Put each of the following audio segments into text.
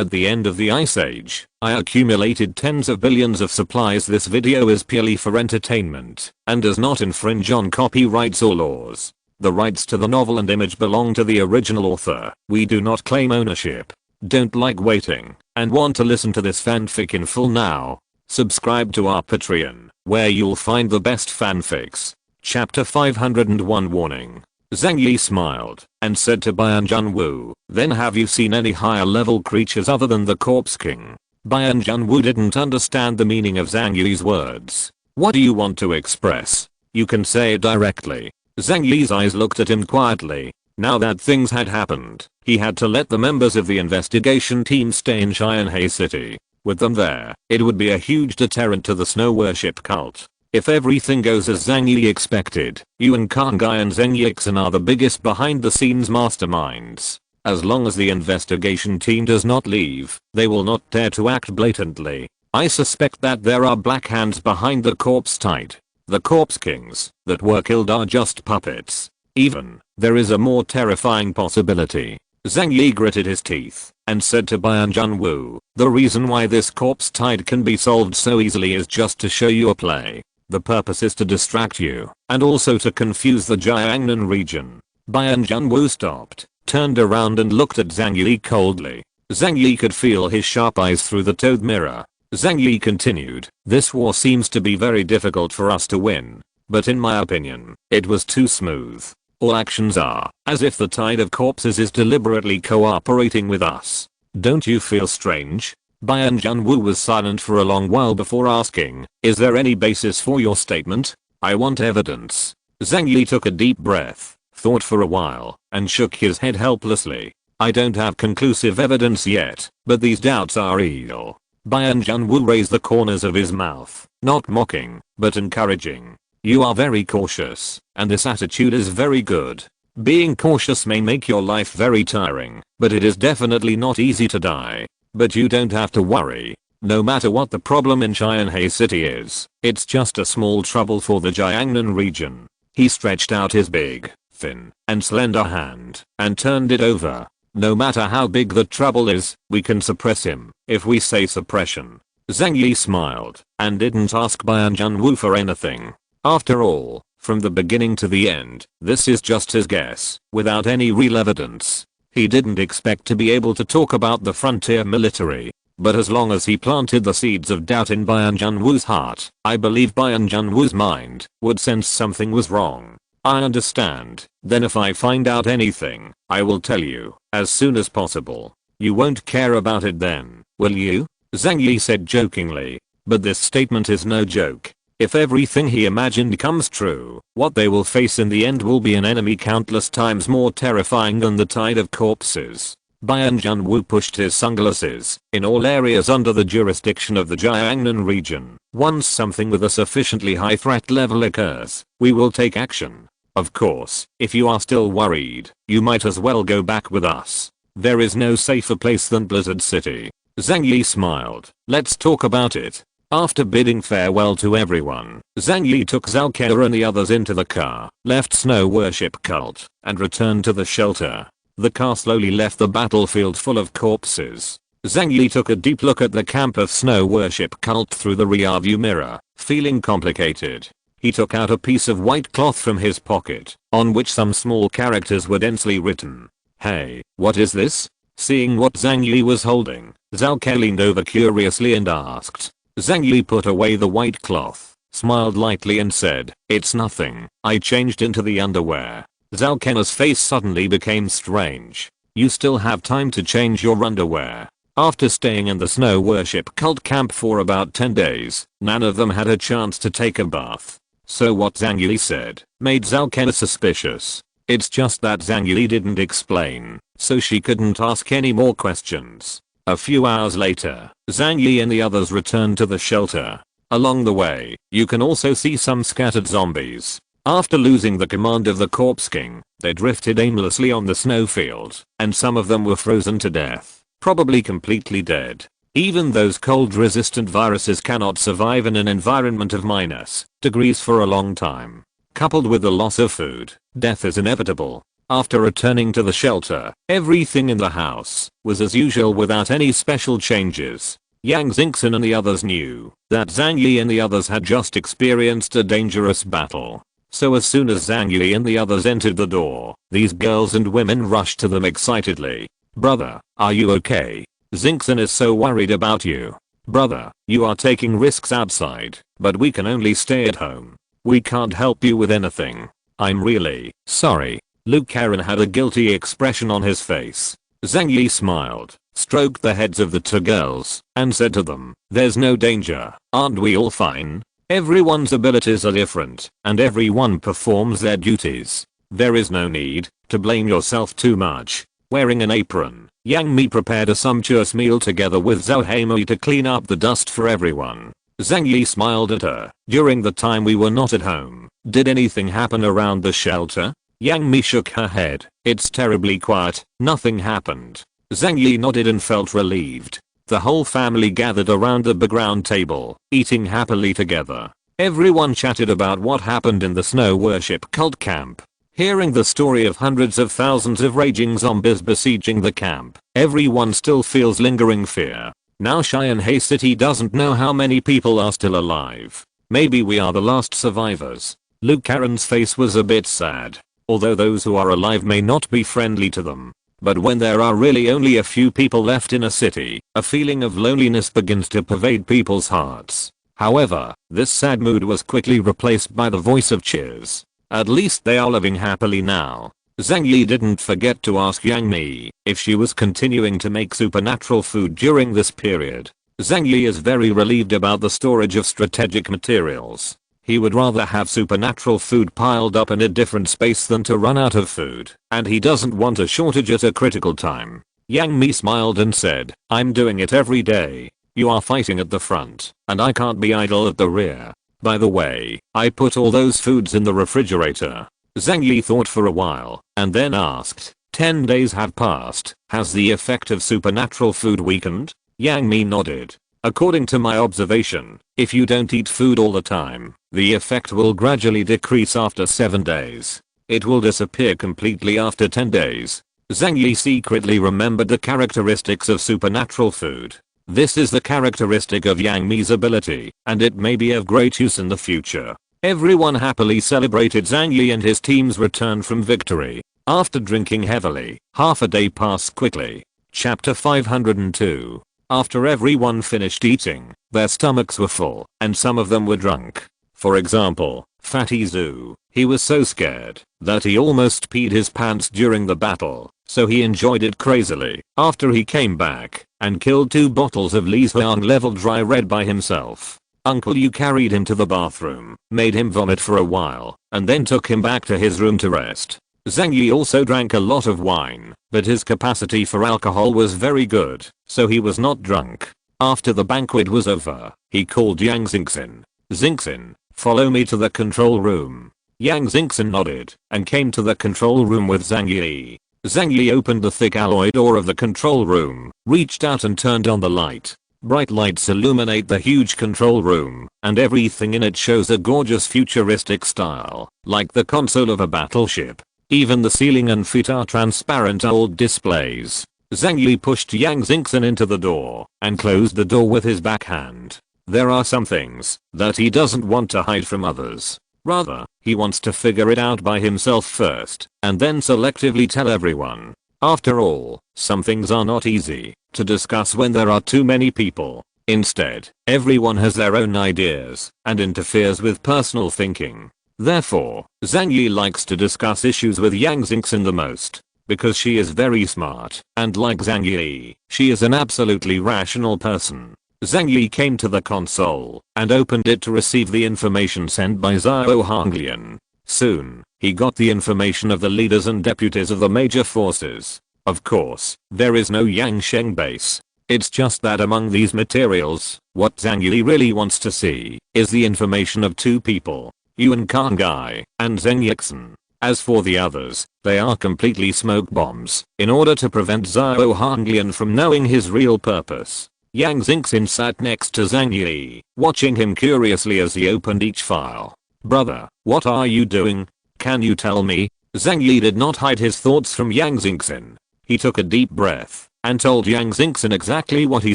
At the end of the Ice Age, I accumulated tens of billions of supplies. This video is purely for entertainment and does not infringe on copyrights or laws. The rights to the novel and image belong to the original author. We do not claim ownership. Don't like waiting and want to listen to this fanfic in full now? Subscribe to our Patreon, where you'll find the best fanfics. Chapter 501 Warning. Zhang Yi smiled and said to Bayan Junwu, "Then have you seen any higher level creatures other than the Corpse King?" Bayan Junwu didn't understand the meaning of Zhang Yi's words. "What do you want to express? You can say it directly." Zhang Yi's eyes looked at him quietly. Now that things had happened, he had to let the members of the investigation team stay in Xianhe City. With them there, it would be a huge deterrent to the snow worship cult. If everything goes as Zhang Yi expected, Yuan Kanggai and Zheng Yixin are the biggest behind the scenes masterminds. As long as the investigation team does not leave, they will not dare to act blatantly. I suspect that there are black hands behind the corpse tide. The Corpse Kings that were killed are just puppets. Even, there is a more terrifying possibility. Zhang Yi gritted his teeth and said to Bayan Junwu, "The reason why this corpse tide can be solved so easily is just to show you a play. The purpose is to distract you and also to confuse the Jiangnan region." Bayan Junwu stopped, turned around and looked at Zhang Yi coldly. Zhang Yi could feel his sharp eyes through the toad mirror. Zhang Yi continued, "This war seems to be very difficult for us to win. But in my opinion, it was too smooth. All actions are as if the tide of corpses is deliberately cooperating with us. Don't you feel strange?" Bayan Junwu was silent for a long while before asking, "Is there any basis for your statement? I want evidence." Zhang Yi took a deep breath, thought for a while, and shook his head helplessly. "I don't have conclusive evidence yet, but these doubts are real." Bayan Junwu raised the corners of his mouth, not mocking, but encouraging. "You are very cautious, and this attitude is very good. Being cautious may make your life very tiring, but it is definitely not easy to die. But you don't have to worry. No matter what the problem in Xianhe City is, it's just a small trouble for the Jiangnan region." He stretched out his big, thin, and slender hand and turned it over. "No matter how big the trouble is, we can suppress him, if we say suppression." Zhang Yi smiled and didn't ask Bayan Junwu for anything. After all, from the beginning to the end, this is just his guess, without any real evidence. He didn't expect to be able to talk about the frontier military, but as long as he planted the seeds of doubt in Bayan Junwu's heart, I believe Bayan Junwu's mind would sense something was wrong. "I understand. Then if I find out anything, I will tell you, as soon as possible." "You won't care about it then, will you?" Zhang Yi said jokingly. But this statement is no joke. If everything he imagined comes true, what they will face in the end will be an enemy countless times more terrifying than the tide of corpses. Bayan Junwu pushed his sunglasses in all areas under the jurisdiction of the Jiangnan region. "Once something with a sufficiently high threat level occurs, we will take action. Of course, if you are still worried, you might as well go back with us. There is no safer place than Blizzard City." Zhang Yi smiled. "Let's talk about it." After bidding farewell to everyone, Zhang Yi took Zhao Ke and the others into the car, left Snow Worship Cult, and returned to the shelter. The car slowly left the battlefield full of corpses. Zhang Yi took a deep look at the camp of Snow Worship Cult through the rearview mirror, feeling complicated. He took out a piece of white cloth from his pocket, on which some small characters were densely written. "Hey, what is this?" Seeing what Zhang Yi was holding, Zhao Ke leaned over curiously and asked. Zhang Yi put away the white cloth, smiled lightly and said, "It's nothing. I changed into the underwear." Zhao Ke's face suddenly became strange. "You still have time to change your underwear." After staying in the Snow Worship Cult camp for about 10 days, none of them had a chance to take a bath. So what Zhang Yi said made Zhao Ke suspicious. It's just that Zhang Yi didn't explain, so she couldn't ask any more questions. A few hours later, Zhang Yi and the others returned to the shelter. Along the way, you can also see some scattered zombies. After losing the command of the Corpse King, they drifted aimlessly on the snowfield, and some of them were frozen to death, probably completely dead. Even those cold-resistant viruses cannot survive in an environment of -degrees for a long time. Coupled with the loss of food, death is inevitable. After returning to the shelter, everything in the house was as usual without any special changes. Yang Xingxin and the others knew that Zhang Yi and the others had just experienced a dangerous battle. So as soon as Zhang Yi and the others entered the door, these girls and women rushed to them excitedly. "Brother, are you okay? Xingxin is so worried about you. Brother, you are taking risks outside, but we can only stay at home. We can't help you with anything. I'm really sorry." Lu Karen had a guilty expression on his face. Zhang Yi smiled, stroked the heads of the two girls, and said to them, "There's no danger, aren't we all fine? Everyone's abilities are different, and everyone performs their duties. There is no need to blame yourself too much." Wearing an apron, Yang Mi prepared a sumptuous meal together with Zhao Heimei to clean up the dust for everyone. Zhang Yi smiled at her. "During the time we were not at home, did anything happen around the shelter?" Yang Mi shook her head. "It's terribly quiet, nothing happened." Zhang Yi nodded and felt relieved. The whole family gathered around the background table, eating happily together. Everyone chatted about what happened in the snow worship cult camp. Hearing the story of hundreds of thousands of raging zombies besieging the camp, everyone still feels lingering fear. Now Xianhe City doesn't know how many people are still alive. Maybe we are the last survivors. Lu Karen's face was a bit sad. Although those who are alive may not be friendly to them. But when there are really only a few people left in a city, a feeling of loneliness begins to pervade people's hearts. However, this sad mood was quickly replaced by the voice of cheers. At least they are living happily now. Zhang Yi didn't forget to ask Yang Mi if she was continuing to make supernatural food during this period. Zhang Yi is very relieved about the storage of strategic materials. He would rather have supernatural food piled up in a different space than to run out of food, and he doesn't want a shortage at a critical time. Yang Mi smiled and said, "I'm doing it every day. You are fighting at the front, and I can't be idle at the rear. By the way, I put all those foods in the refrigerator." Zhang Yi thought for a while, and then asked, 10 days have passed, has the effect of supernatural food weakened? Yang Mi nodded. "According to my observation, if you don't eat food all the time, the effect will gradually decrease after 7 days. It will disappear completely after 10 days. Zhang Yi secretly remembered the characteristics of supernatural food. This is the characteristic of Yang Mi's ability, and it may be of great use in the future. Everyone happily celebrated Zhang Yi and his team's return from victory. After drinking heavily, half a day passed quickly. Chapter 502. After everyone finished eating, their stomachs were full, and some of them were drunk. For example, Fatty Zhu. He was so scared that he almost peed his pants during the battle, so he enjoyed it crazily. After he came back and killed 2 bottles of Li's Huang level dry red by himself. Uncle Yu carried him to the bathroom, made him vomit for a while, and then took him back to his room to rest. Zhang Yi also drank a lot of wine, but his capacity for alcohol was very good, so he was not drunk. After the banquet was over, he called Yang Xingxin. "Xingxin, follow me to the control room." Yang Xingxin nodded and came to the control room with Zhang Yi. Zhang Yi opened the thick alloy door of the control room, reached out and turned on the light. Bright lights illuminate the huge control room, and everything in it shows a gorgeous futuristic style, like the console of a battleship. Even the ceiling and feet are transparent old displays. Zhang Yi pushed Yang Xingxin into the door and closed the door with his backhand. There are some things that he doesn't want to hide from others. Rather, he wants to figure it out by himself first, and then selectively tell everyone. After all, some things are not easy to discuss when there are too many people. Instead, everyone has their own ideas and interferes with personal thinking. Therefore, Zhang Yi likes to discuss issues with Yang Xingxin the most, because she is very smart, and like Zhang Yi, she is an absolutely rational person. Zhang Yi came to the console and opened it to receive the information sent by Zhao Honglian. Soon, he got the information of the leaders and deputies of the major forces. Of course, there is no Yangsheng base. It's just that among these materials, what Zhang Yi really wants to see is the information of 2 people, Yuan Kangai and Zheng Yixin. As for the others, they are completely smoke bombs, in order to prevent Zhao Honglian from knowing his real purpose. Yang Xingxin sat next to Zhang Yi, watching him curiously as he opened each file. "Brother, what are you doing? Can you tell me?" Zhang Yi did not hide his thoughts from Yang Xingxin. He took a deep breath and told Yang Xingxin exactly what he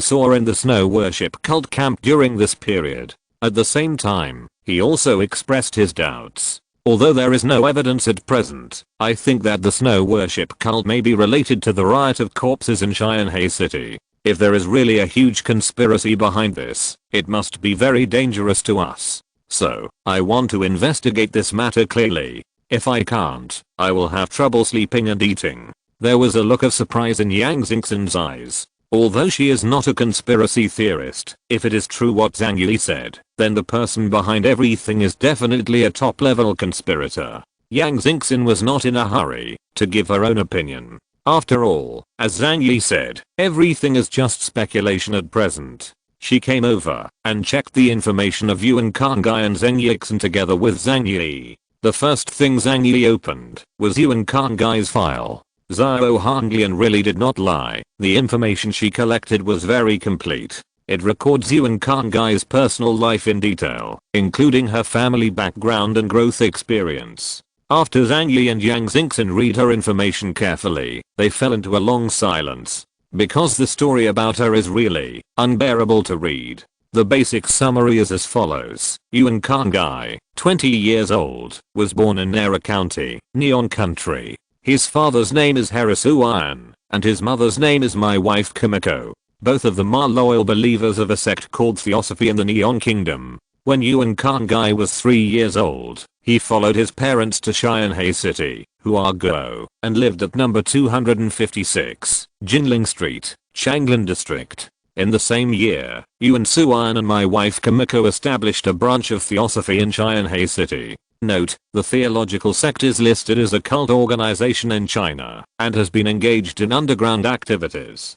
saw in the snow worship cult camp during this period. At the same time, he also expressed his doubts. Although there is no evidence at present, I think that the snow worship cult may be related to the riot of corpses in Xianhe City. If there is really a huge conspiracy behind this, it must be very dangerous to us. So, I want to investigate this matter clearly. If I can't, I will have trouble sleeping and eating. There was a look of surprise in Yang Xingxin's eyes. Although she is not a conspiracy theorist, if it is true what Zhang Yi said, then the person behind everything is definitely a top-level conspirator. Yang Xingxin was not in a hurry to give her own opinion. After all, as Zhang Yi said, everything is just speculation at present. She came over and checked the information of Yuan Kanggai and Zheng Yixin together with Zhang Yi. The first thing Zhang Yi opened was Yuan Kanggai's file. Zhao Hanglian really did not lie. The information she collected was very complete. It records Yuan Kanggai's personal life in detail, including her family background and growth experience. After Zhang Yi and Yang Xingxin read her information carefully, they fell into a long silence. Because the story about her is really unbearable to read. The basic summary is as follows. Yuan Kanggai, 20 years old, was born in Nara County, Neon Country. His father's name is Harisuan, and his mother's name is my wife Kimiko. Both of them are loyal believers of a sect called Theosophy in the Neon Kingdom. When Yuan Kanggai was 3 years old, he followed his parents to Xianhe City, Huaguo, and lived at number 256, Jinling Street, Changlin District. In the same year, Yuan Suan and my wife Kimiko established a branch of Theosophy in Xianhe City. Note, the theological sect is listed as a cult organization in China and has been engaged in underground activities.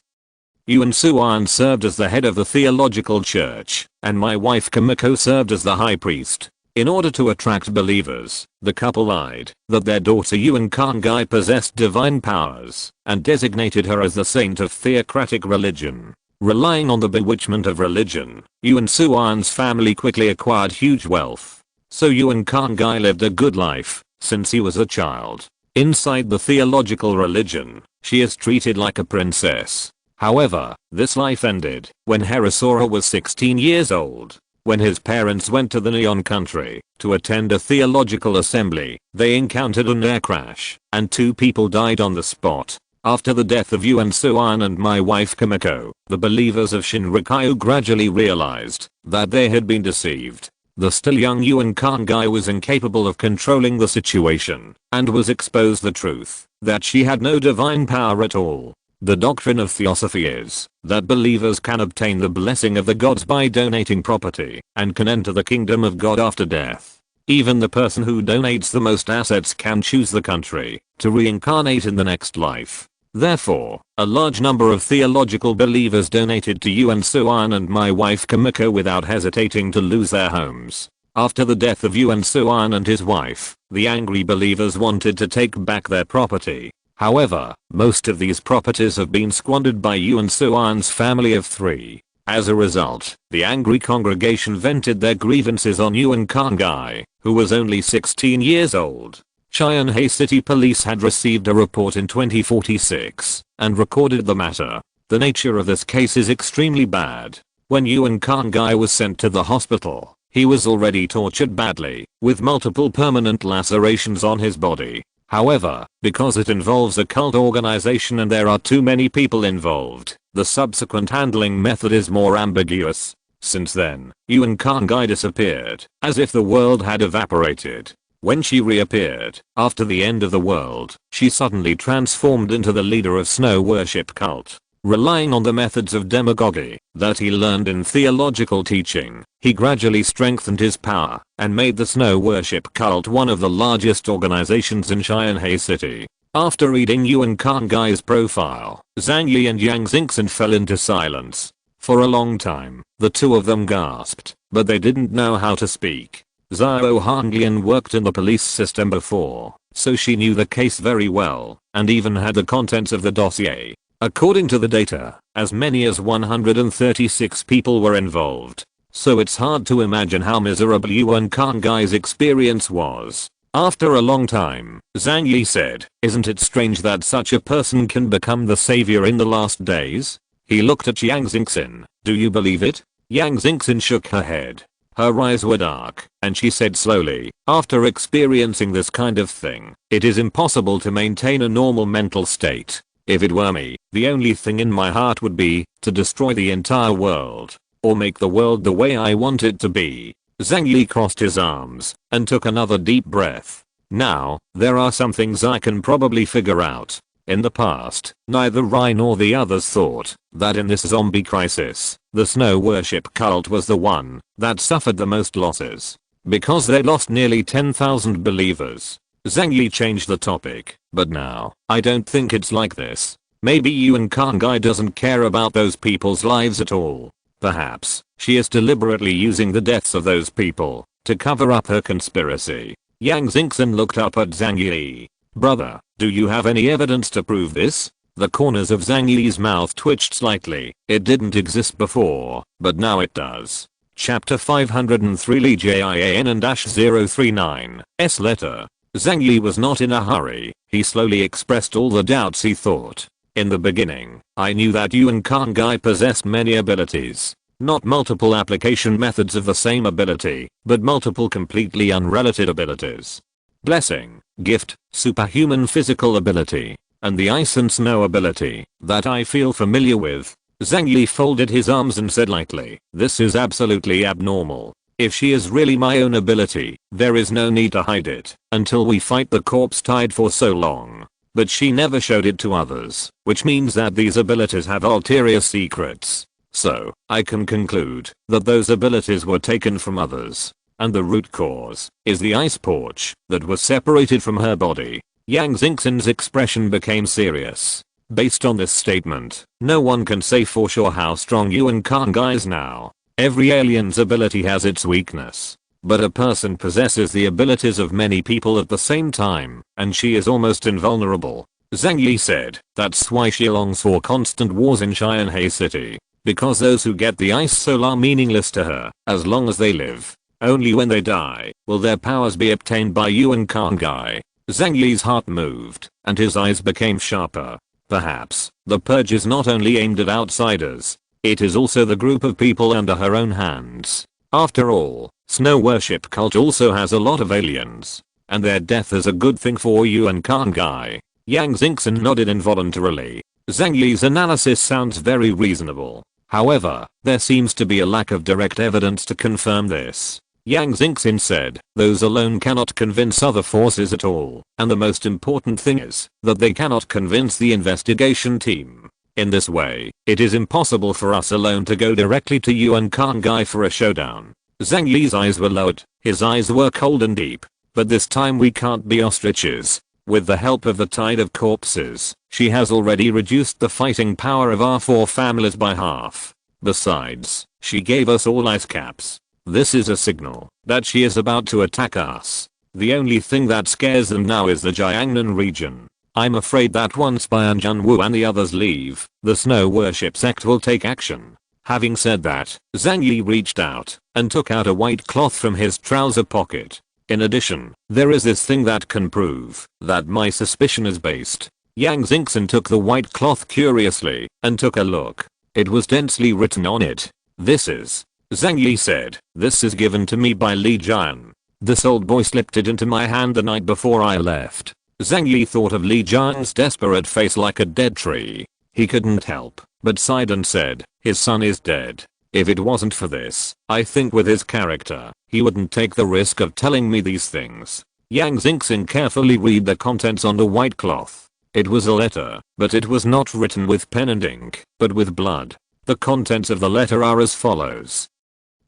Yuan Suan served as the head of the theological church, and my wife Kimiko served as the high priest. In order to attract believers, the couple lied that their daughter Yuan Kanggai possessed divine powers and designated her as the saint of theocratic religion. Relying on the bewitchment of religion, Yuan Suan's family quickly acquired huge wealth. So Yuan Kanggai lived a good life since he was a child. Inside the theological religion, she is treated like a princess. However, this life ended when Harisora was 16 years old. When his parents went to the Neon Country to attend a theological assembly, they encountered an air crash, and 2 people died on the spot. After the death of Yuan Suan and my wife Kimiko, the believers of Shinrikyo gradually realized that they had been deceived. The still young Yuan Kanggai was incapable of controlling the situation and was exposed the truth that she had no divine power at all. The doctrine of Theosophy is that believers can obtain the blessing of the gods by donating property and can enter the kingdom of God after death. Even the person who donates the most assets can choose the country to reincarnate in the next life. Therefore, a large number of theological believers donated to Yuan Suan and my wife Kimiko without hesitating to lose their homes. After the death of Yuan Suan and his wife, the angry believers wanted to take back their property. However, most of these properties have been squandered by Yuan Suan's family of 3. As a result, the angry congregation vented their grievances on Yuan Kanggai, who was only 16 years old. Xianhe City Police had received a report in 2046 and recorded the matter. The nature of this case is extremely bad. When Yuan Kanggai was sent to the hospital, he was already tortured badly, with multiple permanent lacerations on his body. However, because it involves a cult organization and there are too many people involved, the subsequent handling method is more ambiguous. Since then, Yuan Kanggai disappeared, as if the world had evaporated. When she reappeared, after the end of the world, she suddenly transformed into the leader of snow worship cult. Relying on the methods of demagogy that he learned in theological teaching, he gradually strengthened his power and made the snow worship cult one of the largest organizations in Xianhe City. After reading Yuan Kanggai's profile, Zhang Yi and Yang Xingxin fell into silence. For a long time, the 2 of them gasped, but they didn't know how to speak. Zhao Hanglian worked in the police system before, so she knew the case very well, and even had the contents of the dossier. According to the data, as many as 136 people were involved. So it's hard to imagine how miserable Yuan Kanggai's experience was. After a long time, Zhang Yi said, "Isn't it strange that such a person can become the savior in the last days?" He looked at Yang Xingxin. "Do you believe it?" Yang Xingxin shook her head. Her eyes were dark, and she said slowly, "After experiencing this kind of thing, it is impossible to maintain a normal mental state. If it were me, the only thing in my heart would be to destroy the entire world, or make the world the way I want it to be." Zhang Yi crossed his arms and took another deep breath. "Now, there are some things I can probably figure out. In the past, neither I nor the others thought that in this zombie crisis, the snow worship cult was the one that suffered the most losses. Because they lost nearly 10,000 believers." Zhang Yi changed the topic. "But now, I don't think it's like this. Maybe Yuan Kangai doesn't care about those people's lives at all. Perhaps, she is deliberately using the deaths of those people to cover up her conspiracy." Yang Xingxin looked up at Zhang Yi. "Brother, do you have any evidence to prove this?" The corners of Zhang Yi's mouth twitched slightly. It didn't exist before, but now it does. Chapter 503 Li Jian-039 S letter. Zhang Yi was not in a hurry. He slowly expressed all the doubts he thought. "In the beginning, I knew that Yuan Kangai possessed many abilities. Not multiple application methods of the same ability, but multiple completely unrelated abilities. Blessing, gift, superhuman physical ability, and the ice and snow ability that I feel familiar with." Zhang Yi folded his arms and said lightly, "This is absolutely abnormal. If she is really my own ability, there is no need to hide it until we fight the corpse tide for so long. But she never showed it to others, which means that these abilities have ulterior secrets. So, I can conclude that those abilities were taken from others. And the root cause is the ice porch that was separated from her body." Yang Xingxin's expression became serious. Based on this statement, no one can say for sure how strong Yuan Kangai is now. Every alien's ability has its weakness. But a person possesses the abilities of many people at the same time, and she is almost invulnerable. Zhang Yi said, "That's why she longs for constant wars in Xianhei City. Because those who get the ice soul are meaningless to her, as long as they live. Only when they die, will their powers be obtained by Yuan Kangai." Zhang Yi's heart moved, and his eyes became sharper. Perhaps, the purge is not only aimed at outsiders. It is also the group of people under her own hands. After all, snow worship cult also has a lot of aliens. And their death is a good thing for Yuan Kangai. Yang Xingxin nodded involuntarily. Zhang Yi's analysis sounds very reasonable. However, there seems to be a lack of direct evidence to confirm this. Yang Xingxin said, "Those alone cannot convince other forces at all, and the most important thing is that they cannot convince the investigation team. In this way, it is impossible for us alone to go directly to Yuan Kangai for a showdown." Zhang Yi's eyes were lowered, his eyes were cold and deep. "But this time we can't be ostriches. With the help of the tide of corpses, she has already reduced the fighting power of our 4 families by half. Besides, she gave us all ice caps. This is a signal that she is about to attack us. The only thing that scares them now is the Jiangnan region. I'm afraid that once Bian Junwu and the others leave, the snow worship sect will take action." Having said that, Zhang Yi reached out and took out a white cloth from his trouser pocket. "In addition, there is this thing that can prove that my suspicion is based." Yang Xingxin took the white cloth curiously and took a look. It was densely written on it. "This is," Zhang Yi said, "this is given to me by Li Jian. This old boy slipped it into my hand the night before I left." Zhang Yi thought of Li Jian's desperate face like a dead tree. He couldn't help but sighed and said, "His son is dead. If it wasn't for this, I think with his character, he wouldn't take the risk of telling me these things." Yang Xingxin carefully read the contents on the white cloth. It was a letter, but it was not written with pen and ink, but with blood. The contents of the letter are as follows.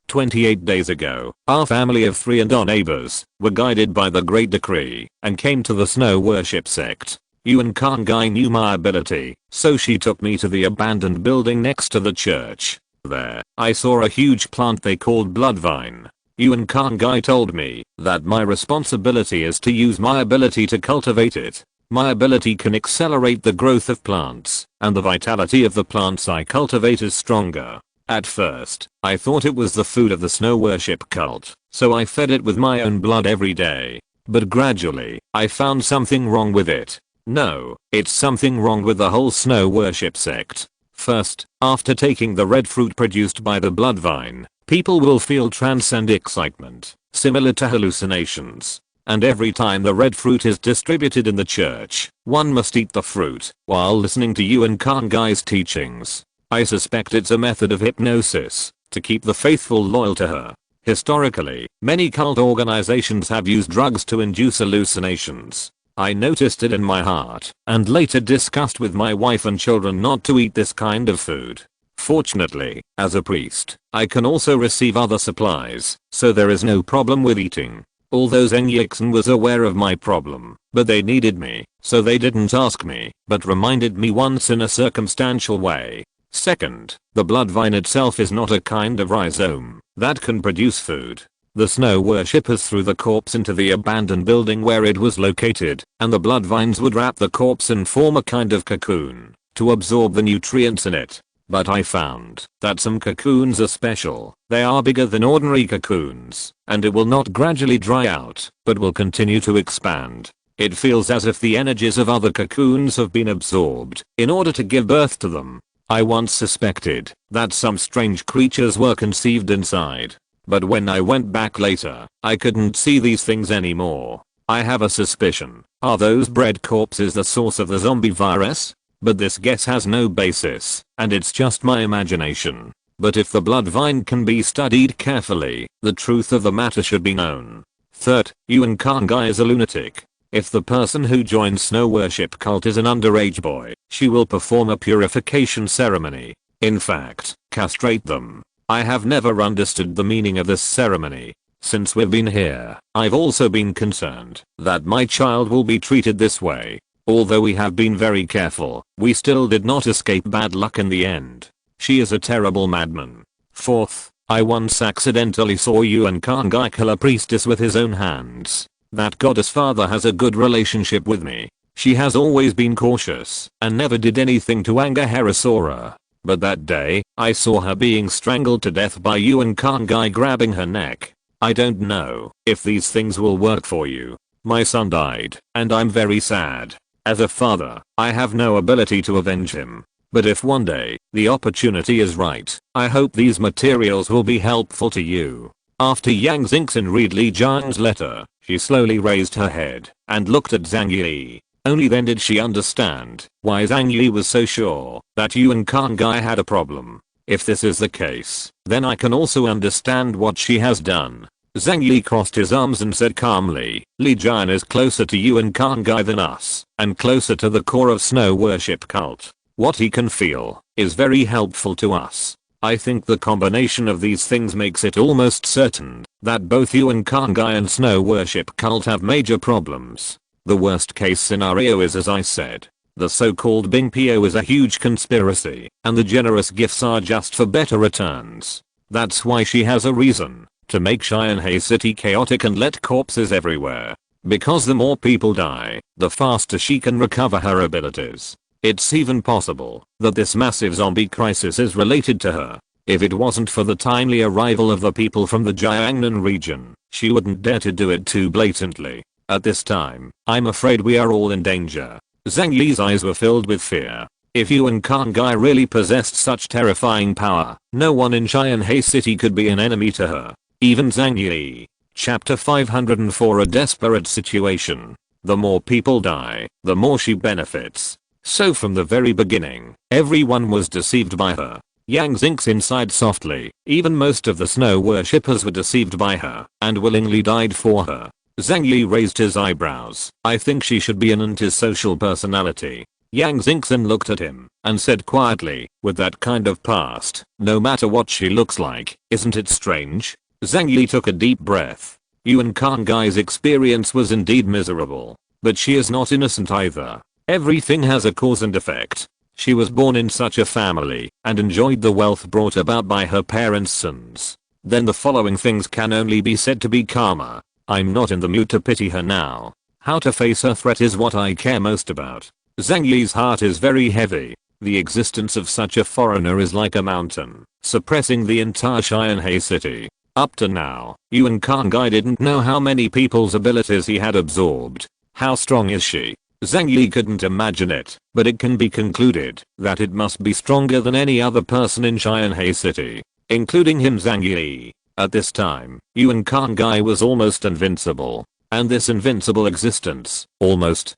28 days ago, our family of 3 and our neighbors were guided by the Great Decree and came to the snow worship sect. Yuan Kangai knew my ability, so she took me to the abandoned building next to the church. There, I saw a huge plant they called Bloodvine. Yuan Kangai told me that my responsibility is to use my ability to cultivate it. My ability can accelerate the growth of plants, and the vitality of the plants I cultivate is stronger. At first, I thought it was the food of the snow worship cult, so I fed it with my own blood every day. But gradually, I found something wrong with it. No, it's something wrong with the whole snow worship sect. First, after taking the red fruit produced by the blood vine, people will feel trance and excitement, similar to hallucinations. And every time the red fruit is distributed in the church, one must eat the fruit while listening to Yuan Khan Gai's teachings. I suspect it's a method of hypnosis to keep the faithful loyal to her. Historically, many cult organizations have used drugs to induce hallucinations. I noticed it in my heart and later discussed with my wife and children not to eat this kind of food. Fortunately, as a priest, I can also receive other supplies, so there is no problem with eating. Although Zhang Yi was aware of my problem, but they needed me, so they didn't ask me, but reminded me once in a circumstantial way. Second, the blood vine itself is not a kind of rhizome that can produce food. The snow worshippers threw the corpse into the abandoned building where it was located, and the blood vines would wrap the corpse and form a kind of cocoon to absorb the nutrients in it. But I found that some cocoons are special. They are bigger than ordinary cocoons, and it will not gradually dry out, but will continue to expand. It feels as if the energies of other cocoons have been absorbed in order to give birth to them. I once suspected that some strange creatures were conceived inside. But when I went back later, I couldn't see these things anymore. I have a suspicion. Are those bread corpses the source of the zombie virus? But this guess has no basis, and it's just my imagination. But if the blood vine can be studied carefully, the truth of the matter should be known. Third, Yuan Khan Gai is a lunatic. If the person who joins snow worship cult is an underage boy, she will perform a purification ceremony. In fact, castrate them. I have never understood the meaning of this ceremony. Since we've been here, I've also been concerned that my child will be treated this way. Although we have been very careful, we still did not escape bad luck in the end. She is a terrible madman. Fourth, I once accidentally saw Yuan Khan Gai kill a priestess with his own hands. That goddess father has a good relationship with me. She has always been cautious and never did anything to anger Herasora. But that day, I saw her being strangled to death by Yuan Khan Gai grabbing her neck. I don't know if these things will work for you. My son died, and I'm very sad. As a father, I have no ability to avenge him. But if one day, the opportunity is right, I hope these materials will be helpful to you. After Yang Xingxin read Li Jian's letter, she slowly raised her head and looked at Zhang Yi. Only then did she understand why Zhang Yi was so sure that Yuan Khan Gai had a problem. If this is the case, then I can also understand what she has done. Zhang Yi crossed his arms and said calmly, Li Jian is closer to Yuan Khan Gai than us, and closer to the core of snow worship cult. What he can feel is very helpful to us. I think the combination of these things makes it almost certain that both Yuan Khan Gai and snow worship cult have major problems. The worst case scenario is, as I said, the so-called Bing Po is a huge conspiracy, and the generous gifts are just for better returns. That's why she has a reason to make Xianhe City chaotic and let corpses everywhere. Because the more people die, the faster she can recover her abilities. It's even possible that this massive zombie crisis is related to her. If it wasn't for the timely arrival of the people from the Jiangnan region, she wouldn't dare to do it too blatantly. At this time, I'm afraid we are all in danger. Zhang Yi's eyes were filled with fear. If Yuan Khan Gai really possessed such terrifying power, no one in Xianhe City could be an enemy to her. Even Zhang Yi. Chapter 504 A desperate situation. The more people die, the more she benefits. So from the very beginning, everyone was deceived by her. Yang Xingxin sighed softly. Even most of the snow worshippers were deceived by her and willingly died for her. Zhang Yi raised his eyebrows. I think she should be an antisocial personality. Yang Xingxin looked at him and said quietly, with that kind of past, no matter what she looks like, isn't it strange? Zhang Yi took a deep breath. Yuan Khan Gai's experience was indeed miserable. But she is not innocent either. Everything has a cause and effect. She was born in such a family and enjoyed the wealth brought about by her parents' sons. Then the following things can only be said to be karma. I'm not in the mood to pity her now. How to face her threat is what I care most about. Zhang Yi's heart is very heavy. The existence of such a foreigner is like a mountain, suppressing the entire Xianhe city. Up to now, Yuan Kang'ai didn't know how many people's abilities he had absorbed. How strong is she? Zhang Yi couldn't imagine it, but it can be concluded that it must be stronger than any other person in Xianhe City, including him, Zhang Yi. At this time, Yuan Kang'ai was almost invincible, and this invincible existence, almost,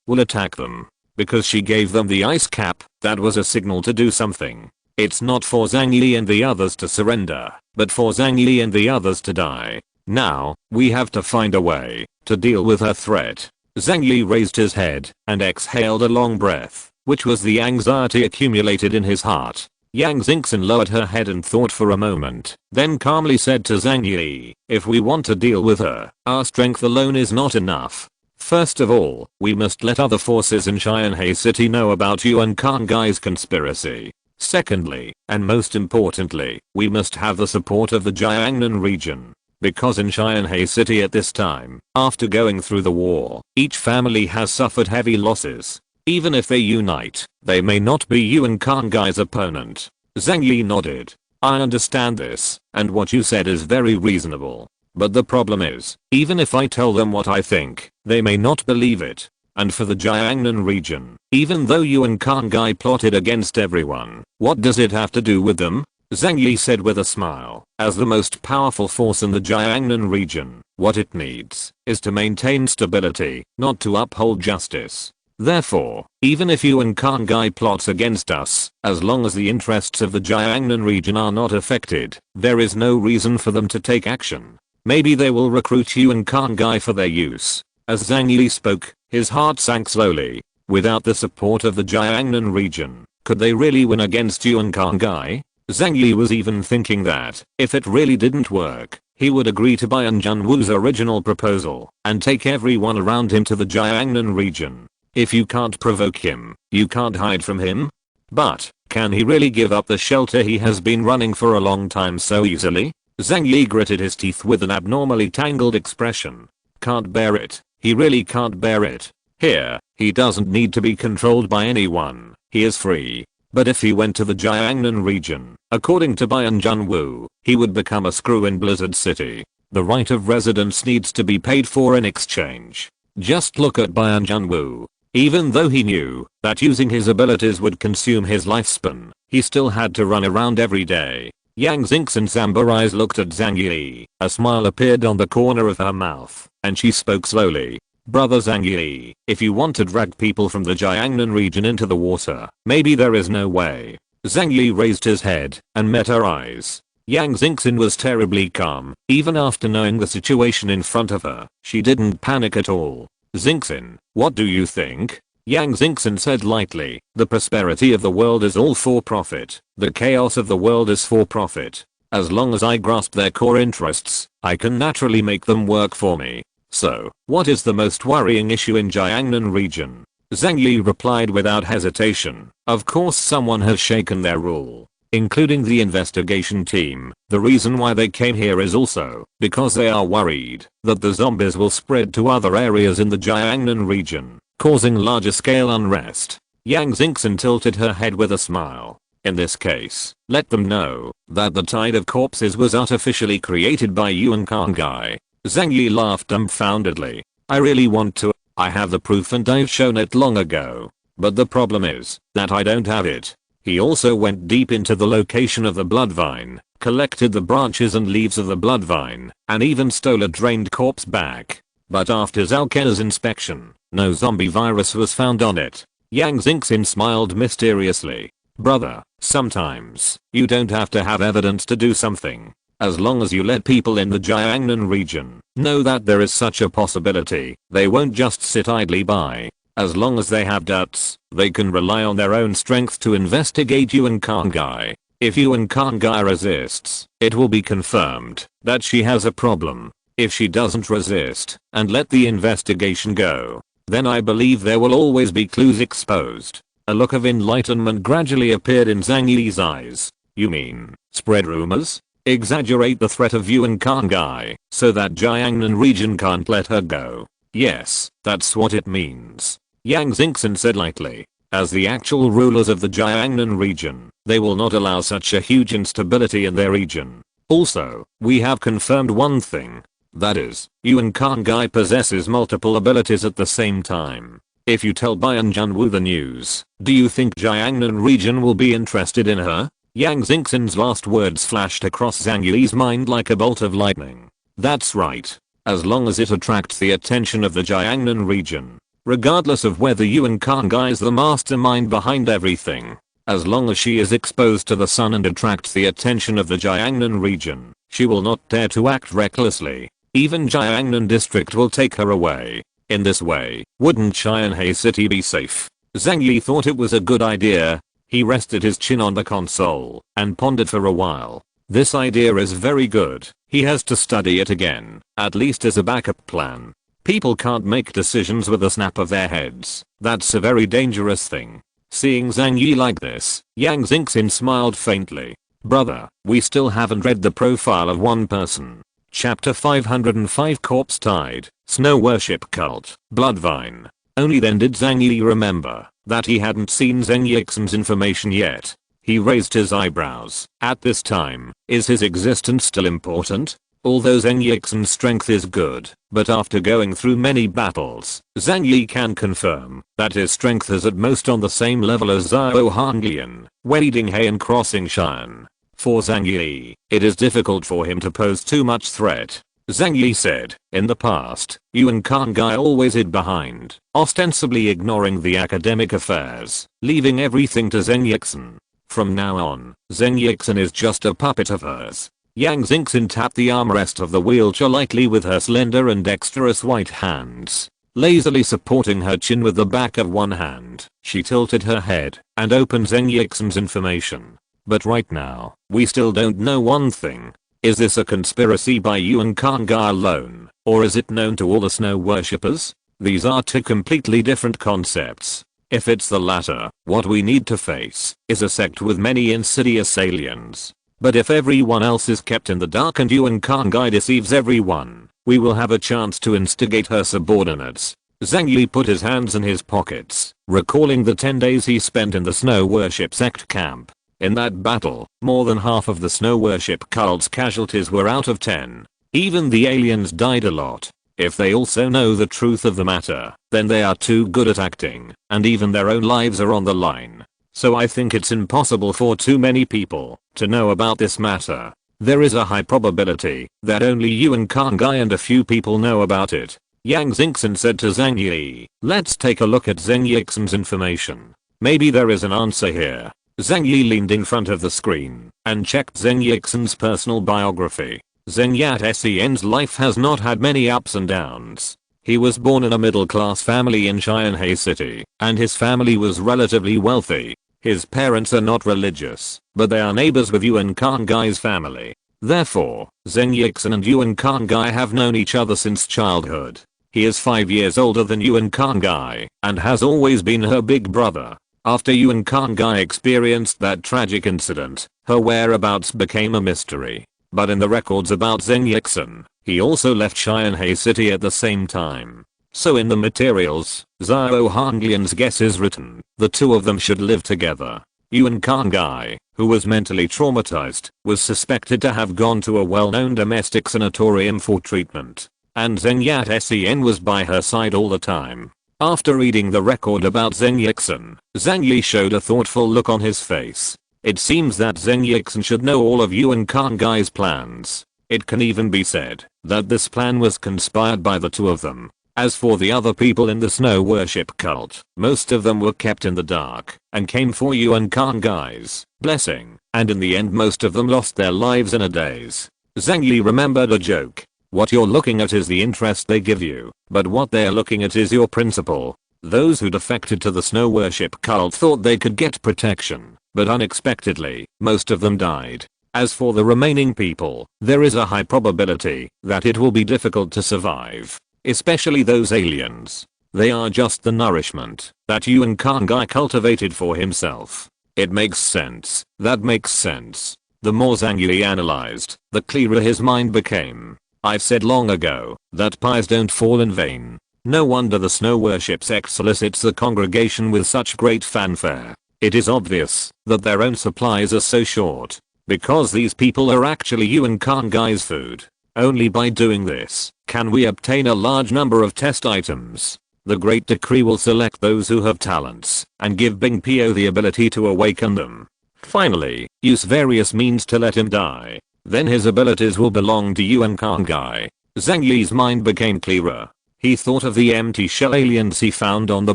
will attack them. Because she gave them the ice cap, that was a signal to do something. It's not for Zhang Yi and the others to surrender, but for Zhang Yi and the others to die. Now, we have to find a way to deal with her threat. Zhang Yi raised his head and exhaled a long breath, which was the anxiety accumulated in his heart. Yang Xingxin lowered her head and thought for a moment, then calmly said to Zhang Yi, if we want to deal with her, our strength alone is not enough. First of all, we must let other forces in Xianhe City know about Yuan Kang'ai's conspiracy. Secondly, and most importantly, we must have the support of the Jiangnan region. Because in Xianhe City at this time, after going through the war, each family has suffered heavy losses. Even if they unite, they may not be Yuan Kang'ai's opponent. Zhang Yi nodded. I understand this, and what you said is very reasonable. But the problem is, even if I tell them what I think, they may not believe it. And for the Jiangnan region, even though Yuan Kang'ai plotted against everyone, what does it have to do with them? Zhang Yi said with a smile, as the most powerful force in the Jiangnan region, what it needs is to maintain stability, not to uphold justice. Therefore, even if Yuan Kang'ai plots against us, as long as the interests of the Jiangnan region are not affected, there is no reason for them to take action. Maybe they will recruit Yuan Kang'ai for their use. As Zhang Yi spoke, his heart sank slowly. Without the support of the Jiangnan region, could they really win against Yuan Kang'ai? Zhang Yi was even thinking that, if it really didn't work, he would agree to Bayan Junwu's original proposal, and take everyone around him to the Jiangnan region. If you can't provoke him, you can't hide from him? But, can he really give up the shelter he has been running for a long time so easily? Zhang Yi gritted his teeth with an abnormally tangled expression. Can't bear it. He really can't bear it. Here, he doesn't need to be controlled by anyone. He is free. But if he went to the Jiangnan region, according to Bayan Junwu, he would become a screw in Blizzard City. The right of residence needs to be paid for in exchange. Just look at Bayan Junwu. Even though he knew that using his abilities would consume his lifespan, he still had to run around every day. Yang Xingxin's amber eyes looked at Zhang Yi. A smile appeared on the corner of her mouth, and she spoke slowly. Brother Zhang Yi, if you want to drag people from the Jiangnan region into the water, maybe there is no way. Zhang Yi raised his head and met her eyes. Yang Xingxin was terribly calm, even after knowing the situation in front of her. She didn't panic at all. Xingxin, what do you think? Yang Xingxin said lightly, the prosperity of the world is all for profit. The chaos of the world is for profit. As long as I grasp their core interests, I can naturally make them work for me. So, what is the most worrying issue in Jiangnan region? Zhang Yi replied without hesitation. Of course someone has shaken their rule, including the investigation team. The reason why they came here is also because they are worried that the zombies will spread to other areas in the Jiangnan region, causing larger scale unrest. Yang Xingxin tilted her head with a smile. In this case, let them know that the tide of corpses was artificially created by Yuan Kang'ai. Zhang Yi laughed dumbfoundedly. I really want to. I have the proof and I've shown it long ago. But the problem is that I don't have it. He also went deep into the location of the blood vine, collected the branches and leaves of the blood vine, and even stole a drained corpse back. But after Zhaokena's inspection, no zombie virus was found on it. Yang Xingxin smiled mysteriously. Brother, sometimes, you don't have to have evidence to do something. As long as you let people in the Jiangnan region know that there is such a possibility, they won't just sit idly by. As long as they have doubts, they can rely on their own strength to investigate Yuan Kang'ai. If Yuan Kang'ai resists, it will be confirmed that she has a problem. If she doesn't resist and let the investigation go, then I believe there will always be clues exposed. A look of enlightenment gradually appeared in Zhang Yi's eyes. You mean, spread rumors? Exaggerate the threat of Yuan Kang'ai so that Jiangnan region can't let her go. Yes, that's what it means. Yang Xingxin said lightly. As the actual rulers of the Jiangnan region, they will not allow such a huge instability in their region. Also, we have confirmed one thing. That is, Yuan Khan Gai possesses multiple abilities at the same time. If you tell Bayan Junwu the news, do you think Jiangnan region will be interested in her? Yang Xingxin's last words flashed across Zhang Yi's mind like a bolt of lightning. That's right. As long as it attracts the attention of the Jiangnan region. Regardless of whether Yuan Khan Gai is the mastermind behind everything. As long as she is exposed to the sun and attracts the attention of the Jiangnan region, she will not dare to act recklessly. Even Jiangnan district will take her away. In this way, wouldn't Qianhe City be safe? Zhang Yi thought it was a good idea. He rested his chin on the console and pondered for a while. This idea is very good. He has to study it again, at least as a backup plan. People can't make decisions with a snap of their heads. That's a very dangerous thing. Seeing Zhang Yi like this, Yang Xingxin smiled faintly. Brother, we still haven't read the profile of one person. Chapter 505 Corpse Tide, Snow Worship Cult, Bloodvine. Only then did Zhang Yi remember that he hadn't seen Zheng Yixin's information yet. He raised his eyebrows. At this time, is his existence still important? Although Zheng Yixin's strength is good, but after going through many battles, Zhang Yi can confirm that his strength is at most on the same level as Zhao Hanglian, wading He and crossing Xian. For Zhang Yi, it is difficult for him to pose too much threat. Zhang Yi said, in the past, Yuan Khan Gai always hid behind, ostensibly ignoring the academic affairs, leaving everything to Zheng Yixin. From now on, Zheng Yixin is just a puppet of hers. Yang Xingxin tapped the armrest of the wheelchair lightly with her slender and dexterous white hands. Lazily supporting her chin with the back of one hand, she tilted her head and opened Zheng Yixin's information. But right now, we still don't know one thing. Is this a conspiracy by Yuan Khan Gai alone, or is it known to all the snow worshippers? These are two completely different concepts. If it's the latter, what we need to face is a sect with many insidious aliens. But if everyone else is kept in the dark and Yuan Khan Gai deceives everyone, we will have a chance to instigate her subordinates. Zhang Yi put his hands in his pockets, recalling the 10 days he spent in the snow worship sect camp. In that battle, more than half of the snow worship cult's casualties were out of 10. Even the aliens died a lot. If they also know the truth of the matter, then they are too good at acting, and even their own lives are on the line. So I think it's impossible for too many people to know about this matter. There is a high probability that only Yuan Khan Gai and a few people know about it. Yang Xingxin said to Zhang Yi, let's take a look at Zheng Yixin's information. Maybe there is an answer here. Zhang Yi leaned in front of the screen and checked Zheng Yixin's personal biography. Zheng Yat-sen's life has not had many ups and downs. He was born in a middle-class family in Qianhe City, and his family was relatively wealthy. His parents are not religious, but they are neighbors with Yuan Khan Gai's family. Therefore, Zheng Yixin and Yuan Khan Gai have known each other since childhood. He is 5 years older than Yuan Khan Gai and has always been her big brother. After Yuan Khan Gai experienced that tragic incident, her whereabouts became a mystery. But in the records about Zheng Yixin, he also left Qianhe City at the same time. So in the materials, Zhao Hanglian's guess is written. The two of them should live together. Yuan Khan Gai, who was mentally traumatized, was suspected to have gone to a well-known domestic sanatorium for treatment. And Zheng Yat-sen was by her side all the time. After reading the record about Zheng Yixin, Zhang Yi showed a thoughtful look on his face. It seems that Zheng Yixin should know all of Yuan Khan Gai's plans. It can even be said that this plan was conspired by the two of them. As for the other people in the snow worship cult, most of them were kept in the dark and came for Yuan Khan Gai's blessing, and in the end most of them lost their lives in a daze. Zhang Yi remembered a joke. What you're looking at is the interest they give you, but what they're looking at is your principle. Those who defected to the snow worship cult thought they could get protection, but unexpectedly, most of them died. As for the remaining people, there is a high probability that it will be difficult to survive. Especially those aliens. They are just the nourishment that Yuan Khan Gai cultivated for himself. It makes sense. That makes sense. The more Zhang Yi analyzed, the clearer his mind became. I've said long ago that pies don't fall in vain. No wonder the snow worship sect solicits the congregation with such great fanfare. It is obvious that their own supplies are so short. because these people are actually Yuan Khan Gai's food. Only by doing this can we obtain a large number of test items. The Great Decree will select those who have talents and give Bing Pio the ability to awaken them. Finally, use various means to let him die. Then his abilities will belong to Yuan Khan Gai. Zhang Yi's mind became clearer. He thought of the empty shell aliens he found on the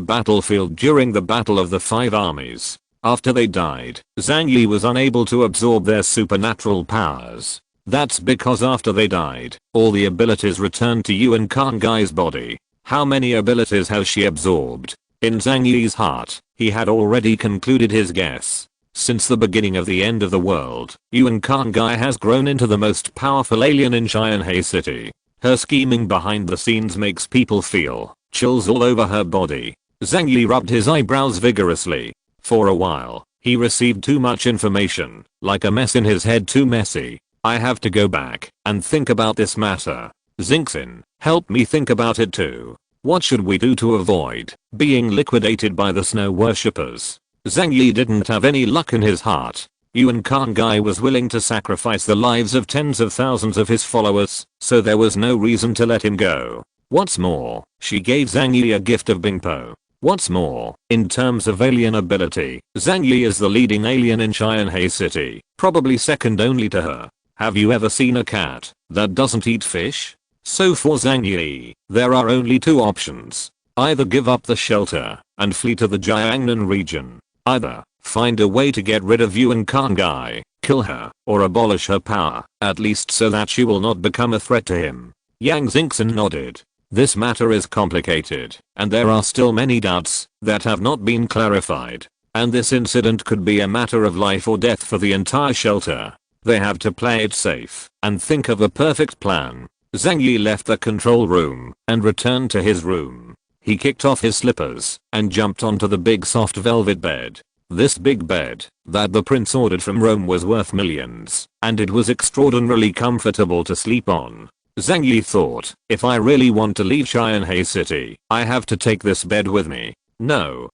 battlefield during the Battle of the Five Armies. After they died, Zhang Yi was unable to absorb their supernatural powers. That's because after they died, all the abilities returned to Yuan Khan Gai's body. How many abilities has she absorbed? In Zhang Yi's heart, he had already concluded his guess. Since the beginning of the end of the world, Yuan Khan Gai has grown into the most powerful alien in Xianhe City. Her scheming behind the scenes makes people feel chills all over her body. Zhang Yi rubbed his eyebrows vigorously. For a while, he received too much information, like a mess in his head, too messy. I have to go back and think about this matter. Xingxin, help me think about it too. What should we do to avoid being liquidated by the snow worshippers? Zhang Yi didn't have any luck in his heart. Yuan Khan Gai was willing to sacrifice the lives of tens of thousands of his followers, so there was no reason to let him go. What's more, she gave Zhang Yi a gift of Bingpo. What's more, in terms of alien ability, Zhang Yi is the leading alien in Xianhe City, probably second only to her. Have you ever seen a cat that doesn't eat fish? So for Zhang Yi, there are only two options. Either give up the shelter and flee to the Jiangnan region. Either find a way to get rid of Yuan Khan Gai, kill her, or abolish her power, at least so that she will not become a threat to him. Yang Xingxin nodded. This matter is complicated, and there are still many doubts that have not been clarified. And this incident could be a matter of life or death for the entire shelter. They have to play it safe and think of a perfect plan. Zhang Yi left the control room and returned to his room. He kicked off his slippers and jumped onto the big soft velvet bed. This big bed that the prince ordered from Rome was worth millions, and it was extraordinarily comfortable to sleep on. Zhang Yi thought, if I really want to leave Xianhe City, I have to take this bed with me. No,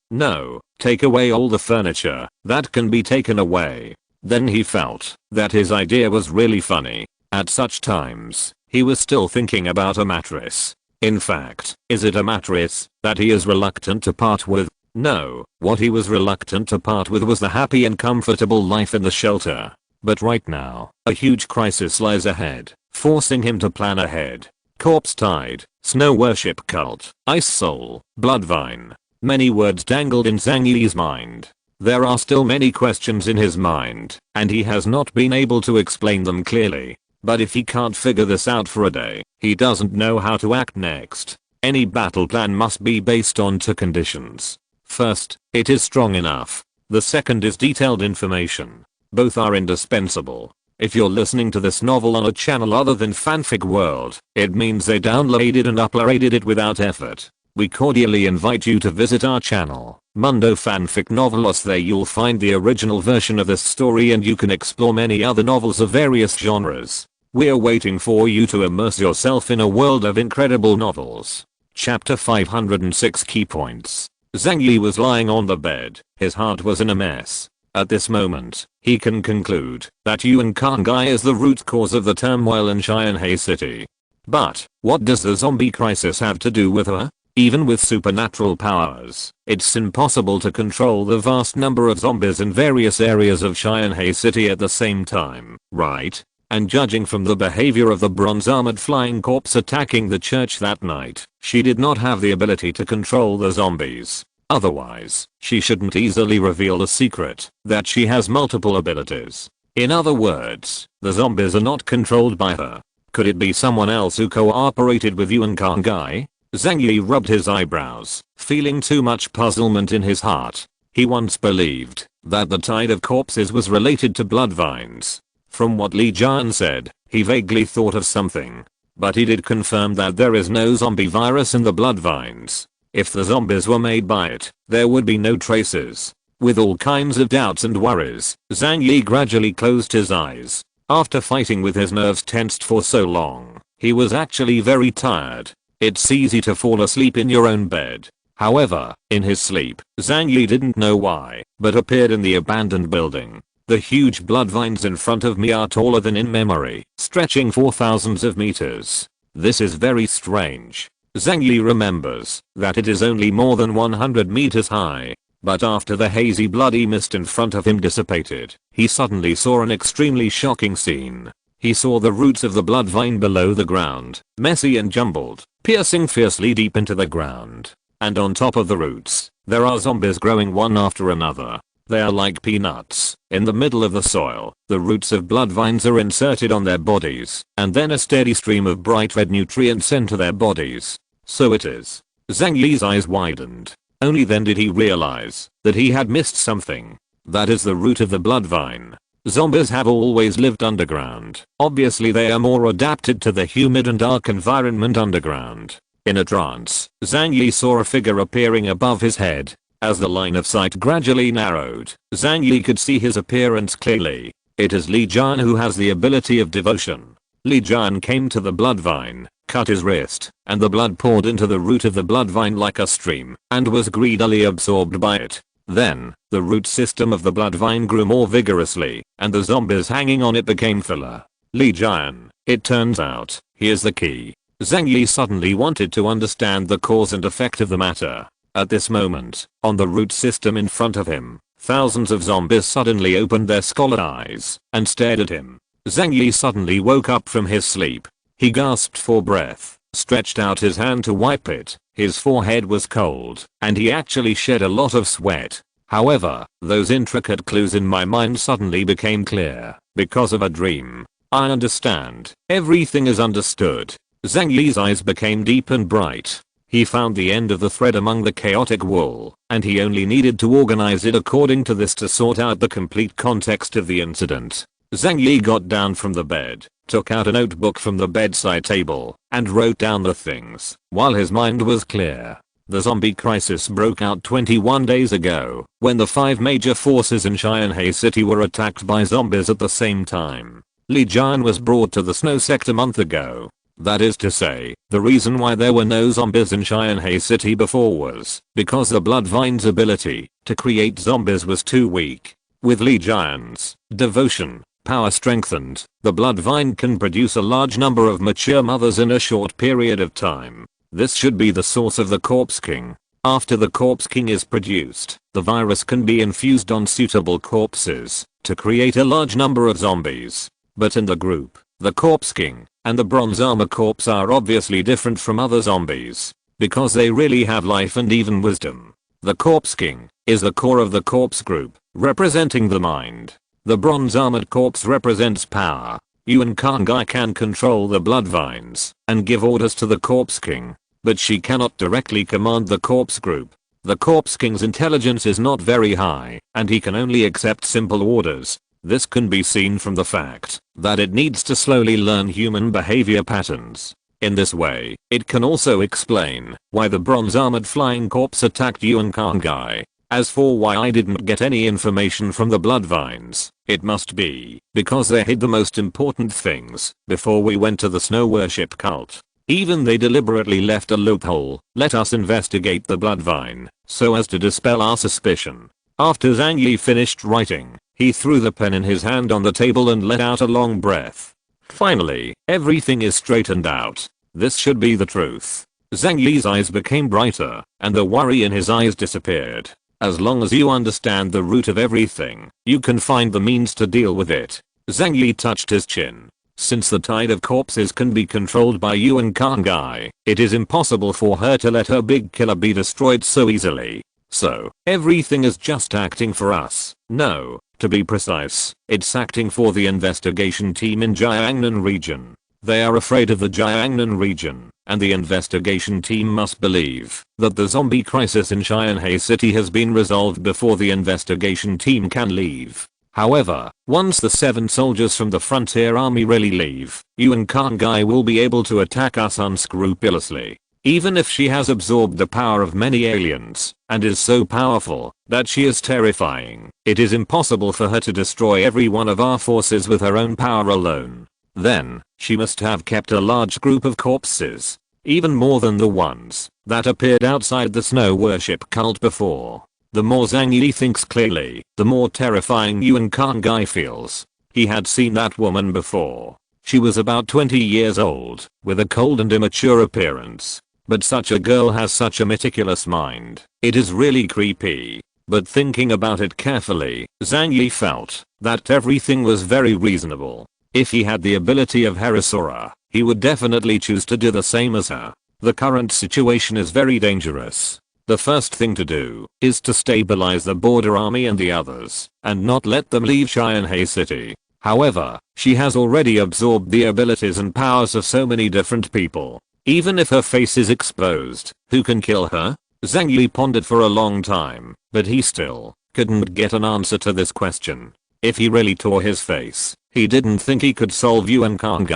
take away all the furniture that can be taken away. Then he felt that his idea was really funny. At such times, he was still thinking about a mattress. In fact, is it a mattress that he is reluctant to part with? No, what he was reluctant to part with was the happy and comfortable life in the shelter. But right now, a huge crisis lies ahead, forcing him to plan ahead. Corpse tide, snow worship cult, ice soul, bloodvine. Many words dangled in Zhang Yi's mind. There are still many questions in his mind, and he has not been able to explain them clearly. But if he can't figure this out for a day, he doesn't know how to act next. Any battle plan must be based on two conditions. First, it is strong enough. The second is detailed information. Both are indispensable. If you're listening to this novel on a channel other than Fanfic World, it means they downloaded and uploaded it without effort. We cordially invite you to visit our channel, Mundo Fanfic Novelos. There you'll find the original version of this story, and you can explore many other novels of various genres. We're waiting for you to immerse yourself in a world of incredible novels. Chapter 506 Key Points. Zhang Yi was lying on the bed. His heart was in a mess. At this moment, he can conclude that Yuan Khan Gai is the root cause of the turmoil in Xianhe City. But, what does the zombie crisis have to do with her? Even with supernatural powers, it's impossible to control the vast number of zombies in various areas of Xianhe City at the same time, right? And judging from the behavior of the bronze-armored flying corpse attacking the church that night, she did not have the ability to control the zombies. Otherwise, she shouldn't easily reveal the secret that she has multiple abilities. In other words, the zombies are not controlled by her. Could it be someone else who cooperated with Yuan Khan Gai? Zhang Yi rubbed his eyebrows, feeling too much puzzlement in his heart. He once believed that the tide of corpses was related to blood vines. From what Li Jian said, he vaguely thought of something. But he did confirm that there is no zombie virus in the blood vines. If the zombies were made by it, there would be no traces. With all kinds of doubts and worries, Zhang Yi gradually closed his eyes. After fighting with his nerves tensed for so long, he was actually very tired. It's easy to fall asleep in your own bed. However, in his sleep, Zhang Yi didn't know why, but appeared in the abandoned building. The huge blood vines in front of me are taller than in memory, stretching for thousands of meters. This is very strange. Zhang Yi remembers that it is only more than 100 meters high. But after the hazy bloody mist in front of him dissipated, he suddenly saw an extremely shocking scene. He saw the roots of the blood vine below the ground, messy and jumbled, piercing fiercely deep into the ground. And on top of the roots, there are zombies growing one after another. They are like peanuts. In the middle of the soil, the roots of blood vines are inserted on their bodies, and then a steady stream of bright red nutrients enter their bodies. So it is. Zhang Yi's eyes widened. Only then did he realize that he had missed something. That is the root of the blood vine. Zombies have always lived underground. Obviously they are more adapted to the humid and dark environment underground. In a trance, Zhang Yi saw a figure appearing above his head. As the line of sight gradually narrowed, Zhang Yi could see his appearance clearly. It is Li Jian who has the ability of devotion. Li Jian came to the blood vine, cut his wrist, and the blood poured into the root of the blood vine like a stream, and was greedily absorbed by it. Then, the root system of the blood vine grew more vigorously, and the zombies hanging on it became fuller. Li Jian, it turns out, he is the key. Zhang Yi suddenly wanted to understand the cause and effect of the matter. At this moment, on the root system in front of him, thousands of zombies suddenly opened their skull eyes and stared at him. Zhang Yi suddenly woke up from his sleep. He gasped for breath, stretched out his hand to wipe it. His forehead was cold, and he actually shed a lot of sweat. However, those intricate clues in my mind suddenly became clear, because of a dream. I understand. Everything is understood. Zhang Yi's eyes became deep and bright. He found the end of the thread among the chaotic wool, and he only needed to organize it according to this to sort out the complete context of the incident. Zhang Yi got down from the bed, took out a notebook from the bedside table, and wrote down the things, while his mind was clear. The zombie crisis broke out 21 days ago, when the 5 major forces in Xianhe City were attacked by zombies at the same time. Li Jian was brought to the snow sect a month ago. That is to say, the reason why there were no zombies in Xianhe City before was because the blood vine's ability to create zombies was too weak. With Li Jian's devotion, power strengthened, the blood vine can produce a large number of mature mothers in a short period of time. This should be the source of the Corpse King. After the Corpse King is produced, the virus can be infused on suitable corpses to create a large number of zombies. But in the group, the Corpse King and the Bronze Armor Corpse are obviously different from other zombies, because they really have life and even wisdom. The Corpse King is the core of the corpse group, representing the mind. The Bronze Armored Corpse represents power. Yuan Kangai can control the blood vines and give orders to the Corpse King, but she cannot directly command the corpse group. The Corpse King's intelligence is not very high, and he can only accept simple orders. This can be seen from the fact that it needs to slowly learn human behavior patterns. In this way, it can also explain why the bronze armored flying corpse attacked Yuan Kangai. As for why I didn't get any information from the blood vines, it must be because they hid the most important things before we went to the snow worship cult. Even they deliberately left a loophole, let us investigate the blood vine, so as to dispel our suspicion. After Zhang Yi finished writing, he threw the pen in his hand on the table and let out a long breath. Finally, everything is straightened out. This should be the truth. Zhang Yi's eyes became brighter, and the worry in his eyes disappeared. As long as you understand the root of everything, you can find the means to deal with it. Zhang Yi touched his chin. Since the tide of corpses can be controlled by Yuan Kangai, it is impossible for her to let her big killer be destroyed so easily. So, everything is just acting for us. No, to be precise, it's acting for the investigation team in Jiangnan region. They are afraid of the Jiangnan region, and the investigation team must believe that the zombie crisis in Xianhe City has been resolved before the investigation team can leave. However, once the 7 soldiers from the frontier army really leave, Yuan Kangai will be able to attack us unscrupulously. Even if she has absorbed the power of many aliens, and is so powerful that she is terrifying, it is impossible for her to destroy every one of our forces with her own power alone. Then, she must have kept a large group of corpses, even more than the ones that appeared outside the snow worship cult before. The more Zhang Yi thinks clearly, the more terrifying Yuan Kang feels. He had seen that woman before. She was about 20 years old, with a cold and immature appearance. But such a girl has such a meticulous mind. It is really creepy. But thinking about it carefully, Zhang Yi felt that everything was very reasonable. If he had the ability of Harasura, he would definitely choose to do the same as her. The current situation is very dangerous. The first thing to do is to stabilize the border army and the others, and not let them leave Xianhe City. However, she has already absorbed the abilities and powers of so many different people. Even if her face is exposed, who can kill her? Zhang Yi pondered for a long time, but he still couldn't get an answer to this question. If he really tore his face, he didn't think he could solve Yuan Kang.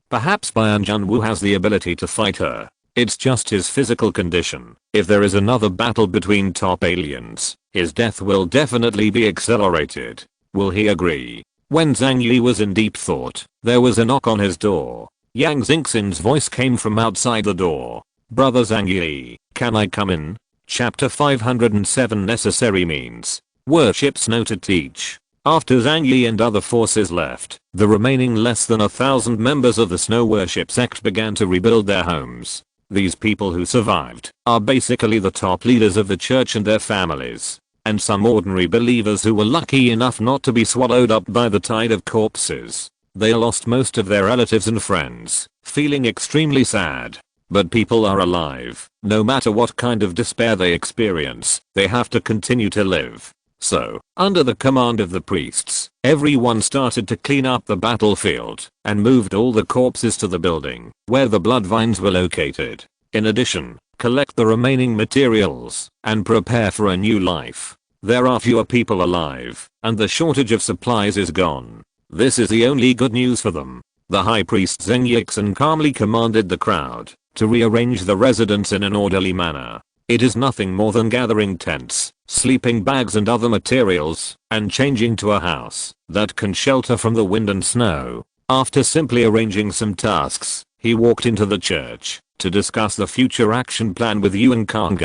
Perhaps Bian Junwu has the ability to fight her. It's just his physical condition. If there is another battle between top aliens, his death will definitely be accelerated. Will he agree? When Zhang Yi was in deep thought, there was a knock on his door. Yang Xingxin's voice came from outside the door. Brother Zhang Yi, can I come in? Chapter 507 Necessary Means. Worships noted each. After Zhang Yi and other forces left, the remaining less than 1,000 members of the Snow Worship sect began to rebuild their homes. These people who survived are basically the top leaders of the church and their families, and some ordinary believers who were lucky enough not to be swallowed up by the tide of corpses. They lost most of their relatives and friends, feeling extremely sad. But people are alive. No matter what kind of despair they experience, they have to continue to live. So, under the command of the priests, everyone started to clean up the battlefield and moved all the corpses to the building where the blood vines were located. In addition, collect the remaining materials and prepare for a new life. There are fewer people alive, and the shortage of supplies is gone. This is the only good news for them. The high priest Zheng Yixin calmly commanded the crowd to rearrange the residence in an orderly manner. It is nothing more than gathering tents, sleeping bags and other materials, and changing to a house that can shelter from the wind and snow. After simply arranging some tasks, he walked into the church to discuss the future action plan with Yuan Kang.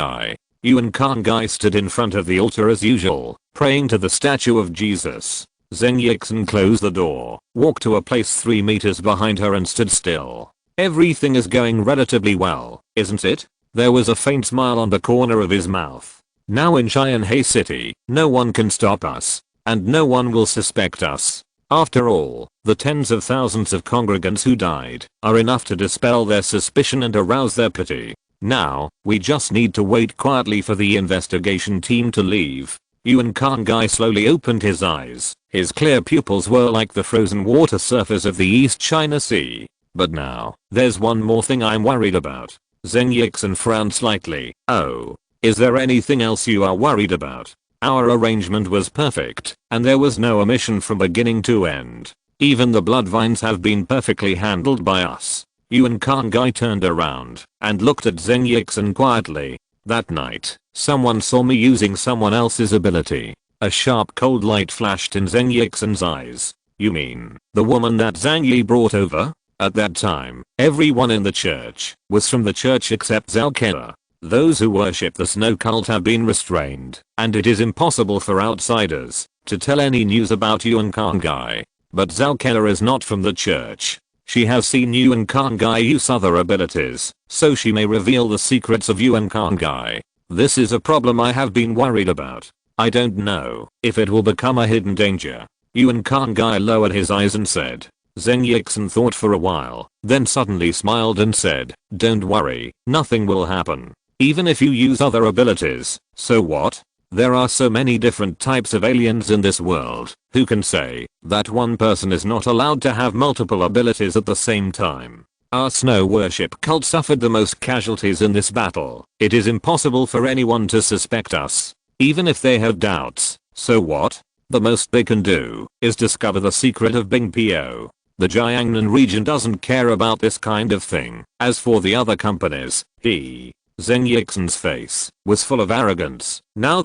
Yuan Kang stood in front of the altar as usual, praying to the statue of Jesus. Zheng Yixin closed the door, walked to a place 3 meters behind her and stood still. Everything is going relatively well, isn't it? There was a faint smile on the corner of his mouth. Now in Xianhe City, no one can stop us, and no one will suspect us. After all, the tens of thousands of congregants who died are enough to dispel their suspicion and arouse their pity. Now, we just need to wait quietly for the investigation team to leave. Yuan Kang slowly opened his eyes. His clear pupils were like the frozen water surface of the East China Sea. But now, there's one more thing I'm worried about. Zheng Yixin frowned slightly. Oh, is there anything else you are worried about? Our arrangement was perfect, and there was no omission from beginning to end. Even the blood vines have been perfectly handled by us. Yuan Kang turned around and looked at Zheng Yixin quietly. That night, someone saw me using someone else's ability. A sharp cold light flashed in Zheng Yixin's eyes. You mean, the woman that Zhang Yi brought over? At that time, everyone in the church was from the church except Zhao. Those who worship the snow cult have been restrained, and it is impossible for outsiders to tell any news about Yuan Kang. But Zhao is not from the church. She has seen Yuan Kang use other abilities, so she may reveal the secrets of Yuan Kang. This is a problem I have been worried about. I don't know if it will become a hidden danger. Yuan Kang lowered his eyes and said. Zheng Yixin thought for a while, then suddenly smiled and said, don't worry, nothing will happen. Even if you use other abilities, so what? There are so many different types of aliens in this world. Who can say that one person is not allowed to have multiple abilities at the same time? Our snow worship cult suffered the most casualties in this battle. It is impossible for anyone to suspect us. Even if they have doubts, so what? The most they can do is discover the secret of Bing Po. The Jiangnan region doesn't care about this kind of thing. As for the other companies, Zheng Yixin's face was full of arrogance. Now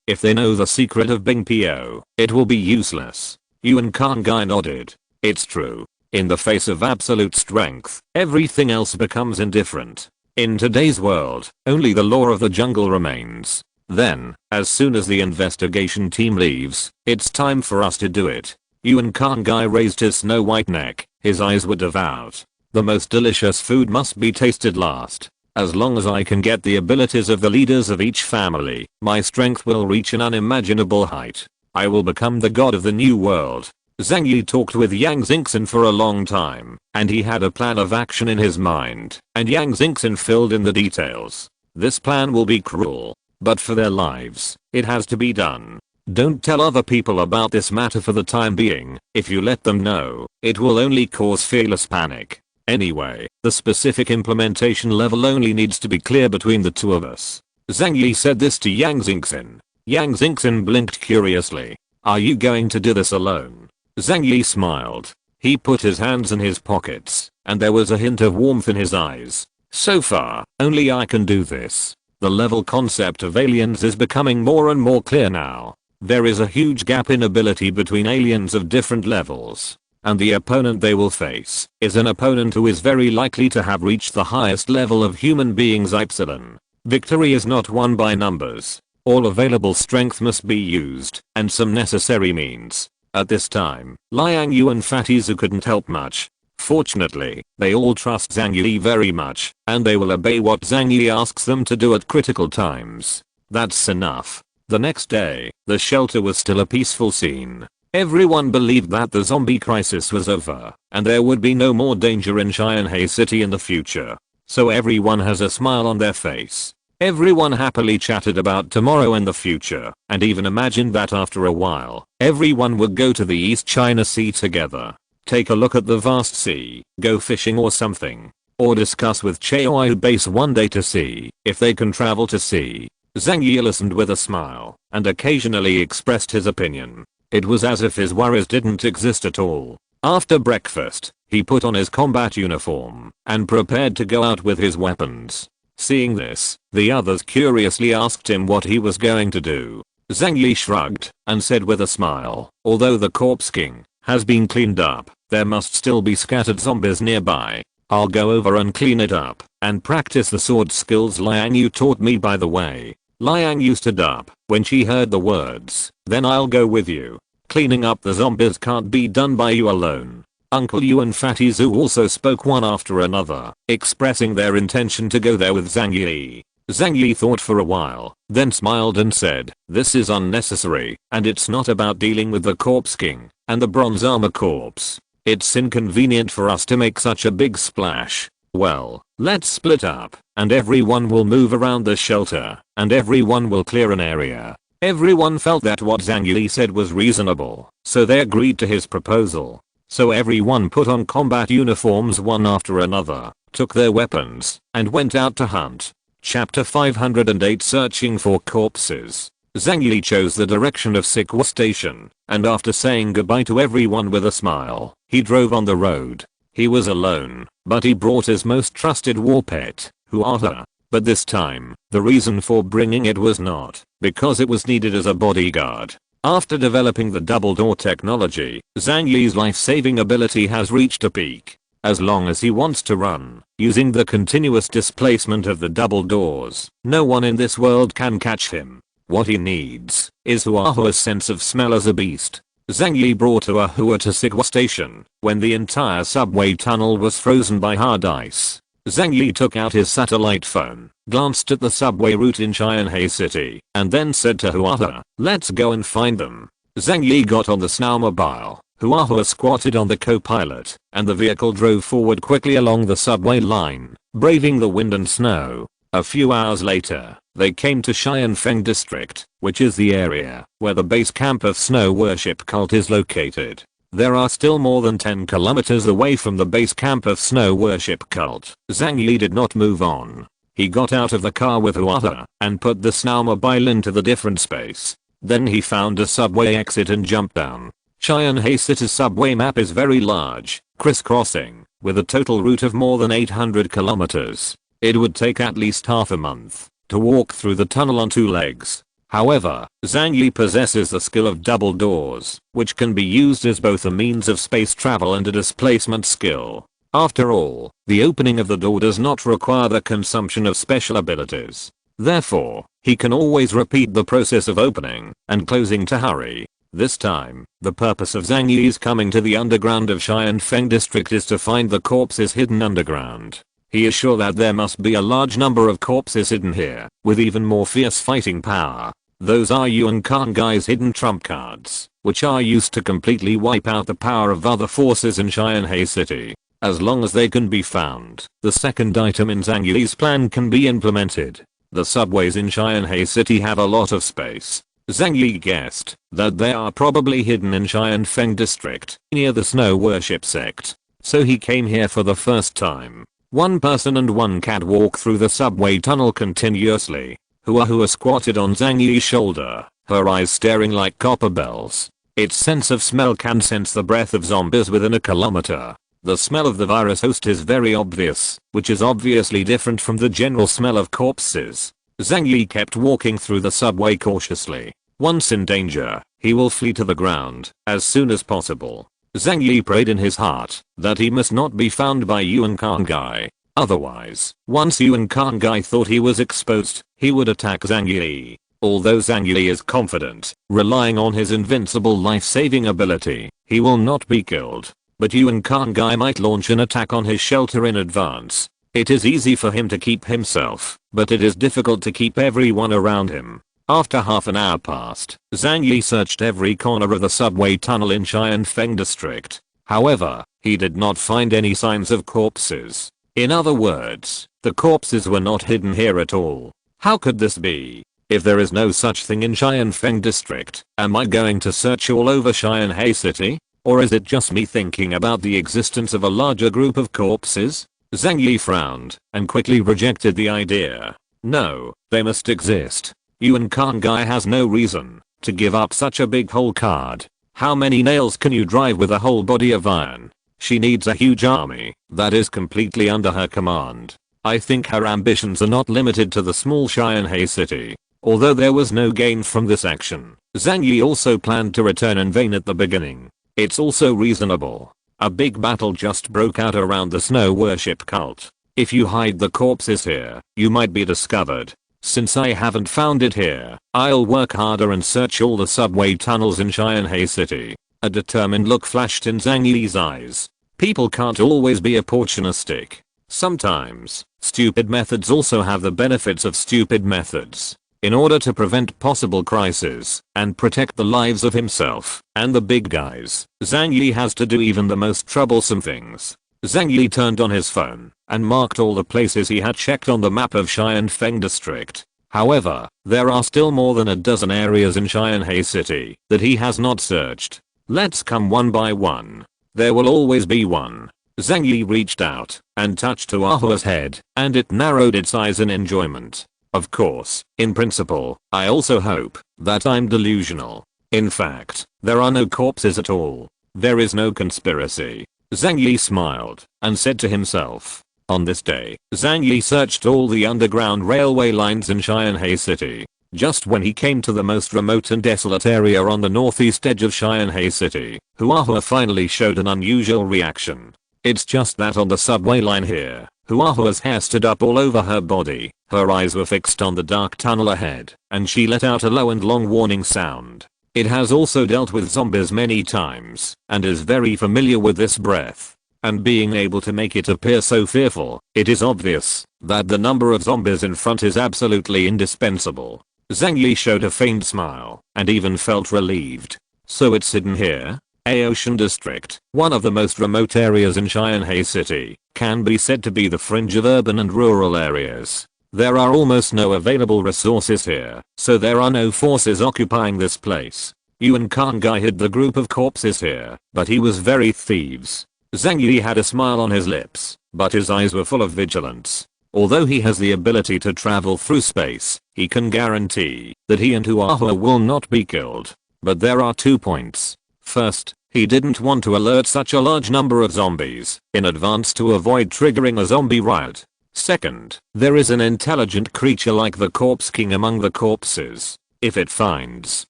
if they know the secret of Bing Po, it will be useless. Yuan Kang nodded. It's true. In the face of absolute strength, everything else becomes indifferent. In today's world, only the law of the jungle remains. Then, as soon as the investigation team leaves, it's time for us to do it. Yuan Kang guy raised his snow white neck, his eyes were devout. The most delicious food must be tasted last. As long as I can get the abilities of the leaders of each family, my strength will reach an unimaginable height. I will become the god of the new world. Zhang Yi talked with Yang Xingxin for a long time, and he had a plan of action in his mind, and Yang Xingxin filled in the details. This plan will be cruel, but for their lives, it has to be done. Don't tell other people about this matter for the time being. If you let them know, it will only cause fearless panic. Anyway, the specific implementation level only needs to be clear between the two of us. Zhang Yi said this to Yang Xingxin. Yang Xingxin blinked curiously. Are you going to do this alone? Zhang Yi smiled. He put his hands in his pockets, and there was a hint of warmth in his eyes. So far, only I can do this. The level concept of aliens is becoming more and more clear now. There is a huge gap in ability between aliens of different levels. And the opponent they will face is an opponent who is very likely to have reached the highest level of human beings Epsilon. Victory is not won by numbers. All available strength must be used, and some necessary means. At this time, Liang Yu and Fatty Zhu couldn't help much. Fortunately, they all trust Zhang Yi very much, and they will obey what Zhang Yi asks them to do at critical times. That's enough. The next day, the shelter was still a peaceful scene. Everyone believed that the zombie crisis was over, and there would be no more danger in Xianhei City in the future. So everyone has a smile on their face. Everyone happily chatted about tomorrow and the future, and even imagined that after a while, everyone would go to the East China Sea together. Take a look at the vast sea, go fishing or something. Or discuss with Chaoyu Base one day to see if they can travel to sea. Zhang Yi listened with a smile, and occasionally expressed his opinion. It was as if his worries didn't exist at all. After breakfast, he put on his combat uniform, and prepared to go out with his weapons. Seeing this, the others curiously asked him what he was going to do. Zhang Yi shrugged, and said with a smile, although the corpse king has been cleaned up, there must still be scattered zombies nearby. I'll go over and clean it up, and practice the sword skills Liang Yu taught me by the way. Liang Yu stood up when she heard the words. Then I'll go with you. Cleaning up the zombies can't be done by you alone. Uncle Yu and Fatty Zhu also spoke one after another, expressing their intention to go there with Zhang Yi. Zhang Yi thought for a while, then smiled and said, this is unnecessary, and it's not about dealing with the corpse king and the bronze armor corpse. It's inconvenient for us to make such a big splash. Well, let's split up, and everyone will move around the shelter, and everyone will clear an area. Everyone felt that what Zhang Yi said was reasonable, so they agreed to his proposal. So everyone put on combat uniforms one after another, took their weapons, and went out to hunt. Chapter 508 Searching for Corpses. Zhang Yi chose the direction of Sikwa Station, and after saying goodbye to everyone with a smile, he drove on the road. He was alone, but he brought his most trusted war pet, Huata. But this time, the reason for bringing it was not because it was needed as a bodyguard. After developing the double door technology, Zhang Yi's life-saving ability has reached a peak. As long as he wants to run, using the continuous displacement of the double doors, no one in this world can catch him. What he needs is Huahua's sense of smell as a beast. Zhang Yi brought Huahua to Sikwa Station when the entire subway tunnel was frozen by hard ice. Zhang Yi took out his satellite phone, glanced at the subway route in Xianhei City, and then said to Huahua, let's go and find them. Zhang Yi got on the snowmobile, Huahua squatted on the co-pilot, and the vehicle drove forward quickly along the subway line, braving the wind and snow. A few hours later, they came to Xianfeng District, which is the area where the base camp of Snow Worship Cult is located. There are still more than 10 kilometers away from the base camp of Snow Worship Cult. Zhang Yi did not move on. He got out of the car with Huata and put the snowmobile into the different space. Then he found a subway exit and jumped down. Xianhei City's subway map is very large, crisscrossing, with a total route of more than 800 kilometers. It would take at least half a month to walk through the tunnel on 2 legs. However, Zhang Yi possesses the skill of double doors, which can be used as both a means of space travel and a displacement skill. After all, the opening of the door does not require the consumption of special abilities. Therefore, he can always repeat the process of opening and closing to hurry. This time, the purpose of Zhang Yi's coming to the underground of Xianfeng district is to find the corpses hidden underground. He is sure that there must be a large number of corpses hidden here, with even more fierce fighting power. Those are Yuan Khan Gai's hidden trump cards, which are used to completely wipe out the power of other forces in Xianhei City. As long as they can be found, the second item in Zhang Yi's plan can be implemented. The subways in Xianhei City have a lot of space. Zhang Yi guessed that they are probably hidden in Xianfeng district, near the snow worship sect. So he came here for the first time. One person and one cat walk through the subway tunnel continuously. Hua squatted on Zhang Yi's shoulder, her eyes staring like copper bells. Its sense of smell can sense the breath of zombies within a kilometer. The smell of the virus host is very obvious, which is obviously different from the general smell of corpses. Zhang Yi kept walking through the subway cautiously. Once in danger, he will flee to the ground as soon as possible. Zhang Yi prayed in his heart that he must not be found by Yuan Khan Gai. Otherwise, once Yuan Khan Gai thought he was exposed, he would attack Zhang Yi. Although Zhang Yi is confident, relying on his invincible life-saving ability, he will not be killed. But Yuan Khan Gai might launch an attack on his shelter in advance. It is easy for him to keep himself, but it is difficult to keep everyone around him. After half an hour passed, Zhang Yi searched every corner of the subway tunnel in Xianfeng district. However, he did not find any signs of corpses. In other words, the corpses were not hidden here at all. How could this be? If there is no such thing in Xianfeng district, am I going to search all over Xianhei City? Or is it just me thinking about the existence of a larger group of corpses? Zhang Yi frowned and quickly rejected the idea. No, they must exist. Yuan Khan Gai has no reason to give up such a big whole card. How many nails can you drive with a whole body of iron? She needs a huge army that is completely under her command. I think her ambitions are not limited to the small Xianhei City. Although there was no gain from this action, Zhang Yi also planned to return in vain at the beginning. It's also reasonable. A big battle just broke out around the snow worship cult. If you hide the corpses here, you might be discovered. Since I haven't found it here, I'll work harder and search all the subway tunnels in Xianhei City. A determined look flashed in Zhang Yi's eyes. People can't always be opportunistic. Sometimes, stupid methods also have the benefits of stupid methods. In order to prevent possible crises and protect the lives of himself and the big guys, Zhang Yi has to do even the most troublesome things. Zhang Yi turned on his phone and marked all the places he had checked on the map of Xianfeng district. However, there are still more than a dozen areas in Xianhei City that he has not searched. Let's come one by one. There will always be one. Zhang Yi reached out and touched Hua's head, and it narrowed its eyes in enjoyment. Of course, in principle, I also hope that I'm delusional. In fact, there are no corpses at all. There is no conspiracy. Zhang Yi smiled and said to himself. On this day, Zhang Yi searched all the underground railway lines in Xianhei City. Just when he came to the most remote and desolate area on the northeast edge of Xianhei City, Hua finally showed an unusual reaction. It's just that on the subway line here, Hua's hair stood up all over her body. Her eyes were fixed on the dark tunnel ahead, and she let out a low and long warning sound. It has also dealt with zombies many times, and is very familiar with this breath. And being able to make it appear so fearful, it is obvious that the number of zombies in front is absolutely indispensable. Zhang Yi showed a faint smile, and even felt relieved. So it's hidden here? Ocean District, one of the most remote areas in Xianhei City, can be said to be the fringe of urban and rural areas. There are almost no available resources here, so there are no forces occupying this place. Yuan Khan Gai hid the group of corpses here, but he was very thieves. Zhang Yi had a smile on his lips, but his eyes were full of vigilance. Although he has the ability to travel through space, he can guarantee that he and Hua will not be killed. But there are 2 points. First, he didn't want to alert such a large number of zombies in advance to avoid triggering a zombie riot. Second, there is an intelligent creature like the Corpse King among the corpses. If it finds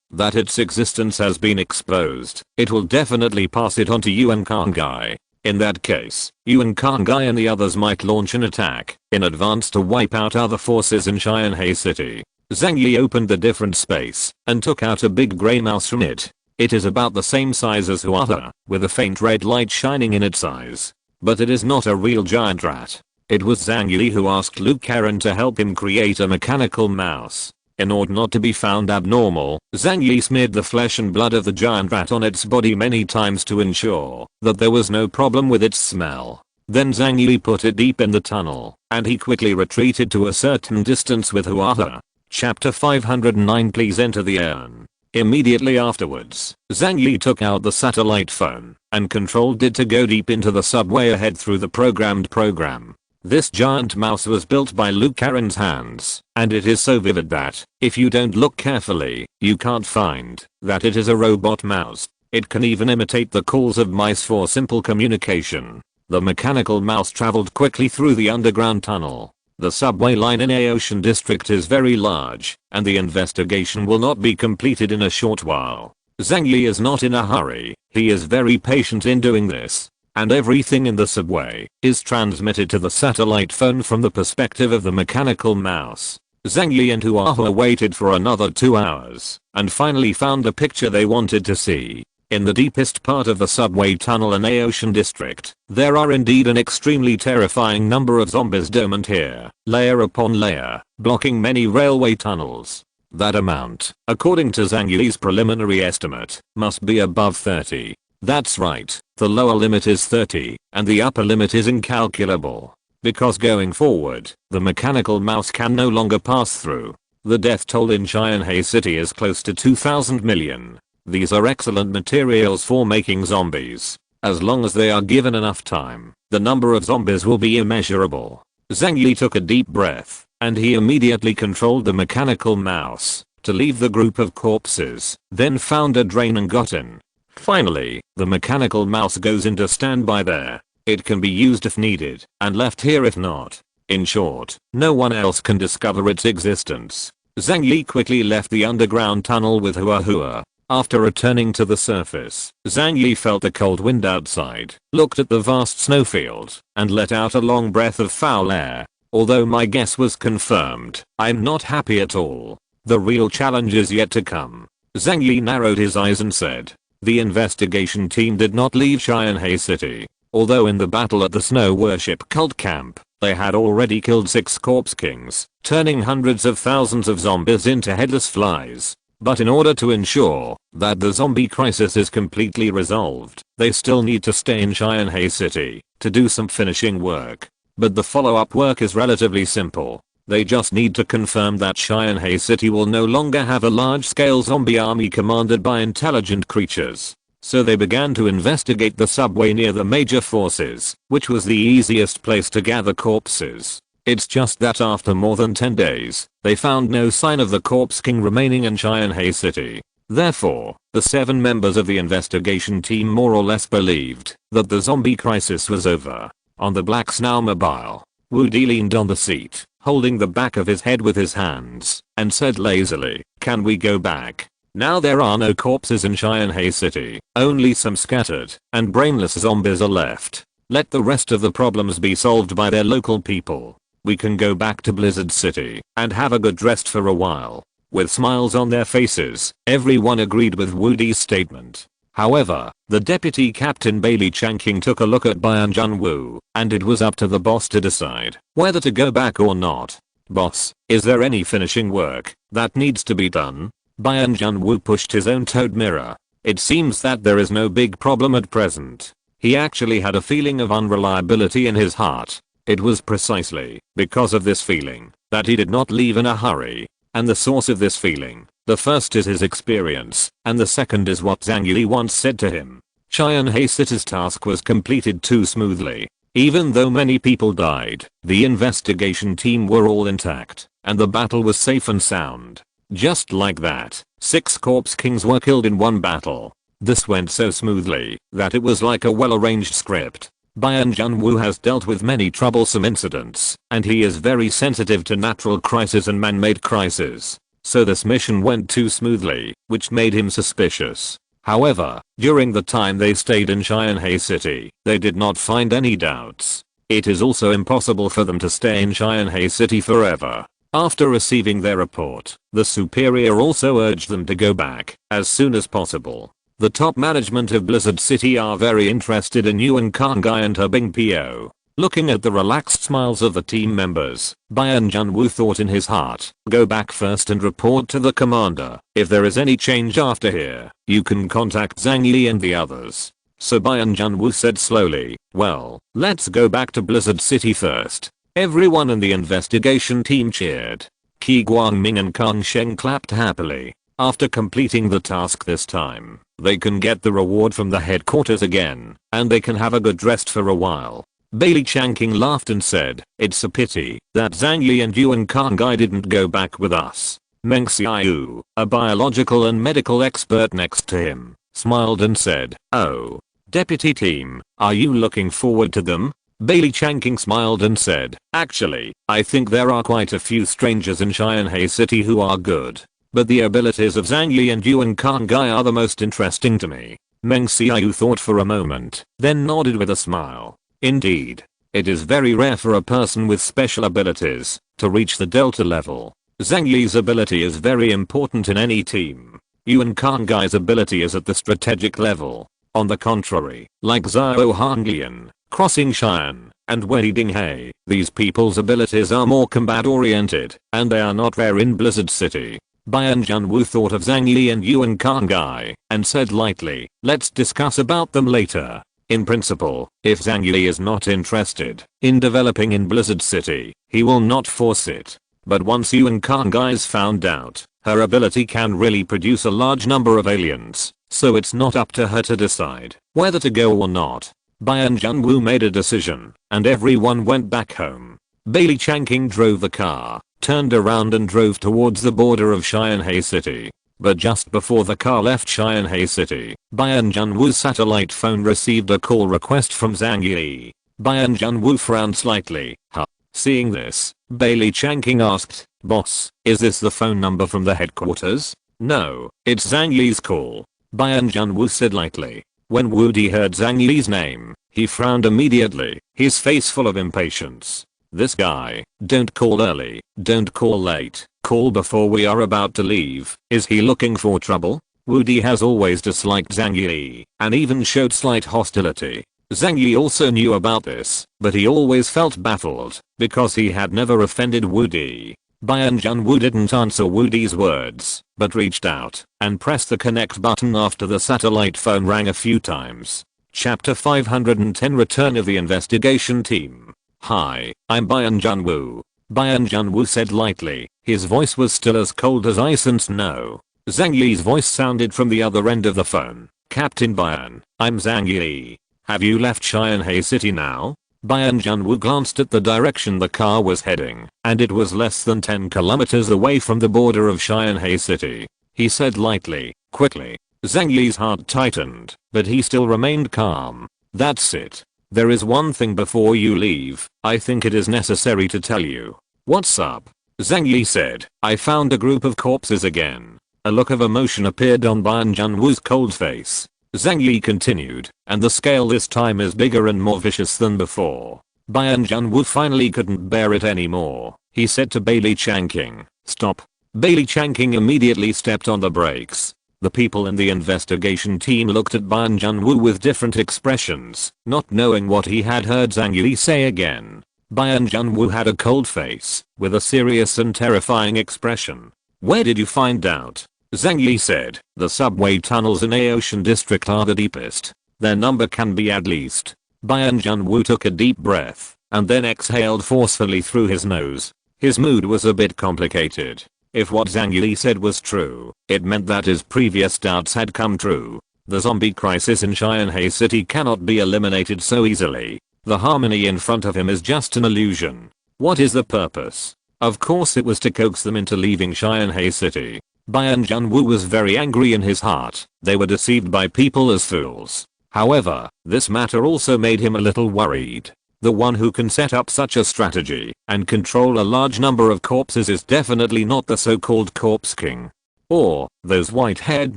that its existence has been exposed, it will definitely pass it on to Yuan Khan Gai. In that case, you and Kangai and the others might launch an attack in advance to wipe out other forces in Xianhei City. Zhang Yi opened the different space and took out a big grey mouse from it. It is about the same size as Huata, with a faint red light shining in its eyes. But it is not a real giant rat. It was Zhang Yi who asked Luke Karen to help him create a mechanical mouse. In order not to be found abnormal, Zhang Yi smeared the flesh and blood of the giant rat on its body many times to ensure that there was no problem with its smell. Then Zhang Yi put it deep in the tunnel, and he quickly retreated to a certain distance with Huata. Chapter 509. Please enter the urn. Immediately afterwards, Zhang Yi took out the satellite phone and controlled it to go deep into the subway ahead through the programmed program. This giant mouse was built by Luke Karen's hands, and it is so vivid that, if you don't look carefully, you can't find that it is a robot mouse. It can even imitate the calls of mice for simple communication. The mechanical mouse traveled quickly through the underground tunnel. The subway line in Aocean District is very large, and the investigation will not be completed in a short while. Zhang Yi is not in a hurry, he is very patient in doing this. And everything in the subway is transmitted to the satellite phone from the perspective of the mechanical mouse. Zhang Yi and Huahua waited for another 2 hours and finally found the picture they wanted to see. In the deepest part of the subway tunnel in Aocean District, there are indeed an extremely terrifying number of zombies dormant here, layer upon layer, blocking many railway tunnels. That amount, according to Zhang Yi's preliminary estimate, must be above 30. That's right, the lower limit is 30, and the upper limit is incalculable. Because going forward, the mechanical mouse can no longer pass through. The death toll in Xianhei City is close to 2,000 million. These are excellent materials for making zombies. As long as they are given enough time, the number of zombies will be immeasurable. Zhang Yi took a deep breath, and he immediately controlled the mechanical mouse to leave the group of corpses, then found a drain and got in. Finally, the mechanical mouse goes into standby there. It can be used if needed, and left here if not. In short, no one else can discover its existence. Zhang Yi quickly left the underground tunnel with Huahua. After returning to the surface, Zhang Yi felt the cold wind outside, looked at the vast snowfield, and let out a long breath of foul air. Although my guess was confirmed, I'm not happy at all. The real challenge is yet to come. Zhang Yi narrowed his eyes and said, the investigation team did not leave Xianhei City. Although in the battle at the Snow Worship cult camp, they had already killed 6 corpse kings, turning hundreds of thousands of zombies into headless flies. But in order to ensure that the zombie crisis is completely resolved, they still need to stay in Xianhei City to do some finishing work. But the follow-up work is relatively simple. They just need to confirm that Xianhei City will no longer have a large-scale zombie army commanded by intelligent creatures. So they began to investigate the subway near the major forces, which was the easiest place to gather corpses. It's just that after more than 10 days, they found no sign of the Corpse King remaining in Xianhei City. Therefore, the 7 members of the investigation team more or less believed that the zombie crisis was over. On the black snowmobile, Woody leaned on the seat, holding the back of his head with his hands, and said lazily, "Can we go back? Now there are no corpses in Xianhei City, only some scattered and brainless zombies are left. Let the rest of the problems be solved by their local people. We can go back to Blizzard City and have a good rest for a while." With smiles on their faces, everyone agreed with Woody's statement. However, the deputy captain Bailey Chanking took a look at Bayan Junwoo, and it was up to the boss to decide whether to go back or not. "Boss, is there any finishing work that needs to be done?" Bayan Junwoo pushed his own toad mirror. It seems that there is no big problem at present. He actually had a feeling of unreliability in his heart. It was precisely because of this feeling that he did not leave in a hurry. And the source of this feeling, the first is his experience, and the second is what Zhang Yi once said to him. Xianhei City's task was completed too smoothly. Even though many people died, the investigation team were all intact, and the battle was safe and sound. Just like that, 6 corpse kings were killed in one battle. This went so smoothly that it was like a well-arranged script. Bayan Junwoo has dealt with many troublesome incidents, and he is very sensitive to natural crisis and man-made crisis. So this mission went too smoothly, which made him suspicious. However, during the time they stayed in Cheyenne City, they did not find any doubts. It is also impossible for them to stay in Cheyenne City forever. After receiving their report, the superior also urged them to go back as soon as possible. The top management of Blizzard City are very interested in Yuan Kangai and her Bing Po. Looking at the relaxed smiles of the team members, Byun Junwoo thought in his heart, go back first and report to the commander. If there is any change after here, you can contact Zhang Yi and the others. So Byun Junwoo said slowly, well, let's go back to Blizzard City first. Everyone in the investigation team cheered. Qi Guangming and Kang Sheng clapped happily. After completing the task this time, they can get the reward from the headquarters again, and they can have a good rest for a while. Bailey Changking laughed and said, it's a pity that Zhang Yi and Yuan Kangai didn't go back with us. Meng Xiaoyu, a biological and medical expert next to him, smiled and said, oh. Deputy team, are you looking forward to them? Bailey Changking smiled and said, actually, I think there are quite a few strangers in Cheyenne City who are good. But the abilities of Zhang Yi and Yuan Kangai are the most interesting to me. Meng Xiaoyu thought for a moment, then nodded with a smile. Indeed, it is very rare for a person with special abilities to reach the Delta level. Zhang Yi's ability is very important in any team. Yuan Kangai's ability is at the strategic level. On the contrary, like Zhao Hanglian, Crossing Cheyenne, and Wei Dinghe, these people's abilities are more combat oriented, and they are not rare in Blizzard City. Byun Junwoo thought of Zhang Yi and Yuan Kangai, and said lightly, let's discuss about them later. In principle, if Zhang Yi is not interested in developing in Blizzard City, he will not force it. But once Yuan Kangai is found out, her ability can really produce a large number of aliens, so it's not up to her to decide whether to go or not. Byun Junwoo made a decision, and everyone went back home. Bailey Changking drove the car, turned around and drove towards the border of Cheyenne City. But just before the car left Cheyenne City, Byun Junwoo's satellite phone received a call request from Zhang Yi. Byun Junwoo frowned slightly. Huh. Seeing this, Bailey Changking asked, boss, is this the phone number from the headquarters? No, it's Zhang Yi's call. Byun Junwoo said lightly. When Woody heard Zhang Yi's name, he frowned immediately, his face full of impatience. This guy, don't call early, don't call late, call before we are about to leave. Is he looking for trouble? Woody has always disliked Zhang Yi, and even showed slight hostility. Zhang Yi also knew about this, but he always felt baffled, because he had never offended Woody. Byun Junwoo didn't answer Woody's words, but reached out and pressed the connect button after the satellite phone rang a few times. Chapter 510 Return of the Investigation Team. Hi, I'm Byun Junwoo. Byun Junwoo said lightly, his voice was still as cold as ice and snow. Zhang Yi's voice sounded from the other end of the phone. Captain Byun, I'm Zhang Yi. Have you left Cheyenne City now? Byun Junwoo glanced at the direction the car was heading, and it was less than 10 kilometers away from the border of Cheyenne City. He said lightly, quickly. Zhang Yi's heart tightened, but he still remained calm. That's it. There is one thing before you leave, I think it is necessary to tell you. What's up? Zhang Yi said, I found a group of corpses again. A look of emotion appeared on Byun Junwoo's cold face. Zhang Yi continued, and the scale this time is bigger and more vicious than before. Byun Junwoo finally couldn't bear it anymore. He said to Bailey Changking, stop. Bailey Changking immediately stepped on the brakes. The people in the investigation team looked at Byun Junwoo with different expressions, not knowing what he had heard Zhang Yi say again. Byun Junwoo had a cold face, with a serious and terrifying expression. Where did you find out? Zhang Yi said, the subway tunnels in Aocean District are the deepest. Their number can be at least. Byun Junwoo took a deep breath, and then exhaled forcefully through his nose. His mood was a bit complicated. If what Zhang Yi said was true, it meant that his previous doubts had come true. The zombie crisis in Cheyenne City cannot be eliminated so easily. The harmony in front of him is just an illusion. What is the purpose? Of course it was to coax them into leaving Cheyenne City. Byun Junwoo was very angry in his heart. They were deceived by people as fools. However, this matter also made him a little worried. The one who can set up such a strategy and control a large number of corpses is definitely not the so-called Corpse King. Or, those white-haired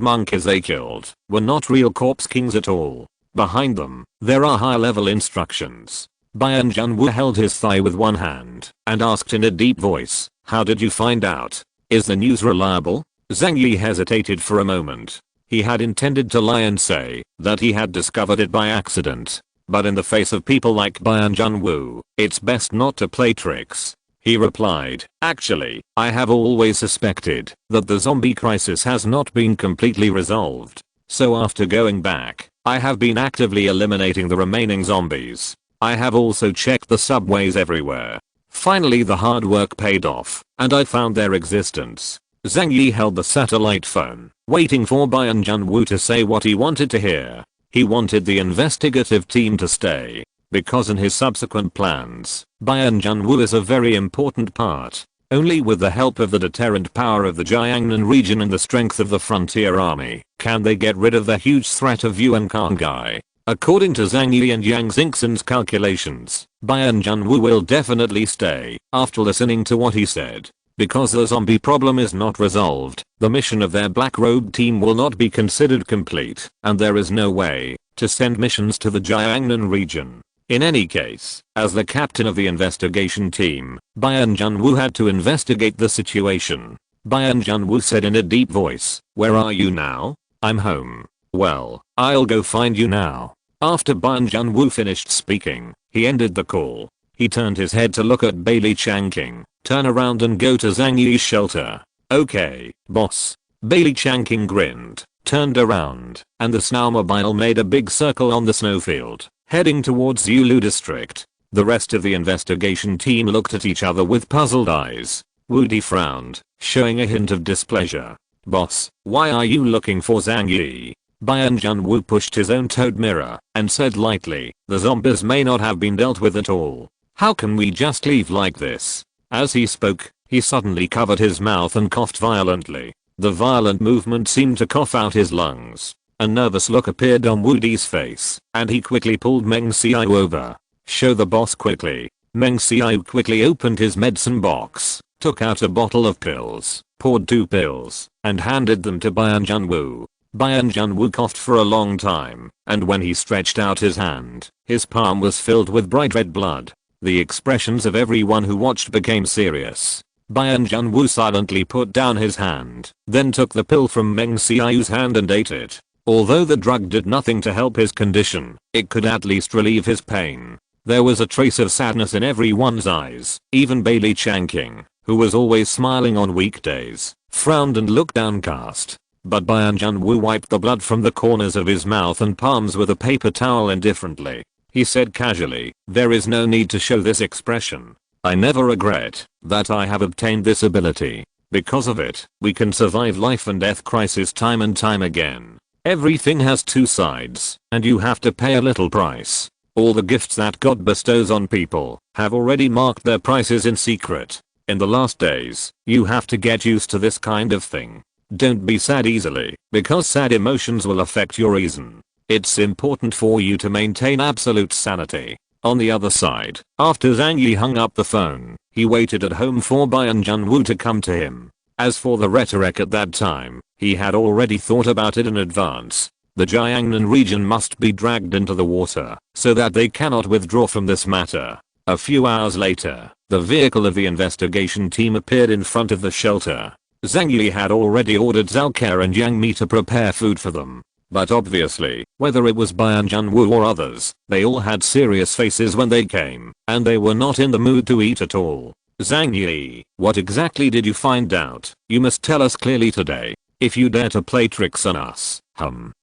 monkeys they killed were not real corpse kings at all. Behind them, there are high-level instructions. Byung Jun-woo held his thigh with one hand and asked in a deep voice, "How did you find out? Is the news reliable?" Zhang Yi hesitated for a moment. He had intended to lie and say that he had discovered it by accident. But in the face of people like Byung Jun-woo, it's best not to play tricks. He replied, "Actually, I have always suspected that the zombie crisis has not been completely resolved. So after going back, I have been actively eliminating the remaining zombies. I have also checked the subways everywhere. Finally the hard work paid off, and I found their existence." Zhang Yi held the satellite phone, waiting for Byung Jun-woo to say what he wanted to hear. He wanted the investigative team to stay, because in his subsequent plans, Byung Jun-woo is a very important part. Only with the help of the deterrent power of the Jiangnan region and the strength of the frontier army can they get rid of the huge threat of Yuan Kanggai. According to Zhang Yi and Yang Xingxin's calculations, Byung Jun-woo will definitely stay after listening to what he said. Because the zombie problem is not resolved, the mission of their black robe team will not be considered complete, and there is no way to send missions to the Jiangnan region. In any case, as the captain of the investigation team, Byung Jun-woo had to investigate the situation. Byung Jun-woo said in a deep voice, "Where are you now?" "I'm home." "Well, I'll go find you now." After Byung Jun-woo finished speaking, he ended the call. He turned his head to look at Bailey Changking, turn around and go to Zhang Yi's shelter. "Okay, boss." Bailey Changking grinned, turned around, and the snowmobile made a big circle on the snowfield, heading towards Yulu district. The rest of the investigation team looked at each other with puzzled eyes. Woody frowned, showing a hint of displeasure. "Boss, why are you looking for Zhang Yi?" Byung Jun-woo pushed his own toed mirror and said lightly, "The zombies may not have been dealt with at all. How can we just leave like this?" As he spoke, he suddenly covered his mouth and coughed violently. The violent movement seemed to cough out his lungs. A nervous look appeared on Woody's face, and he quickly pulled Meng Xiao over. "Show the boss quickly." Meng Xiao quickly opened his medicine box, took out a bottle of pills, poured 2 pills, and handed them to Byung Jun-woo. Byung Jun-woo coughed for a long time, and when he stretched out his hand, his palm was filled with bright red blood. The expressions of everyone who watched became serious. Byung Jun-woo silently put down his hand, then took the pill from Meng Xiao's hand and ate it. Although the drug did nothing to help his condition, it could at least relieve his pain. There was a trace of sadness in everyone's eyes. Even Bailey Changking, who was always smiling on weekdays, frowned and looked downcast. But Byung Jun-woo wiped the blood from the corners of his mouth and palms with a paper towel indifferently. He said casually, "There is no need to show this expression. I never regret that I have obtained this ability. Because of it, we can survive life and death crisis time and time again. Everything has 2 sides, and you have to pay a little price. All the gifts that God bestows on people have already marked their prices in secret. In the last days, you have to get used to this kind of thing. Don't be sad easily, because sad emotions will affect your reason. It's important for you to maintain absolute sanity." On the other side, after Zhang Yi hung up the phone, he waited at home for Byung Jun-woo to come to him. As for the rhetoric at that time, he had already thought about it in advance. The Jiangnan region must be dragged into the water, so that they cannot withdraw from this matter. A few hours later, the vehicle of the investigation team appeared in front of the shelter. Zhang Yi had already ordered Zhao Ke and Yang Mi to prepare food for them. But obviously, whether it was Byung Jun-woo or others, they all had serious faces when they came, and they were not in the mood to eat at all. "Zhang Yi, what exactly did you find out? You must tell us clearly today. If you dare to play tricks on us,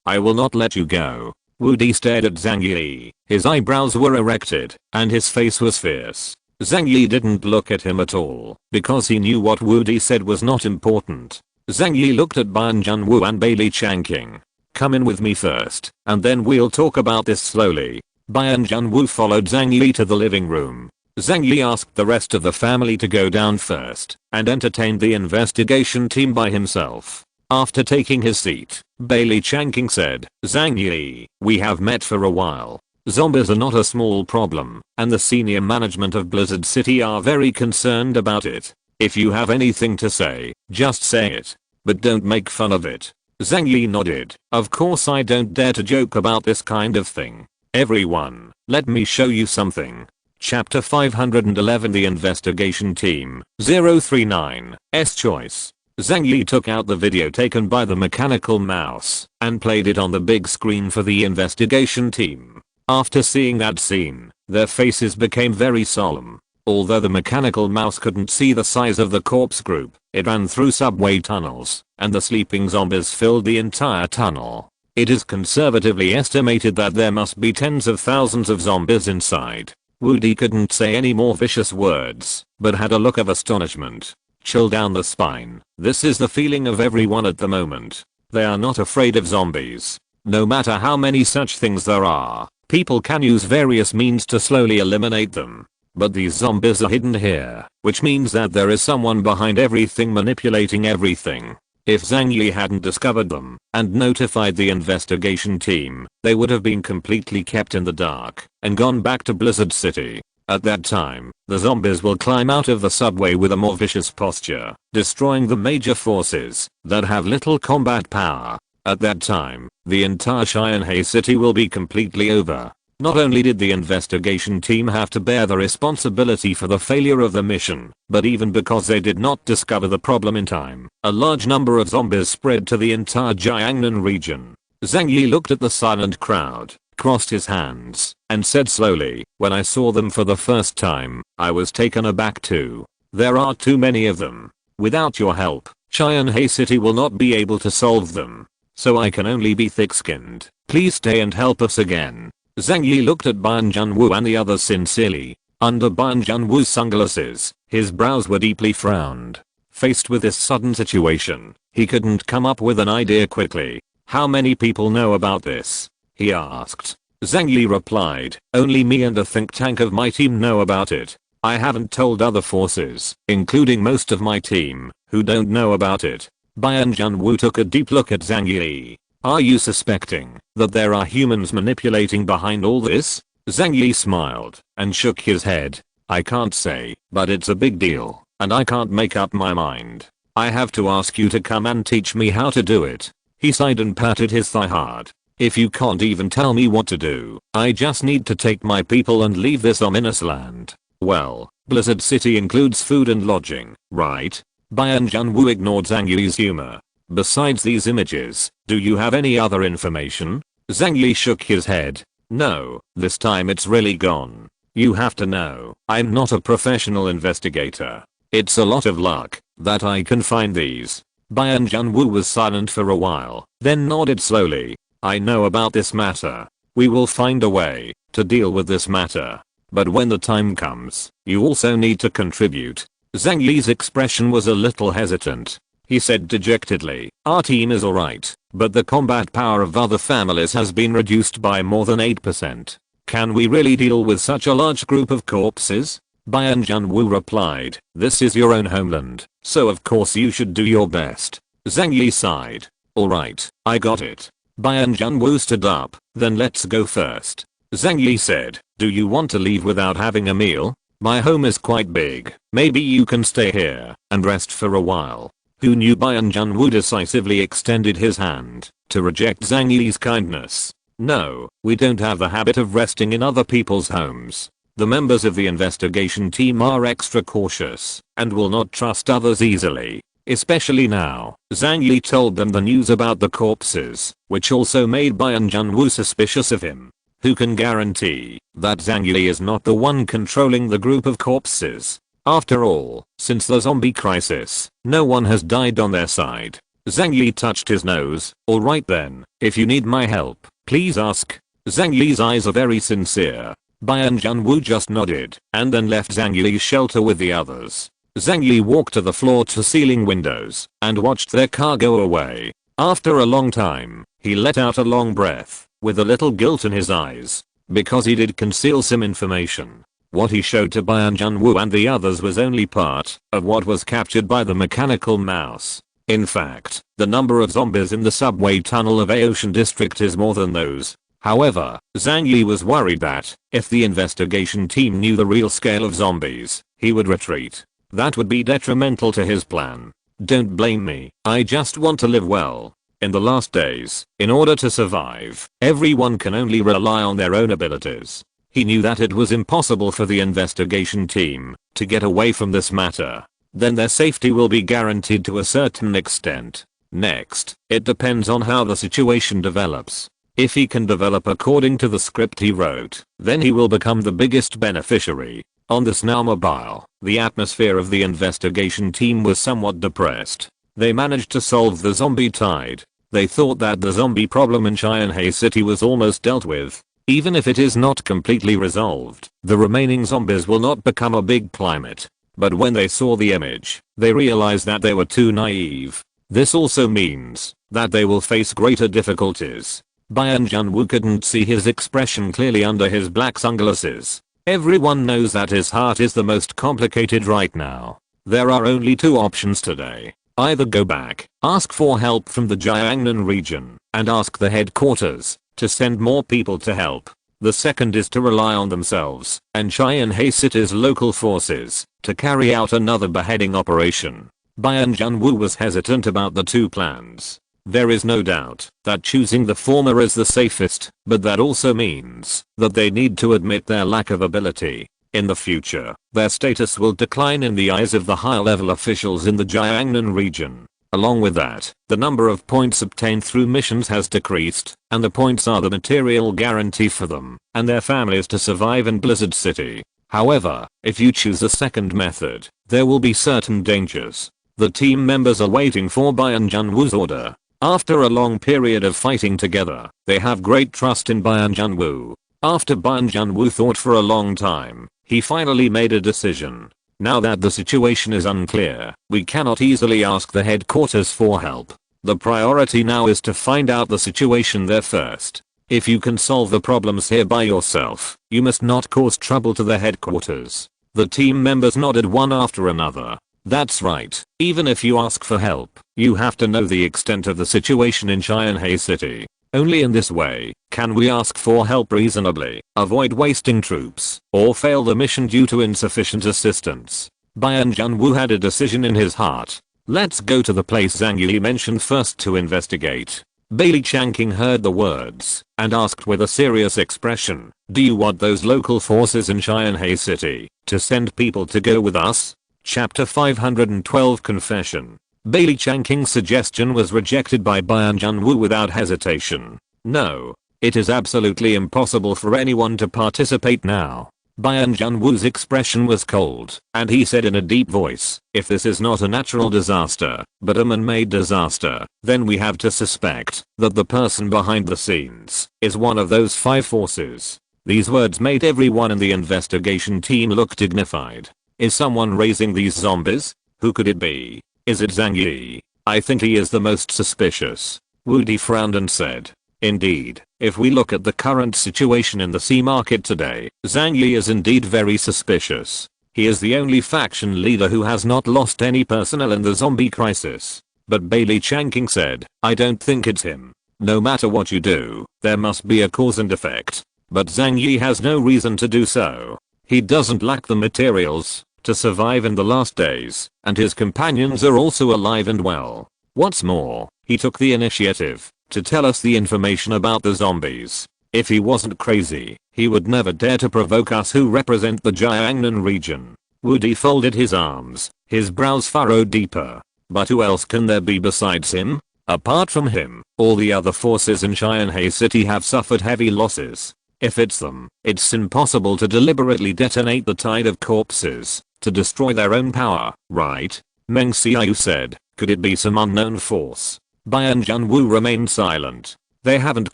I will not let you go." Woody stared at Zhang Yi. His eyebrows were erected, and his face was fierce. Zhang Yi didn't look at him at all, because he knew what Woody said was not important. Zhang Yi looked at Byung Jun-woo and Bailey Changking. "Come in with me first, and then we'll talk about this slowly." Byung Jun-woo followed Zhang Yi to the living room. Zhang Yi asked the rest of the family to go down first, and entertained the investigation team by himself. After taking his seat, Bailey Changking said, "Zhang Yi, we have met for a while. Zombies are not a small problem, and the senior management of Blizzard City are very concerned about it. If you have anything to say, just say it." but don't make fun of it. Zhang Yi nodded. Of course I don't dare to joke about this kind of thing. Everyone, let me show you something. Chapter 511 The Investigation Team, 039, S Choice. Zhang Yi took out the video taken by the mechanical mouse and played it on the big screen for the investigation team. After seeing that scene, their faces became very solemn. Although the mechanical mouse couldn't see the size of the corpse group, it ran through subway tunnels, and the sleeping zombies filled the entire tunnel. It is conservatively estimated that there must be tens of thousands of zombies inside. Woody couldn't say any more vicious words, but had a look of astonishment. Chill down the spine. This is the feeling of everyone at the moment. They are not afraid of zombies. No matter how many such things there are, people can use various means to slowly eliminate them. But these zombies are hidden here, which means that there is someone behind everything manipulating everything. If Zhang Yi hadn't discovered them and notified the investigation team, they would have been completely kept in the dark and gone back to Blizzard City. At that time, the zombies will climb out of the subway with a more vicious posture, destroying the major forces that have little combat power. At that time, the entire Shanghai city will be completely over. Not only did the investigation team have to bear the responsibility for the failure of the mission, but even because they did not discover the problem in time, a large number of zombies spread to the entire Jiangnan region. Zhang Yi looked at the silent crowd, crossed his hands, and said slowly, "When I saw them for the first time, I was taken aback too. There are too many of them. Without your help, Shanghai City will not be able to solve them. So I can only be thick-skinned. Please stay and help us again." Zhang Yi looked at Ban Junwu and the others sincerely. Under Ban Junwu's sunglasses, his brows were deeply frowned. Faced with this sudden situation, he couldn't come up with an idea quickly. "How many people know about this?" he asked. Zhang Yi replied, "Only me and a think tank of my team know about it. I haven't told other forces, including most of my team, who don't know about it." Ban Junwu took a deep look at Zhang Yi. "Are you suspecting that there are humans manipulating behind all this?" Zhang Yi smiled and shook his head. "I can't say, but it's a big deal, and I can't make up my mind. I have to ask you to come and teach me how to do it." He sighed and patted his thigh hard. "If you can't even tell me what to do, I just need to take my people and leave this ominous land." "Well, Blizzard City includes food and lodging, right?" Ban Junwu ignored Zhang Yi's humor. "Besides these images, do you have any other information?" Zhang Yi shook his head. "No, this time it's really gone. You have to know, I'm not a professional investigator. It's a lot of luck that I can find these." Ban Junwu was silent for a while, then nodded slowly. "I know about this matter. We will find a way to deal with this matter. But when the time comes, you also need to contribute." Zhang Yi's expression was a little hesitant. He said dejectedly, "Our team is alright, but the combat power of other families has been reduced by more than 8%. Can we really deal with such a large group of corpses?" Ban Junwu replied, "This is your own homeland, so of course you should do your best." Zhang Yi sighed. "Alright, I got it." Ban Junwu stood up, "Then let's go first." Zhang Yi said, "Do you want to leave without having a meal? My home is quite big. Maybe you can stay here and rest for a while." Who knew? Ban Junwu decisively extended his hand to reject Zhang Yi's kindness. "No, we don't have the habit of resting in other people's homes. The members of the investigation team are extra cautious and will not trust others easily. Especially now." Zhang Yi told them the news about the corpses, which also made Ban Junwu suspicious of him. Who can guarantee that Zhang Yi is not the one controlling the group of corpses? After all, since the zombie crisis, no one has died on their side. Zhang Yi touched his nose. "Alright then, if you need my help, please ask." Zhang Yi's eyes are very sincere. Ban Junwu just nodded and then left Zhang Yi's shelter with the others. Zhang Yi walked to the floor-to-ceiling windows and watched their car go away. After a long time, he let out a long breath, with a little guilt in his eyes, because he did conceal some information. What he showed to Ban Junwu and the others was only part of what was captured by the mechanical mouse. In fact, the number of zombies in the subway tunnel of Ocean District is more than those. However, Zhang Yi was worried that, if the investigation team knew the real scale of zombies, he would retreat. That would be detrimental to his plan. Don't blame me, I just want to live well. In the last days, in order to survive, everyone can only rely on their own abilities. He knew that it was impossible for the investigation team to get away from this matter. Then their safety will be guaranteed to a certain extent. Next, it depends on how the situation develops. If he can develop according to the script he wrote, then he will become the biggest beneficiary. On this now mobile, the atmosphere of the investigation team was somewhat depressed. They managed to solve the zombie tide. They thought that the zombie problem in Cheyenne City was almost dealt with. Even if it is not completely resolved, the remaining zombies will not become a big climate. But when they saw the image, they realized that they were too naive. This also means that they will face greater difficulties. Byung Jun-woo couldn't see his expression clearly under his black sunglasses. Everyone knows that his heart is the most complicated right now. There are only two options today. Either go back, ask for help from the Jiangnan region, and ask the headquarters to send more people to help. The second is to rely on themselves and Cheyenne City's local forces to carry out another beheading operation. Byung Jun-woo was hesitant about the two plans. There is no doubt that choosing the former is the safest, but that also means that they need to admit their lack of ability. In the future, their status will decline in the eyes of the high-level officials in the Jiangnan region. Along with that, the number of points obtained through missions has decreased, and the points are the material guarantee for them and their families to survive in Blizzard City. However, if you choose the second method, there will be certain dangers. The team members are waiting for Byung Jun-woo's order. After a long period of fighting together, they have great trust in Byung Jun-woo. After Byung Jun-woo thought for a long time, he finally made a decision. Now that the situation is unclear, we cannot easily ask the headquarters for help. The priority now is to find out the situation there first. If you can solve the problems here by yourself, you must not cause trouble to the headquarters. The team members nodded one after another. That's right, even if you ask for help, you have to know the extent of the situation in Cheyenne City. Only in this way can we ask for help reasonably, avoid wasting troops, or fail the mission due to insufficient assistance. Byung Jun-woo had a decision in his heart. Let's go to the place Zhang Yi mentioned first to investigate. Bailey Changqing heard the words and asked with a serious expression, "Do you want those local forces in Cheyenne City to send people to go with us?" Chapter 512 Confession. Bailey Changqing's suggestion was rejected by Byung Jun-woo without hesitation. No. It is absolutely impossible for anyone to participate now. Byung Jun-woo's expression was cold, and he said in a deep voice, "If this is not a natural disaster, but a man-made disaster, then we have to suspect that the person behind the scenes is one of those 5 forces." These words made everyone in the investigation team look dignified. Is someone raising these zombies? Who could it be? Is it Zhang Yi? I think he is the most suspicious. Woody frowned and said, "Indeed, if we look at the current situation in the sea market today, Zhang Yi is indeed very suspicious. He is the only faction leader who has not lost any personnel in the zombie crisis." But Bailey Changqing said, "I don't think it's him. No matter what you do, there must be a cause and effect. But Zhang Yi has no reason to do so. He doesn't lack the materials to survive in the last days, and his companions are also alive and well. What's more, he took the initiative to tell us the information about the zombies. If he wasn't crazy, he would never dare to provoke us who represent the Jiangnan region." Woody folded his arms, his brows furrowed deeper. But who else can there be besides him? Apart from him, all the other forces in Cheyenne City have suffered heavy losses. If it's them, it's impossible to deliberately detonate the tide of corpses to destroy their own power, right? Meng Xiaoyu said, "Could it be some unknown force?" Byung Jun-woo remained silent. They haven't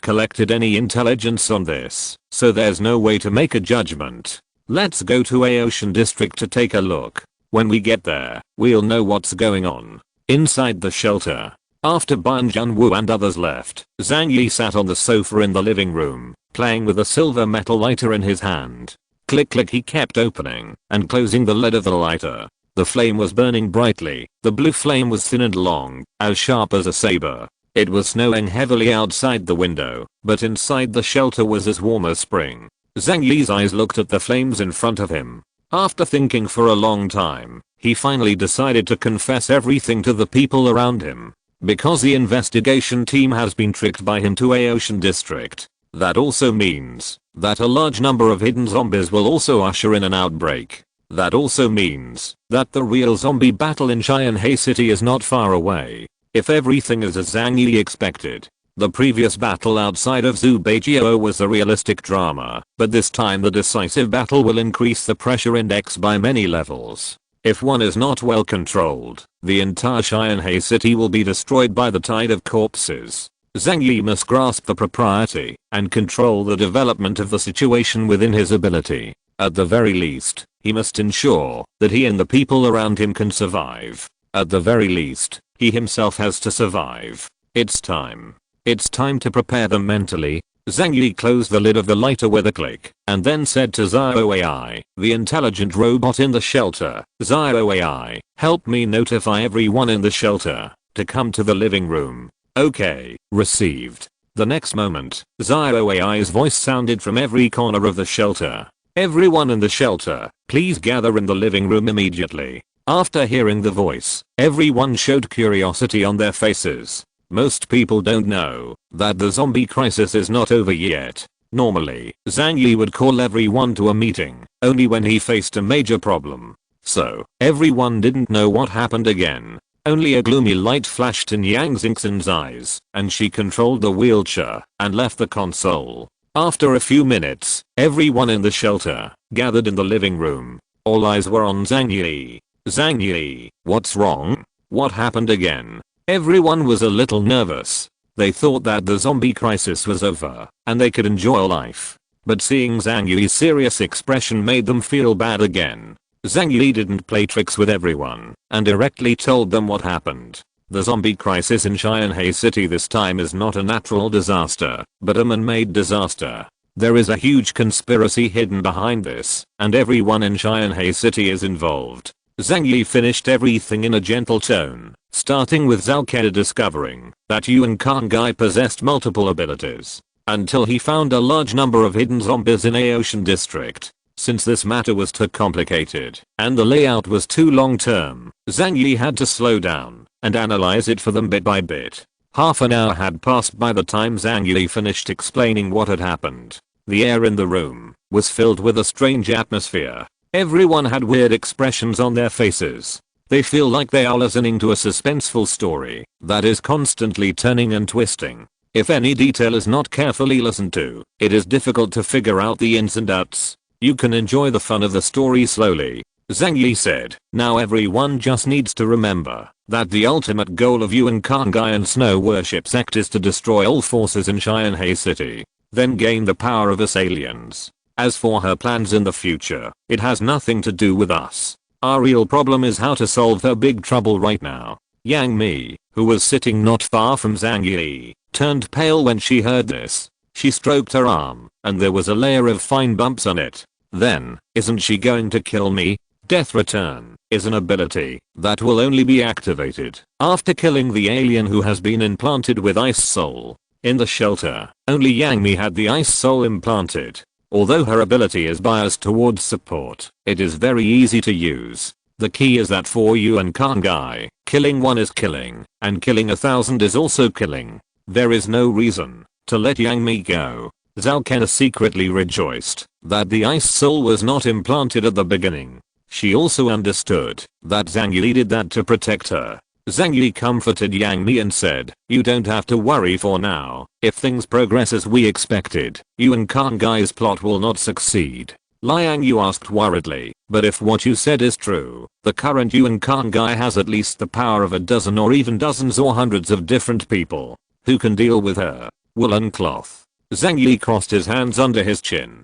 collected any intelligence on this, so there's no way to make a judgment. Let's go to a Ocean District to take a look. When we get there, we'll know what's going on. Inside the shelter. After Byung Jun-woo and others left, Zhang Yi sat on the sofa in the living room, playing with a silver metal lighter in his hand. Click click, he kept opening and closing the lid of the lighter. The flame was burning brightly. The blue flame was thin and long, as sharp as a saber. It was snowing heavily outside the window, but inside the shelter was as warm as spring. Zhang Yi's eyes looked at the flames in front of him. After thinking for a long time, he finally decided to confess everything to the people around him. Because the investigation team has been tricked by him to a ocean district. That also means that a large number of hidden zombies will also usher in an outbreak. That also means that the real zombie battle in Cheyenne City is not far away. If everything is as Zhang Yi expected. The previous battle outside of Zubeijiao was a realistic drama, but this time the decisive battle will increase the pressure index by many levels. If one is not well controlled, the entire Cheyenne City will be destroyed by the tide of corpses. Zhang Yi must grasp the propriety and control the development of the situation within his ability. At the very least, he must ensure that he and the people around him can survive. At the very least, he himself has to survive. It's time. It's time to prepare them mentally. Zhang Yi closed the lid of the lighter with a click and then said to Xiao AI, the intelligent robot in the shelter, Xiao AI, help me notify everyone in the shelter to come to the living room. Okay, received. The next moment, Xiao AI's voice sounded from every corner of the shelter. Everyone in the shelter, please gather in the living room immediately. After hearing the voice, everyone showed curiosity on their faces. Most people don't know that the zombie crisis is not over yet. Normally, Zhang Yi would call everyone to a meeting only when he faced a major problem. So, everyone didn't know what happened again. Only a gloomy light flashed in Yang Xingxin's eyes, and she controlled the wheelchair and left the console. After a few minutes, everyone in the shelter gathered in the living room. All eyes were on Zhang Yi. Zhang Yi, what's wrong? What happened again? Everyone was a little nervous. They thought that the zombie crisis was over and they could enjoy life. But seeing Zhang Yi's serious expression made them feel bad again. Zhang Yi didn't play tricks with everyone and directly told them what happened. The zombie crisis in Cheyenne City this time is not a natural disaster, but a man-made disaster. There is a huge conspiracy hidden behind this, and everyone in Cheyenne City is involved. Zhang Yi finished everything in a gentle tone, starting with Zhao Ke discovering that Yuan Kangai possessed multiple abilities, until he found a large number of hidden zombies in a ocean district. Since this matter was too complicated and the layout was too long term, Zhang Yi had to slow down and analyze it for them bit by bit. Half an hour had passed by the time Zhang Yi finished explaining what had happened. The air in the room was filled with a strange atmosphere. Everyone had weird expressions on their faces. They feel like they are listening to a suspenseful story that is constantly turning and twisting. If any detail is not carefully listened to, it is difficult to figure out the ins and outs. You can enjoy the fun of the story slowly. Zhang Yi said, now everyone just needs to remember that the ultimate goal of Yuan Kangai and Snow Worship sect is to destroy all forces in Cheyenne City, then gain the power of us aliens. As for her plans in the future, it has nothing to do with us. Our real problem is how to solve her big trouble right now. Yang Mi, who was sitting not far from Zhang Yi, turned pale when she heard this. She stroked her arm, and there was a layer of fine bumps on it. Then, isn't she going to kill me? Death Return is an ability that will only be activated after killing the alien who has been implanted with Ice Soul. In the shelter, only Yang Mi had the Ice Soul implanted. Although her ability is biased towards support, it is very easy to use. The key is that for Yuan Kangai, killing one is killing, and killing 1,000 is also killing. There is no reason to let Yang Mi go. Zhao Ken secretly rejoiced that the Ice Soul was not implanted at the beginning. She also understood that Zhang Yi did that to protect her. Zhang Yi comforted Yang Mi and said, you don't have to worry for now. If things progress as we expected, Yuan Kangai's plot will not succeed. Liang Yu asked worriedly, but if what you said is true, the current Yuan Kangai has at least the power of a dozen or even dozens or hundreds of different people who can deal with her. Woolen cloth. Zhang Yi crossed his hands under his chin.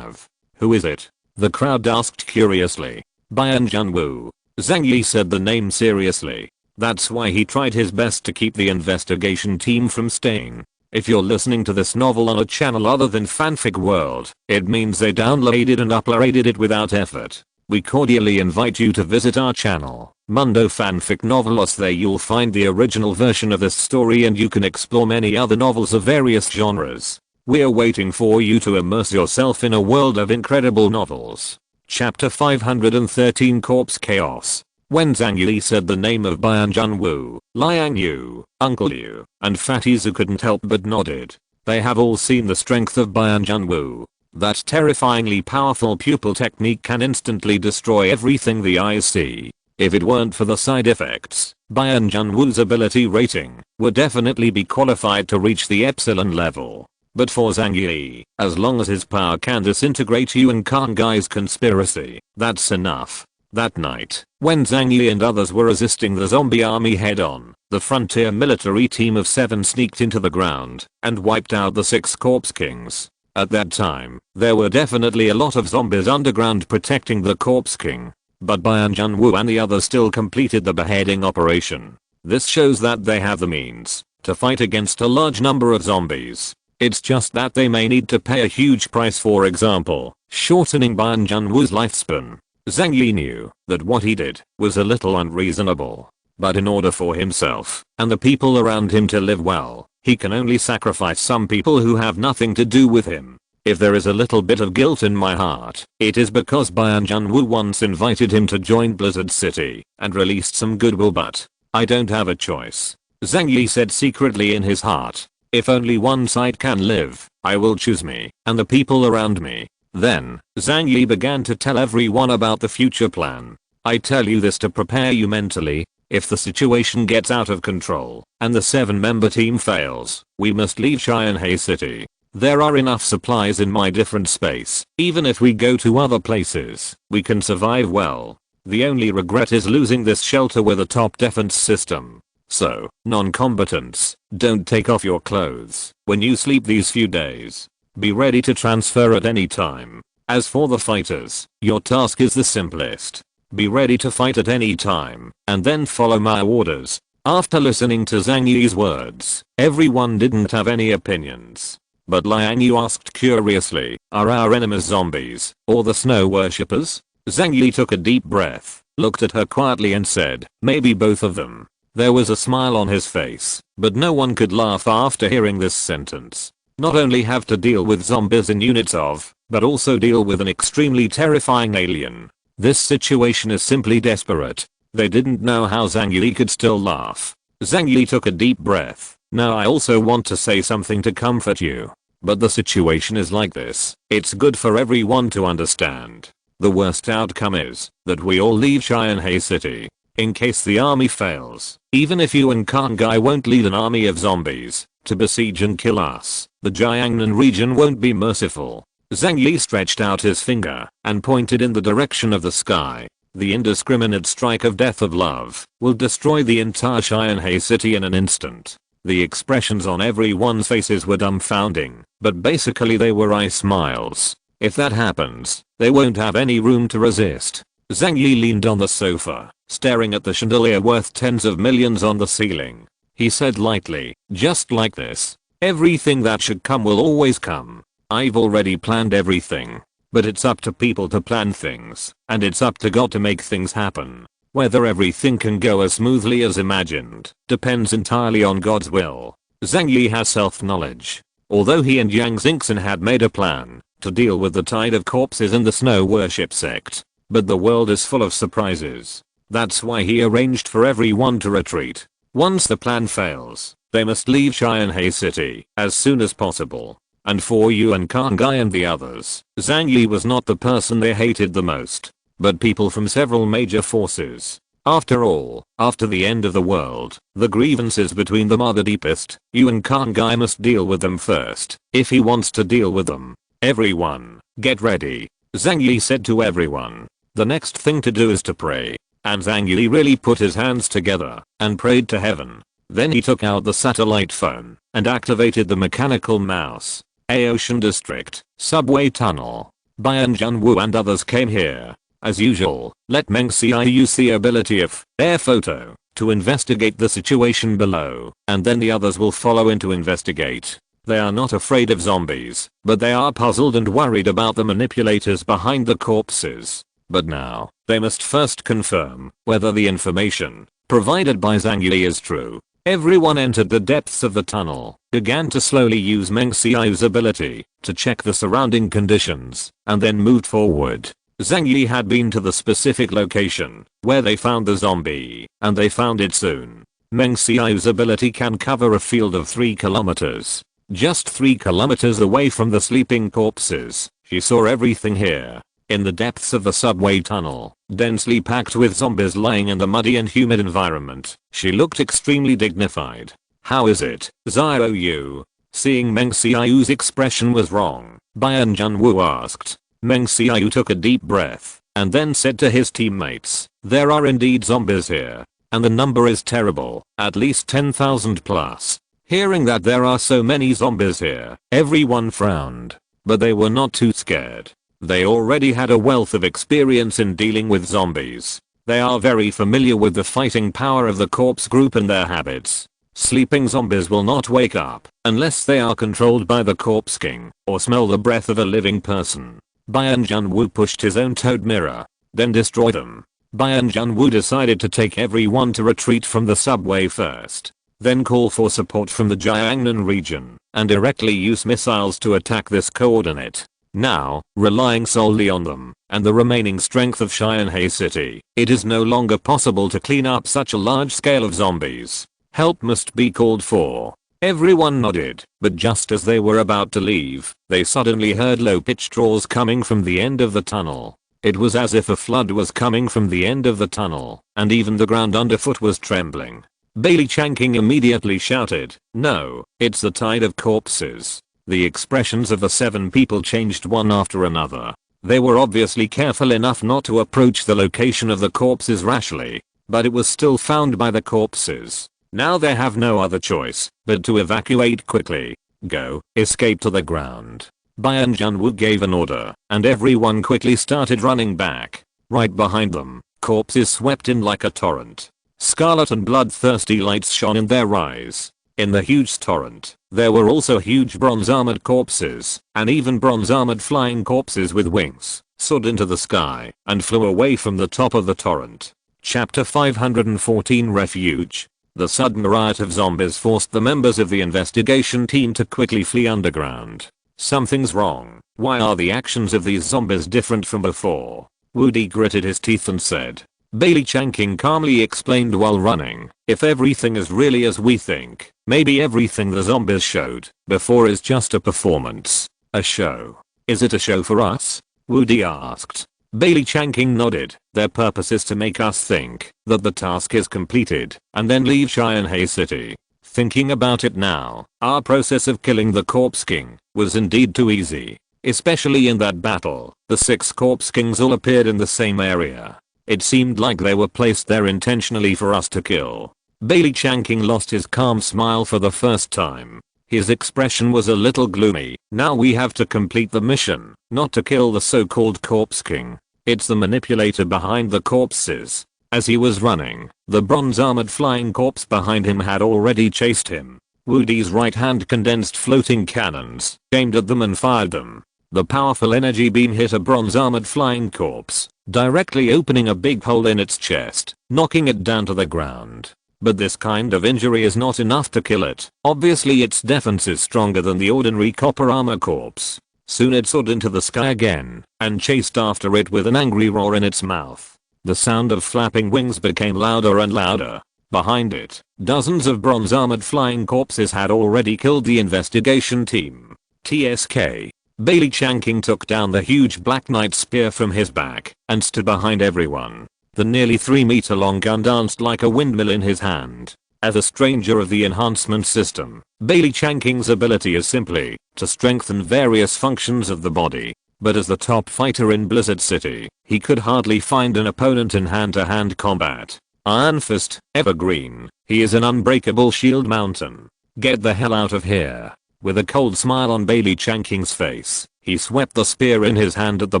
Who is it? The crowd asked curiously. Bian Junwu. Zhang Yi said the name seriously. That's why he tried his best to keep the investigation team from staying. If you're listening to this novel on a channel other than Fanfic World, it means they downloaded and uploaded it without effort. We cordially invite you to visit our channel, Mundo Fanfic Novelos. There you'll find the original version of this story and you can explore many other novels of various genres. We're waiting for you to immerse yourself in a world of incredible novels. Chapter 513 Corpse Chaos. When Zhang Yi said the name of Bian Junwu, Liang Yu, Uncle Yu, and Fatty Zhu couldn't help but nodded. They have all seen the strength of Bian Junwu. That terrifyingly powerful pupil technique can instantly destroy everything the eyes see. If it weren't for the side effects, Bian Junwu's ability rating would definitely be qualified to reach the epsilon level. But for Zhang Yi, as long as his power can disintegrate Yuan Khan Gai's conspiracy, that's enough. That night, when Zhang Yi and others were resisting the zombie army head-on, the frontier military team of 7 sneaked into the ground and wiped out the 6 corpse kings. At that time, there were definitely a lot of zombies underground protecting the corpse king. But Bian Junwu and the others still completed the beheading operation. This shows that they have the means to fight against a large number of zombies. It's just that they may need to pay a huge price, for example, shortening Bian Junwu's lifespan. Zhang Yi knew that what he did was a little unreasonable. But in order for himself and the people around him to live well, he can only sacrifice some people who have nothing to do with him. If there is a little bit of guilt in my heart, it is because Bian Junwu once invited him to join Blizzard City and released some goodwill, but I don't have a choice. Zhang Yi said secretly in his heart. If only one side can live, I will choose me and the people around me. Then, Zhang Yi began to tell everyone about the future plan. I tell you this to prepare you mentally. If the situation gets out of control and the 7-member team fails, we must leave Xianhe City. There are enough supplies in my different space. Even if we go to other places, we can survive well. The only regret is losing this shelter with a top defense system. So, non-combatants, don't take off your clothes when you sleep these few days. Be ready to transfer at any time. As for the fighters, your task is the simplest. Be ready to fight at any time, and then follow my orders. After listening to Zhang Yi's words, everyone didn't have any opinions. But Liang Yu asked curiously, are our enemies zombies, or the snow worshippers? Zhang Yi took a deep breath, looked at her quietly and said, maybe both of them. There was a smile on his face, but no one could laugh after hearing this sentence. Not only have to deal with zombies in units of, but also deal with an extremely terrifying alien. This situation is simply desperate. They didn't know how Zhang Yi could still laugh. Zhang Yi took a deep breath. Now I also want to say something to comfort you. But the situation is like this. It's good for everyone to understand. The worst outcome is that we all leave Xianhe City. In case the army fails, even if Yuan Khan Gai won't lead an army of zombies to besiege and kill us, the Jiangnan region won't be merciful. Zhang Yi stretched out his finger and pointed in the direction of the sky. The indiscriminate strike of death of love will destroy the entire Xianhe City in an instant. The expressions on everyone's faces were dumbfounding, but basically they were eye smiles. If that happens, they won't have any room to resist. Zhang Yi leaned on the sofa, staring at the chandelier worth tens of millions on the ceiling. He said lightly, just like this. Everything that should come will always come. I've already planned everything. But it's up to people to plan things, and it's up to God to make things happen. Whether everything can go as smoothly as imagined depends entirely on God's will. Zhang Yi has self-knowledge. Although he and Yang Xingxin had made a plan to deal with the tide of corpses in the snow worship sect, but the world is full of surprises. That's why he arranged for everyone to retreat. Once the plan fails, they must leave Xianhe City as soon as possible. And for Yuan Khan Gai and the others, Zhang Yi was not the person they hated the most, but people from several major forces. After all, after the end of the world, the grievances between them are the deepest. Yuan Khan Gai must deal with them first, if he wants to deal with them. Everyone, get ready. Zhang Yi said to everyone. The next thing to do is to pray. And Zhang Yi really put his hands together and prayed to heaven. Then he took out the satellite phone and activated the mechanical mouse. Ocean District, subway tunnel. Bian Junwu and others came here. As usual, let Meng Xiai use the ability of air photo to investigate the situation below, and then the others will follow in to investigate. They are not afraid of zombies, but they are puzzled and worried about the manipulators behind the corpses. But now, they must first confirm whether the information provided by Zhang Yi is true. Everyone entered the depths of the tunnel, began to slowly use Meng Xiao's ability to check the surrounding conditions, and then moved forward. Zhang Yi had been to the specific location where they found the zombie, and they found it soon. Meng Xiao's ability can cover a field of 3 kilometers. Just 3 kilometers away from the sleeping corpses, she saw everything here. In the depths of the subway tunnel, densely packed with zombies lying in the muddy and humid environment, she looked extremely dignified. How is it, Xiao Yu? Seeing Meng Xiao's expression was wrong, Bian Junwu asked. Meng Xiao took a deep breath, and then said to his teammates, there are indeed zombies here. And the number is terrible, at least 10,000 plus. Hearing that there are so many zombies here, everyone frowned. But they were not too scared. They already had a wealth of experience in dealing with zombies. They are very familiar with the fighting power of the corpse group and their habits. Sleeping zombies will not wake up unless they are controlled by the corpse king or smell the breath of a living person. Bian Junwu pushed his own toad mirror, then destroyed them. Bian Junwu decided to take everyone to retreat from the subway first, then call for support from the Jiangnan region, and directly use missiles to attack this coordinate. Now, relying solely on them, and the remaining strength of Xianhe City, it is no longer possible to clean up such a large scale of zombies. Help must be called for. Everyone nodded, but just as they were about to leave, they suddenly heard low-pitched roars coming from the end of the tunnel. It was as if a flood was coming from the end of the tunnel, and even the ground underfoot was trembling. Bailey Changqing immediately shouted, no, it's the tide of corpses. The expressions of the 7 people changed one after another. They were obviously careful enough not to approach the location of the corpses rashly, but it was still found by the corpses. Now they have no other choice but to evacuate quickly. Go, escape to the ground. Bian Junwu gave an order, and everyone quickly started running back. Right behind them, corpses swept in like a torrent. Scarlet and bloodthirsty lights shone in their eyes. In the huge torrent, there were also huge bronze-armored corpses, and even bronze-armored flying corpses with wings, soared into the sky, and flew away from the top of the torrent. Chapter 514 Refuge. The sudden riot of zombies forced the members of the investigation team to quickly flee underground. Something's wrong. Why are the actions of these zombies different from before? Woody gritted his teeth and said. Bailey Changqing calmly explained while running, if everything is really as we think, maybe everything the zombies showed before is just a performance. A show. Is it a show for us? Woody asked. Bailey Changqing nodded. Their purpose is to make us think that the task is completed and then leave Xianhe City. Thinking about it now, our process of killing the Corpse King was indeed too easy. Especially in that battle, the 6 Corpse Kings all appeared in the same area. It seemed like they were placed there intentionally for us to kill. Bailey Changqing lost his calm smile for the first time. His expression was a little gloomy. Now we have to complete the mission, not to kill the so-called Corpse King. It's the manipulator behind the corpses. As he was running, the bronze-armored flying corpse behind him had already chased him. Woody's right hand condensed floating cannons, aimed at them and fired them. The powerful energy beam hit a bronze-armored flying corpse, directly opening a big hole in its chest, knocking it down to the ground. But this kind of injury is not enough to kill it. Obviously its defense is stronger than the ordinary copper armor corpse. Soon it soared into the sky again, and chased after it with an angry roar in its mouth. The sound of flapping wings became louder and louder. Behind it, dozens of bronze-armored flying corpses had already killed the investigation team. TSK. Bailey Changqing took down the huge Black Knight spear from his back and stood behind everyone. The nearly 3-meter long gun danced like a windmill in his hand. As a stranger of the enhancement system, Bailey Changqing's ability is simply to strengthen various functions of the body. But as the top fighter in Blizzard City, he could hardly find an opponent in hand-to-hand combat. Iron Fist, Evergreen, he is an unbreakable shield mountain. Get the hell out of here. With a cold smile on Bailey Changqing's face, he swept the spear in his hand at the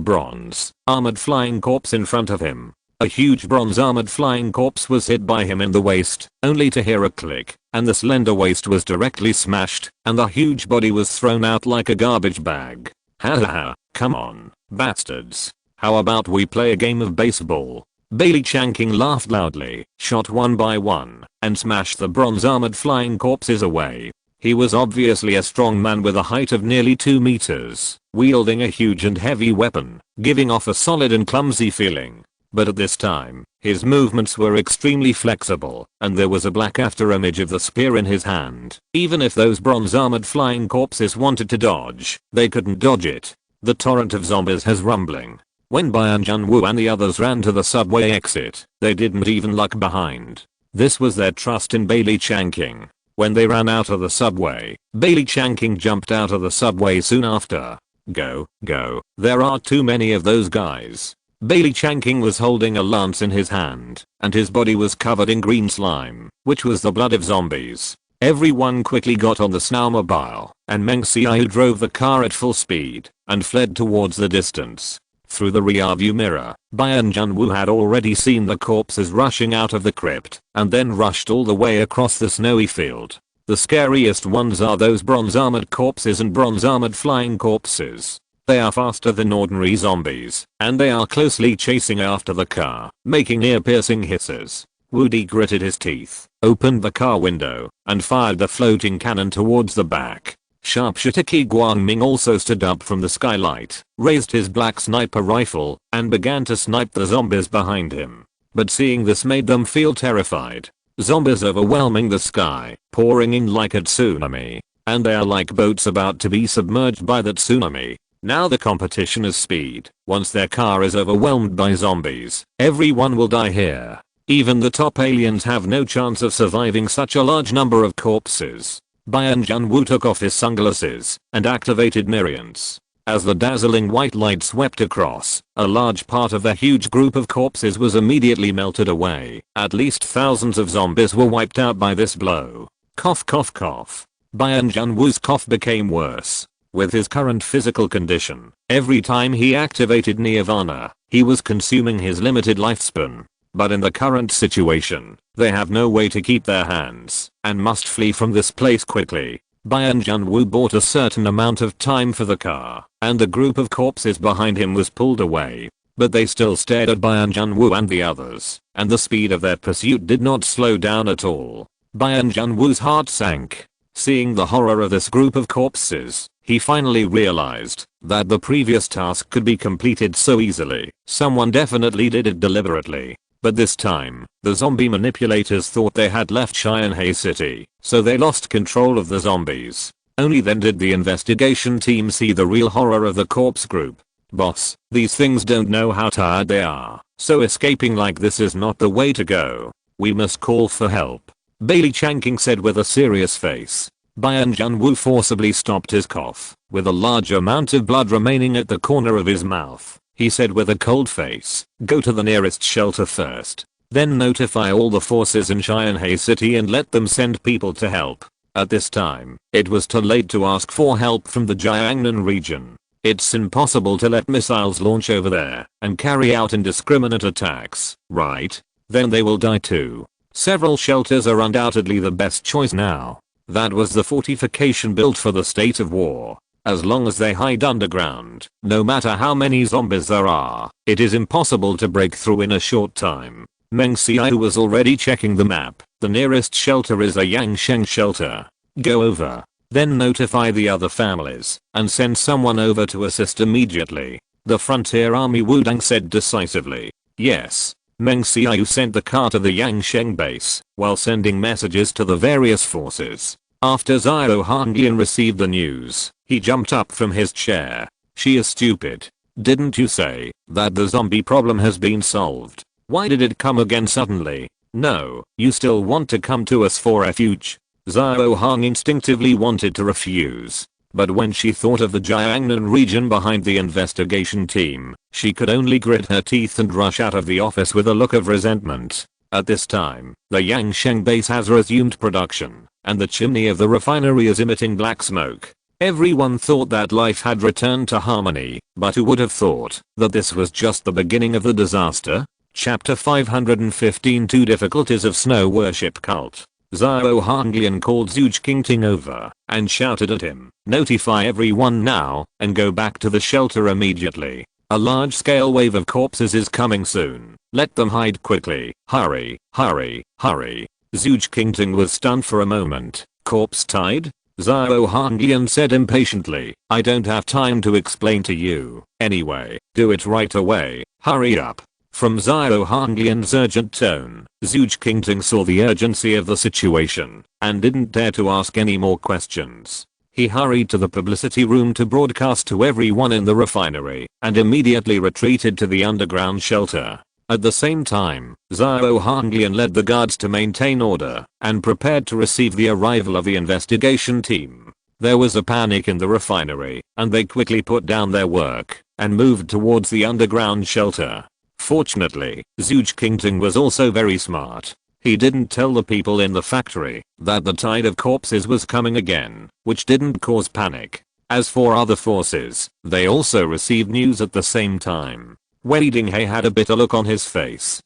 bronze-armored flying corpse in front of him. A huge bronze-armored flying corpse was hit by him in the waist, only to hear a click, and the slender waist was directly smashed, and the huge body was thrown out like a garbage bag. Ha ha ha, come on, bastards. How about we play a game of baseball? Bailey Changqing laughed loudly, shot one by one, and smashed the bronze-armored flying corpses away. He was obviously a strong man with a height of nearly 2 meters, wielding a huge and heavy weapon, giving off a solid and clumsy feeling. But at this time, his movements were extremely flexible, and there was a black afterimage of the spear in his hand. Even if those bronze-armored flying corpses wanted to dodge, they couldn't dodge it. The torrent of zombies has rumbling. When Byung Jun-woo and the others ran to the subway exit, they didn't even look behind. This was their trust in Bailey Changking. When they ran out of the subway, Bailey Changking jumped out of the subway soon after. Go, go, there are too many of those guys. Bailey Changking was holding a lance in his hand, and his body was covered in green slime, which was the blood of zombies. Everyone quickly got on the snowmobile, and Meng Xiao drove the car at full speed, and fled towards the distance. Through the rearview mirror, Byung Jun-woo had already seen the corpses rushing out of the crypt, and then rushed all the way across the snowy field. The scariest ones are those bronze-armored corpses and bronze-armored flying corpses. They are faster than ordinary zombies, and they are closely chasing after the car, making ear-piercing hisses. Woody gritted his teeth, opened the car window, and fired the floating cannon towards the back. Sharpshooter Ki Guangming also stood up from the skylight, raised his black sniper rifle, and began to snipe the zombies behind him. But seeing this made them feel terrified. Zombies overwhelming the sky, pouring in like a tsunami. And they are like boats about to be submerged by that tsunami. Now the competition is speed. Once their car is overwhelmed by zombies, everyone will die here. Even the top aliens have no chance of surviving such a large number of corpses. Byung Jun-woo took off his sunglasses and activated Miriance. As the dazzling white light swept across, a large part of the huge group of corpses was immediately melted away. At least thousands of zombies were wiped out by this blow. Cough cough cough. Byung Jun-woo's cough became worse. With his current physical condition, every time he activated Nirvana, he was consuming his limited lifespan. But in the current situation, they have no way to keep their hands, and must flee from this place quickly. Byung Jun-woo bought a certain amount of time for the car, and the group of corpses behind him was pulled away. But they still stared at Byung Jun-woo and the others, and the speed of their pursuit did not slow down at all. Byung Jun-woo's heart sank. Seeing the horror of this group of corpses, he finally realized that the previous task could be completed so easily. Someone definitely did it deliberately. But this time, the zombie manipulators thought they had left Cheyenne City, so they lost control of the zombies. Only then did the investigation team see the real horror of the corpse group. Boss, these things don't know how tired they are, so escaping like this is not the way to go. We must call for help. Bailey Changking said with a serious face. Byung Jun-woo forcibly stopped his cough, with a large amount of blood remaining at the corner of his mouth. He said with a cold face, go to the nearest shelter first. Then notify all the forces in Cheyenne City and let them send people to help. At this time, it was too late to ask for help from the Jiangnan region. It's impossible to let missiles launch over there and carry out indiscriminate attacks, right? Then they will die too. Several shelters are undoubtedly the best choice now. That was the fortification built for the state of war. As long as they hide underground, no matter how many zombies there are, it is impossible to break through in a short time. Meng Xiao was already checking the map. The nearest shelter is a Yangsheng shelter. Go over. Then notify the other families, and send someone over to assist immediately. The Frontier Army Wudang said decisively. Yes. Meng Xiao sent the car to the Yangsheng base, while sending messages to the various forces. After Zhao Hanglian received the news, he jumped up from his chair. She is stupid. Didn't you say that the zombie problem has been solved? Why did it come again suddenly? No, you still want to come to us for refuge? Zhao Hong instinctively wanted to refuse. But when she thought of the Jiangnan region behind the investigation team, she could only grit her teeth and rush out of the office with a look of resentment. At this time, the Yangsheng base has resumed production, and the chimney of the refinery is emitting black smoke. Everyone thought that life had returned to harmony, but who would have thought that this was just the beginning of the disaster? Chapter 515 Two Difficulties of Snow Worship Cult. Zhao Hanglian called Zhuge Qingting over and shouted at him, notify everyone now and go back to the shelter immediately. A large-scale wave of corpses is coming soon. Let them hide quickly. Hurry, hurry, hurry. Zhuge Qingting was stunned for a moment. Corpse tied? Zhao Hanglian said impatiently. I don't have time to explain to you. Anyway, do it right away. Hurry up. From Zhao Hanglian's urgent tone, Zhu Qingting saw the urgency of the situation and didn't dare to ask any more questions. He hurried to the publicity room to broadcast to everyone in the refinery and immediately retreated to the underground shelter. At the same time, Zhao Hanglian led the guards to maintain order and prepared to receive the arrival of the investigation team. There was a panic in the refinery and they quickly put down their work and moved towards the underground shelter. Fortunately, Zhu Qingting was also very smart. He didn't tell the people in the factory that the tide of corpses was coming again, which didn't cause panic. As for other forces, they also received news at the same time. Wei Dinghe had a bitter look on his face.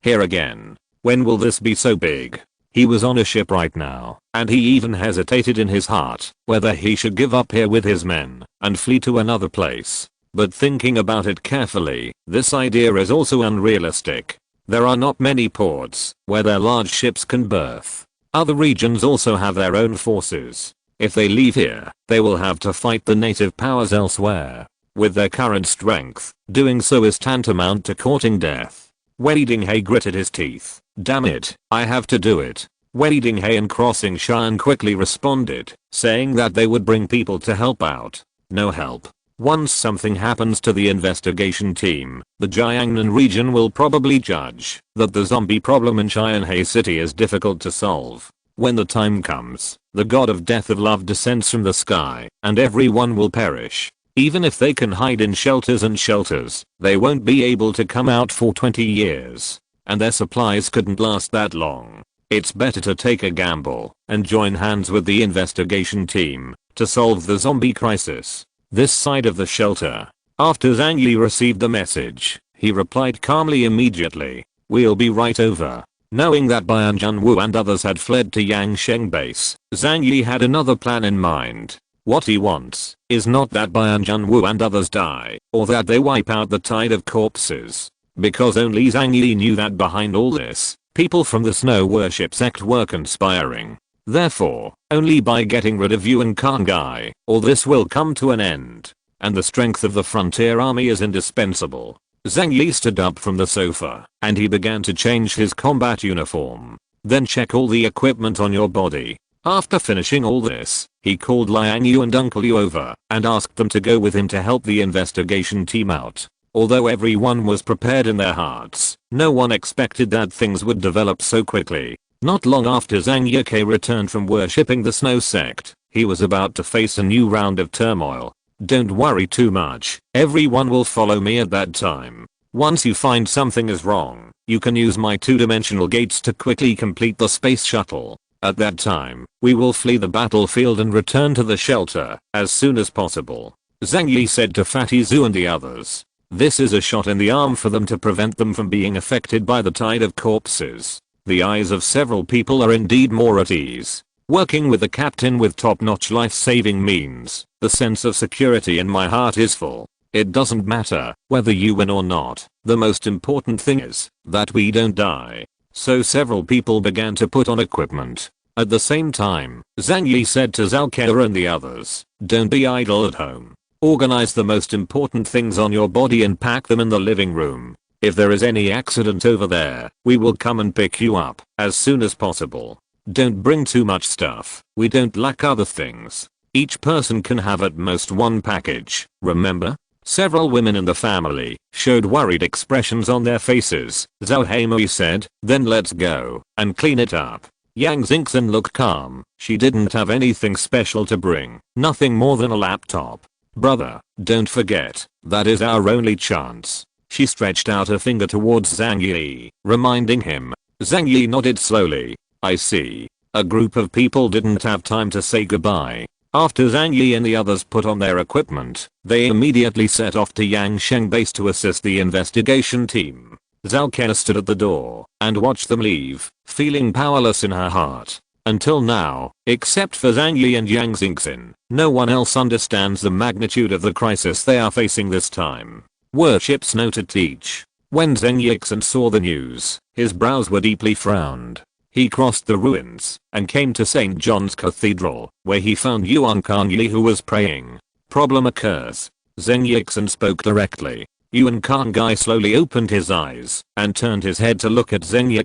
Here again. When will this be so big? He was on a ship right now, and he even hesitated in his heart whether he should give up here with his men and flee to another place. But thinking about it carefully, this idea is also unrealistic. There are not many ports where their large ships can berth. Other regions also have their own forces. If they leave here, they will have to fight the native powers elsewhere. With their current strength, doing so is tantamount to courting death. Wei Dinghe gritted his teeth. Damn it, I have to do it. Wei Dinghe and Crossing Shan quickly responded, saying that they would bring people to help out. No help. Once something happens to the investigation team, the Jiangnan region will probably judge that the zombie problem in Qianhe City is difficult to solve. When the time comes, the god of death of love descends from the sky and everyone will perish. Even if they can hide in shelters and shelters, they won't be able to come out for 20 years. And their supplies couldn't last that long. It's better to take a gamble and join hands with the investigation team to solve the zombie crisis. This side of the shelter. After Zhang Yi received the message, he replied calmly immediately. We'll be right over. Knowing that Bian Junwu and others had fled to Yangsheng base, Zhang Yi had another plan in mind. What he wants is not that Bian Junwu and others die, or that they wipe out the tide of corpses. Because only Zhang Yi knew that behind all this, people from the snow worship sect were conspiring. Therefore, only by getting rid of Yuan Kangai, all this will come to an end. And the strength of the frontier army is indispensable. Zhang Yi stood up from the sofa, and he began to change his combat uniform. Then check all the equipment on your body. After finishing all this, he called Liang Yu and Uncle Yu over and asked them to go with him to help the investigation team out. Although everyone was prepared in their hearts, no one expected that things would develop so quickly. Not long after Zhang Yi returned from worshipping the snow sect, he was about to face a new round of turmoil. Don't worry too much, everyone will follow me at that time. Once you find something is wrong, you can use my two-dimensional gates to quickly complete the space shuttle. At that time, we will flee the battlefield and return to the shelter as soon as possible. Zhang Yi said to Fatty Zhu and the others. This is a shot in the arm for them to prevent them from being affected by the tide of corpses. The eyes of several people are indeed more at ease. Working with the captain with top-notch life-saving means, the sense of security in my heart is full. It doesn't matter whether you win or not. The most important thing is that we don't die. So several people began to put on equipment. At the same time, Zhang Yi said to Zhao Ke and the others, don't be idle at home. Organize the most important things on your body and pack them in the living room. If there is any accident over there, we will come and pick you up as soon as possible. Don't bring too much stuff. We don't lack other things. Each person can have at most one package, remember? Several women in the family showed worried expressions on their faces. Zhao Heimei said, then let's go and clean it up. Yang Xingxin looked calm. She didn't have anything special to bring. Nothing more than a laptop. Brother, don't forget, that is our only chance. She stretched out a finger towards Zhang Yi, reminding him. Zhang Yi nodded slowly. I see. A group of people didn't have time to say goodbye. After Zhang Yi and the others put on their equipment, they immediately set off to Yangsheng base to assist the investigation team. Zhao Ke stood at the door and watched them leave, feeling powerless in her heart. Until now, except for Zhang Yi and Yang Xingxin, no one else understands the magnitude of the crisis they are facing this time. Worships noted each. When Zhang Yixin saw the news, his brows were deeply frowned. He crossed the ruins and came to St. John's Cathedral, where he found Yuan Kangyi, who was praying. Problem occurs. Zhang Yi spoke directly. Yuan Kangyi slowly opened his eyes and turned his head to look at Zhang Yi.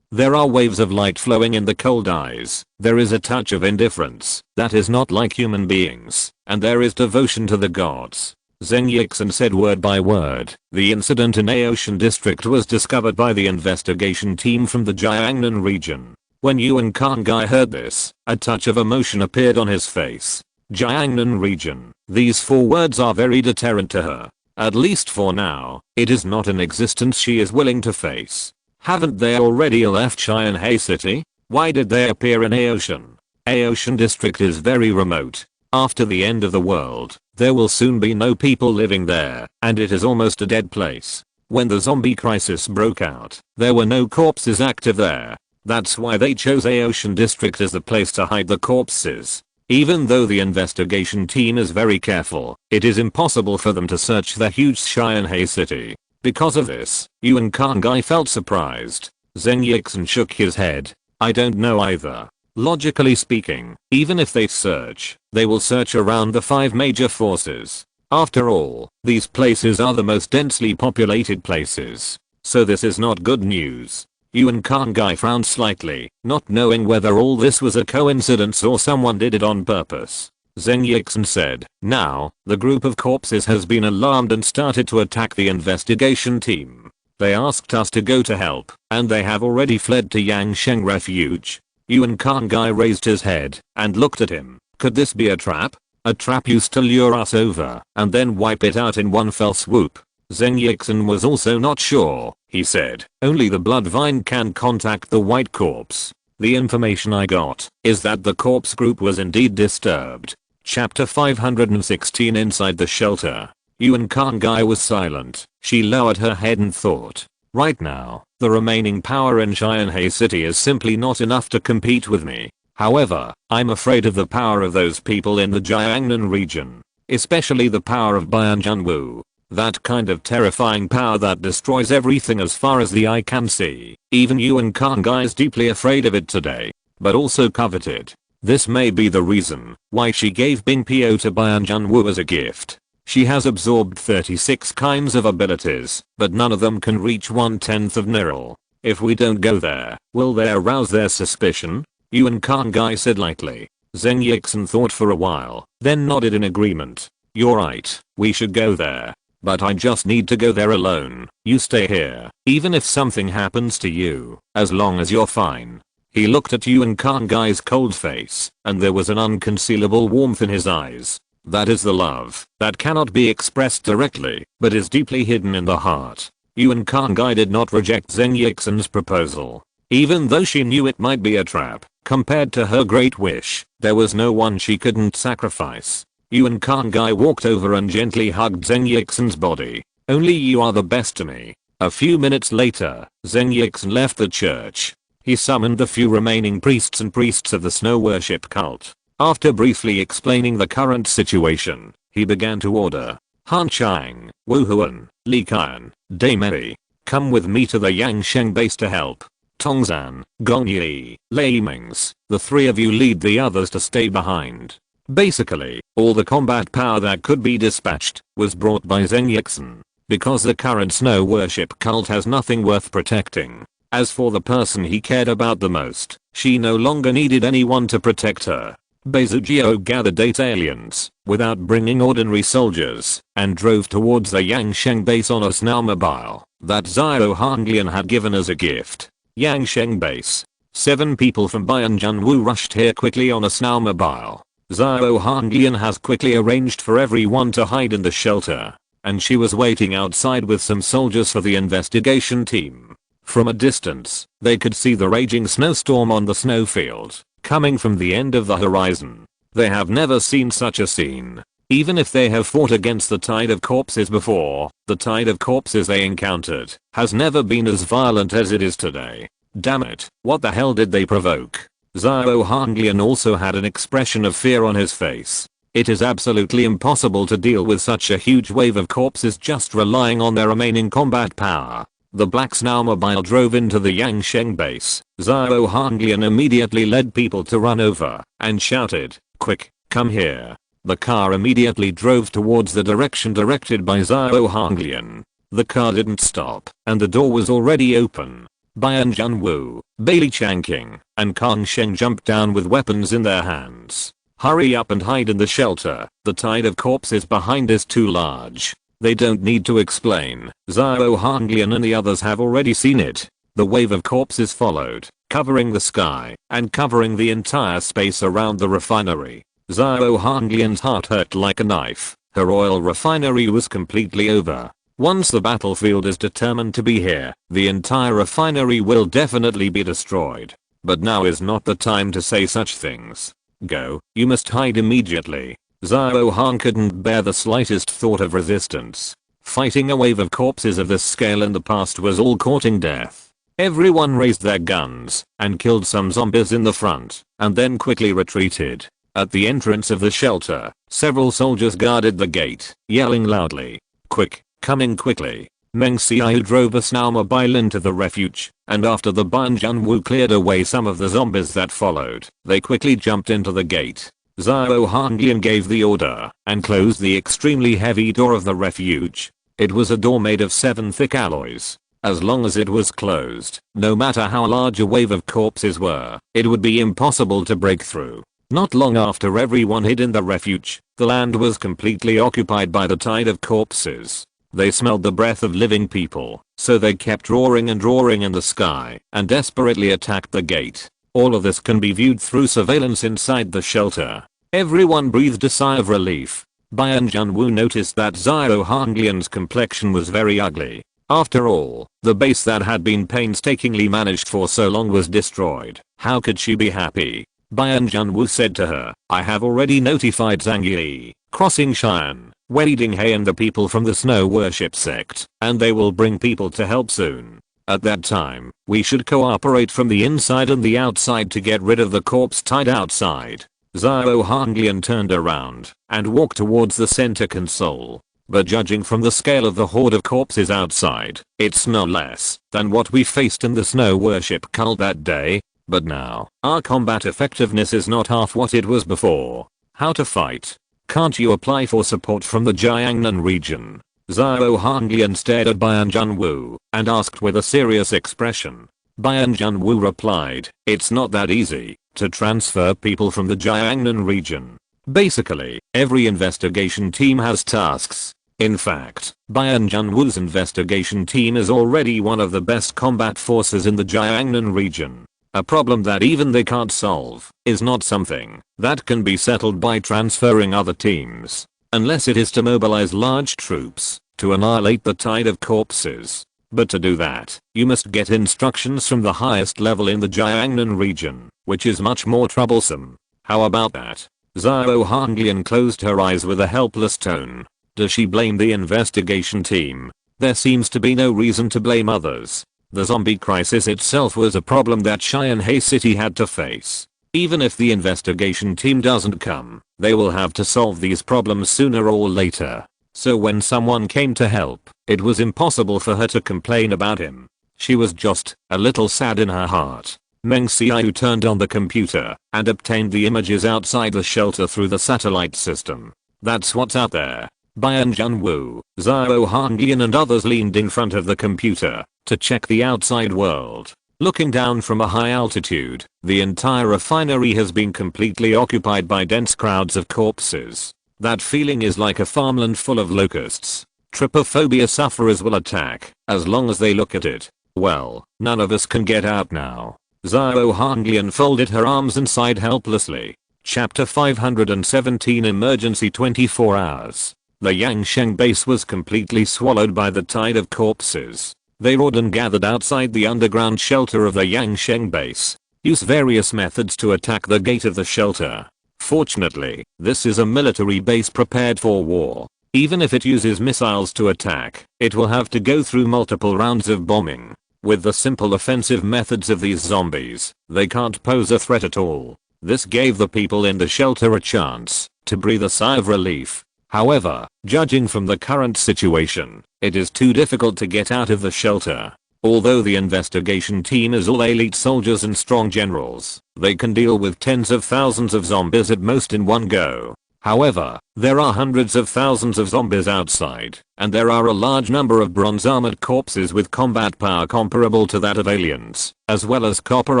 There are waves of light flowing in the cold eyes. There is a touch of indifference that is not like human beings, and there is devotion to the gods. Zhang Yi said word by word. The incident in Aoshan district was discovered by the investigation team from the Jiangnan region. When Yuan Kangyi heard this, a touch of emotion appeared on his face. Jiangnan region. These 4 words are very deterrent to her. At least for now, it is not an existence she is willing to face. Haven't they already left Xianhai City? Why did they appear in Aoshan? Aoshan district is very remote. After the end of the world, there will soon be no people living there, and it is almost a dead place. When the zombie crisis broke out, there were no corpses active there. That's why they chose Aoshan district as the place to hide the corpses. Even though the investigation team is very careful, it is impossible for them to search the huge Xianhai City. Because of this, Yuan Kangyi felt surprised. Zhang Yi shook his head. I don't know either. Logically speaking, even if they search, they will search around the 5 major forces. After all, these places are the most densely populated places. So this is not good news. Yuan Kangyi frowned slightly, not knowing whether all this was a coincidence or someone did it on purpose. Zhang Yi said, now, the group of corpses has been alarmed and started to attack the investigation team. They asked us to go to help, and they have already fled to Yangsheng Refuge. Yuan Kangyi raised his head and looked at him. Could this be a trap? A trap used to lure us over and then wipe it out in one fell swoop. Zhang Yi was also not sure. He said, only the blood vine can contact the white corpse. The information I got is that the corpse group was indeed disturbed. Chapter 516 Inside the shelter. Yuan Kangyi was silent. She lowered her head and thought. Right now, the remaining power in Xianhai City is simply not enough to compete with me. However, I'm afraid of the power of those people in the Jiangnan region. Especially the power of Bianjunwu. That kind of terrifying power that destroys everything as far as the eye can see. Even Yuan Kangyi is deeply afraid of it today. But also coveted. This may be the reason why she gave Bingpio to Bianjunwu as a gift. She has absorbed 36 kinds of abilities, but none of them can reach 1/10 of Neural. If we don't go there, will they arouse their suspicion? Yuan Kangyi said lightly. Zhang Yi thought for a while, then nodded in agreement. You're right, we should go there. But I just need to go there alone. You stay here, even if something happens to you, as long as you're fine. He looked at Yuan Kangyi's cold face, and there was an unconcealable warmth in his eyes. That is the love that cannot be expressed directly, but is deeply hidden in the heart. Yuan Kangyi did not reject Zhang Yi's proposal. Even though she knew it might be a trap, compared to her great wish, there was no one she couldn't sacrifice. Yuan Kangyi walked over and gently hugged Zhang Yi's body. Only you are the best to me. A few minutes later, Zhang Yi left the church. He summoned the few remaining priests and priests of the snow worship cult. After briefly explaining the current situation, he began to order. Han Chang, Wu Huan, Li Qian, Dai Mei, come with me to the Yangsheng base to help. Tongzan, Gong Yi, Lei Mings, the 3 of you lead the others to stay behind. Basically, all the combat power that could be dispatched was brought by Zhang Yi. Because the current snow worship cult has nothing worth protecting. As for the person he cared about the most, she no longer needed anyone to protect her. Beizhujiao gathered 8 aliens, without bringing ordinary soldiers, and drove towards the Yangsheng base on a snowmobile that Zhao Hanglian had given as a gift. Yangsheng base. 7 people from Bianjunwu rushed here quickly on a snowmobile. Zhao Hanglian has quickly arranged for everyone to hide in the shelter, and she was waiting outside with some soldiers for the investigation team. From a distance, they could see the raging snowstorm on the snowfield, coming from the end of the horizon. They have never seen such a scene. Even if they have fought against the tide of corpses before, the tide of corpses they encountered has never been as violent as it is today. Damn it, what the hell did they provoke? Zhao Hanglian also had an expression of fear on his face. It is absolutely impossible to deal with such a huge wave of corpses just relying on their remaining combat power. The black snowmobile drove into the Yangsheng base. Zhao Honglian immediately led people to run over and shouted, "Quick, come here." The car immediately drove towards the direction directed by Zhao Honglian. The car didn't stop, and the door was already open. Bian Junwu, Bailey Changqing, and Kong Sheng jumped down with weapons in their hands. "Hurry up and hide in the shelter. The tide of corpses behind is too large." They don't need to explain. Zhao Honglian and the others have already seen it. The wave of corpses followed, covering the sky and covering the entire space around the refinery. Zhao Honglian's heart hurt like a knife. Her oil refinery was completely over. Once the battlefield is determined to be here, the entire refinery will definitely be destroyed. But now is not the time to say such things. Go, you must hide immediately. Zhao Han couldn't bear the slightest thought of resistance. Fighting a wave of corpses of this scale in the past was all courting death. Everyone raised their guns and killed some zombies in the front, and then quickly retreated. At the entrance of the shelter, several soldiers guarded the gate, yelling loudly, "Quick, come in quickly." Meng Xiao drove a snowmobile into the refuge, and after the Ban Junwu cleared away some of the zombies that followed, they quickly jumped into the gate. Zhao Honglian gave the order and closed the extremely heavy door of the refuge. It was a door made of 7 thick alloys. As long as it was closed, no matter how large a wave of corpses were, it would be impossible to break through. Not long after everyone hid in the refuge, the land was completely occupied by the tide of corpses. They smelled the breath of living people, so they kept roaring and roaring in the sky and desperately attacked the gate. All of this can be viewed through surveillance inside the shelter. Everyone breathed a sigh of relief. Bian Junwu noticed that Zhao Honglian's complexion was very ugly. After all, the base that had been painstakingly managed for so long was destroyed. How could she be happy? Bian Junwu said to her, "I have already notified Zhang Yi, Crossing Shan, Wei Dinghe and the people from the Snow Worship sect, and they will bring people to help soon. At that time, we should cooperate from the inside and the outside to get rid of the corpse tide outside." Zhao Honglian turned around and walked towards the center console. But judging from the scale of the horde of corpses outside, it's no less than what we faced in the Snow Worship cult that day. But now, our combat effectiveness is not half what it was before. How to fight? Can't you apply for support from the Jiangnan region? Zhao Honglian stared at Bian Junwu and asked with a serious expression. Bian Junwu replied, "It's not that easy to transfer people from the Jiangnan region. Basically, every investigation team has tasks. In fact, Bian Junwu's investigation team is already one of the best combat forces in the Jiangnan region. A problem that even they can't solve is not something that can be settled by transferring other teams, unless it is to mobilize large troops to annihilate the tide of corpses. But to do that, you must get instructions from the highest level in the Jiangnan region, which is much more troublesome. How about that?" Zhao Honglian closed her eyes with a helpless tone. Does she blame the investigation team? There seems to be no reason to blame others. The zombie crisis itself was a problem that Xianhe City had to face. Even if the investigation team doesn't come, they will have to solve these problems sooner or later. So when someone came to help, it was impossible for her to complain about him. She was just a little sad in her heart. Meng Xiao turned on the computer and obtained the images outside the shelter through the satellite system. That's what's out there. Bian Junwu, Zhao Honglian and others leaned in front of the computer to check the outside world. Looking down from a high altitude, the entire refinery has been completely occupied by dense crowds of corpses. That feeling is like a farmland full of locusts. Trypophobia sufferers will attack as long as they look at it. Well, none of us can get out now. Zhao Honglian folded her arms and sighed helplessly. Chapter 517 Emergency 24 Hours. The Yangsheng base was completely swallowed by the tide of corpses. They roared and gathered outside the underground shelter of the Yangsheng base. Use various methods to attack the gate of the shelter. Fortunately, this is a military base prepared for war. Even if it uses missiles to attack, it will have to go through multiple rounds of bombing. With the simple offensive methods of these zombies, they can't pose a threat at all. This gave the people in the shelter a chance to breathe a sigh of relief. However, judging from the current situation, it is too difficult to get out of the shelter. Although the investigation team is all elite soldiers and strong generals, they can deal with tens of thousands of zombies at most in one go. However, there are hundreds of thousands of zombies outside, and there are a large number of bronze armored corpses with combat power comparable to that of aliens, as well as copper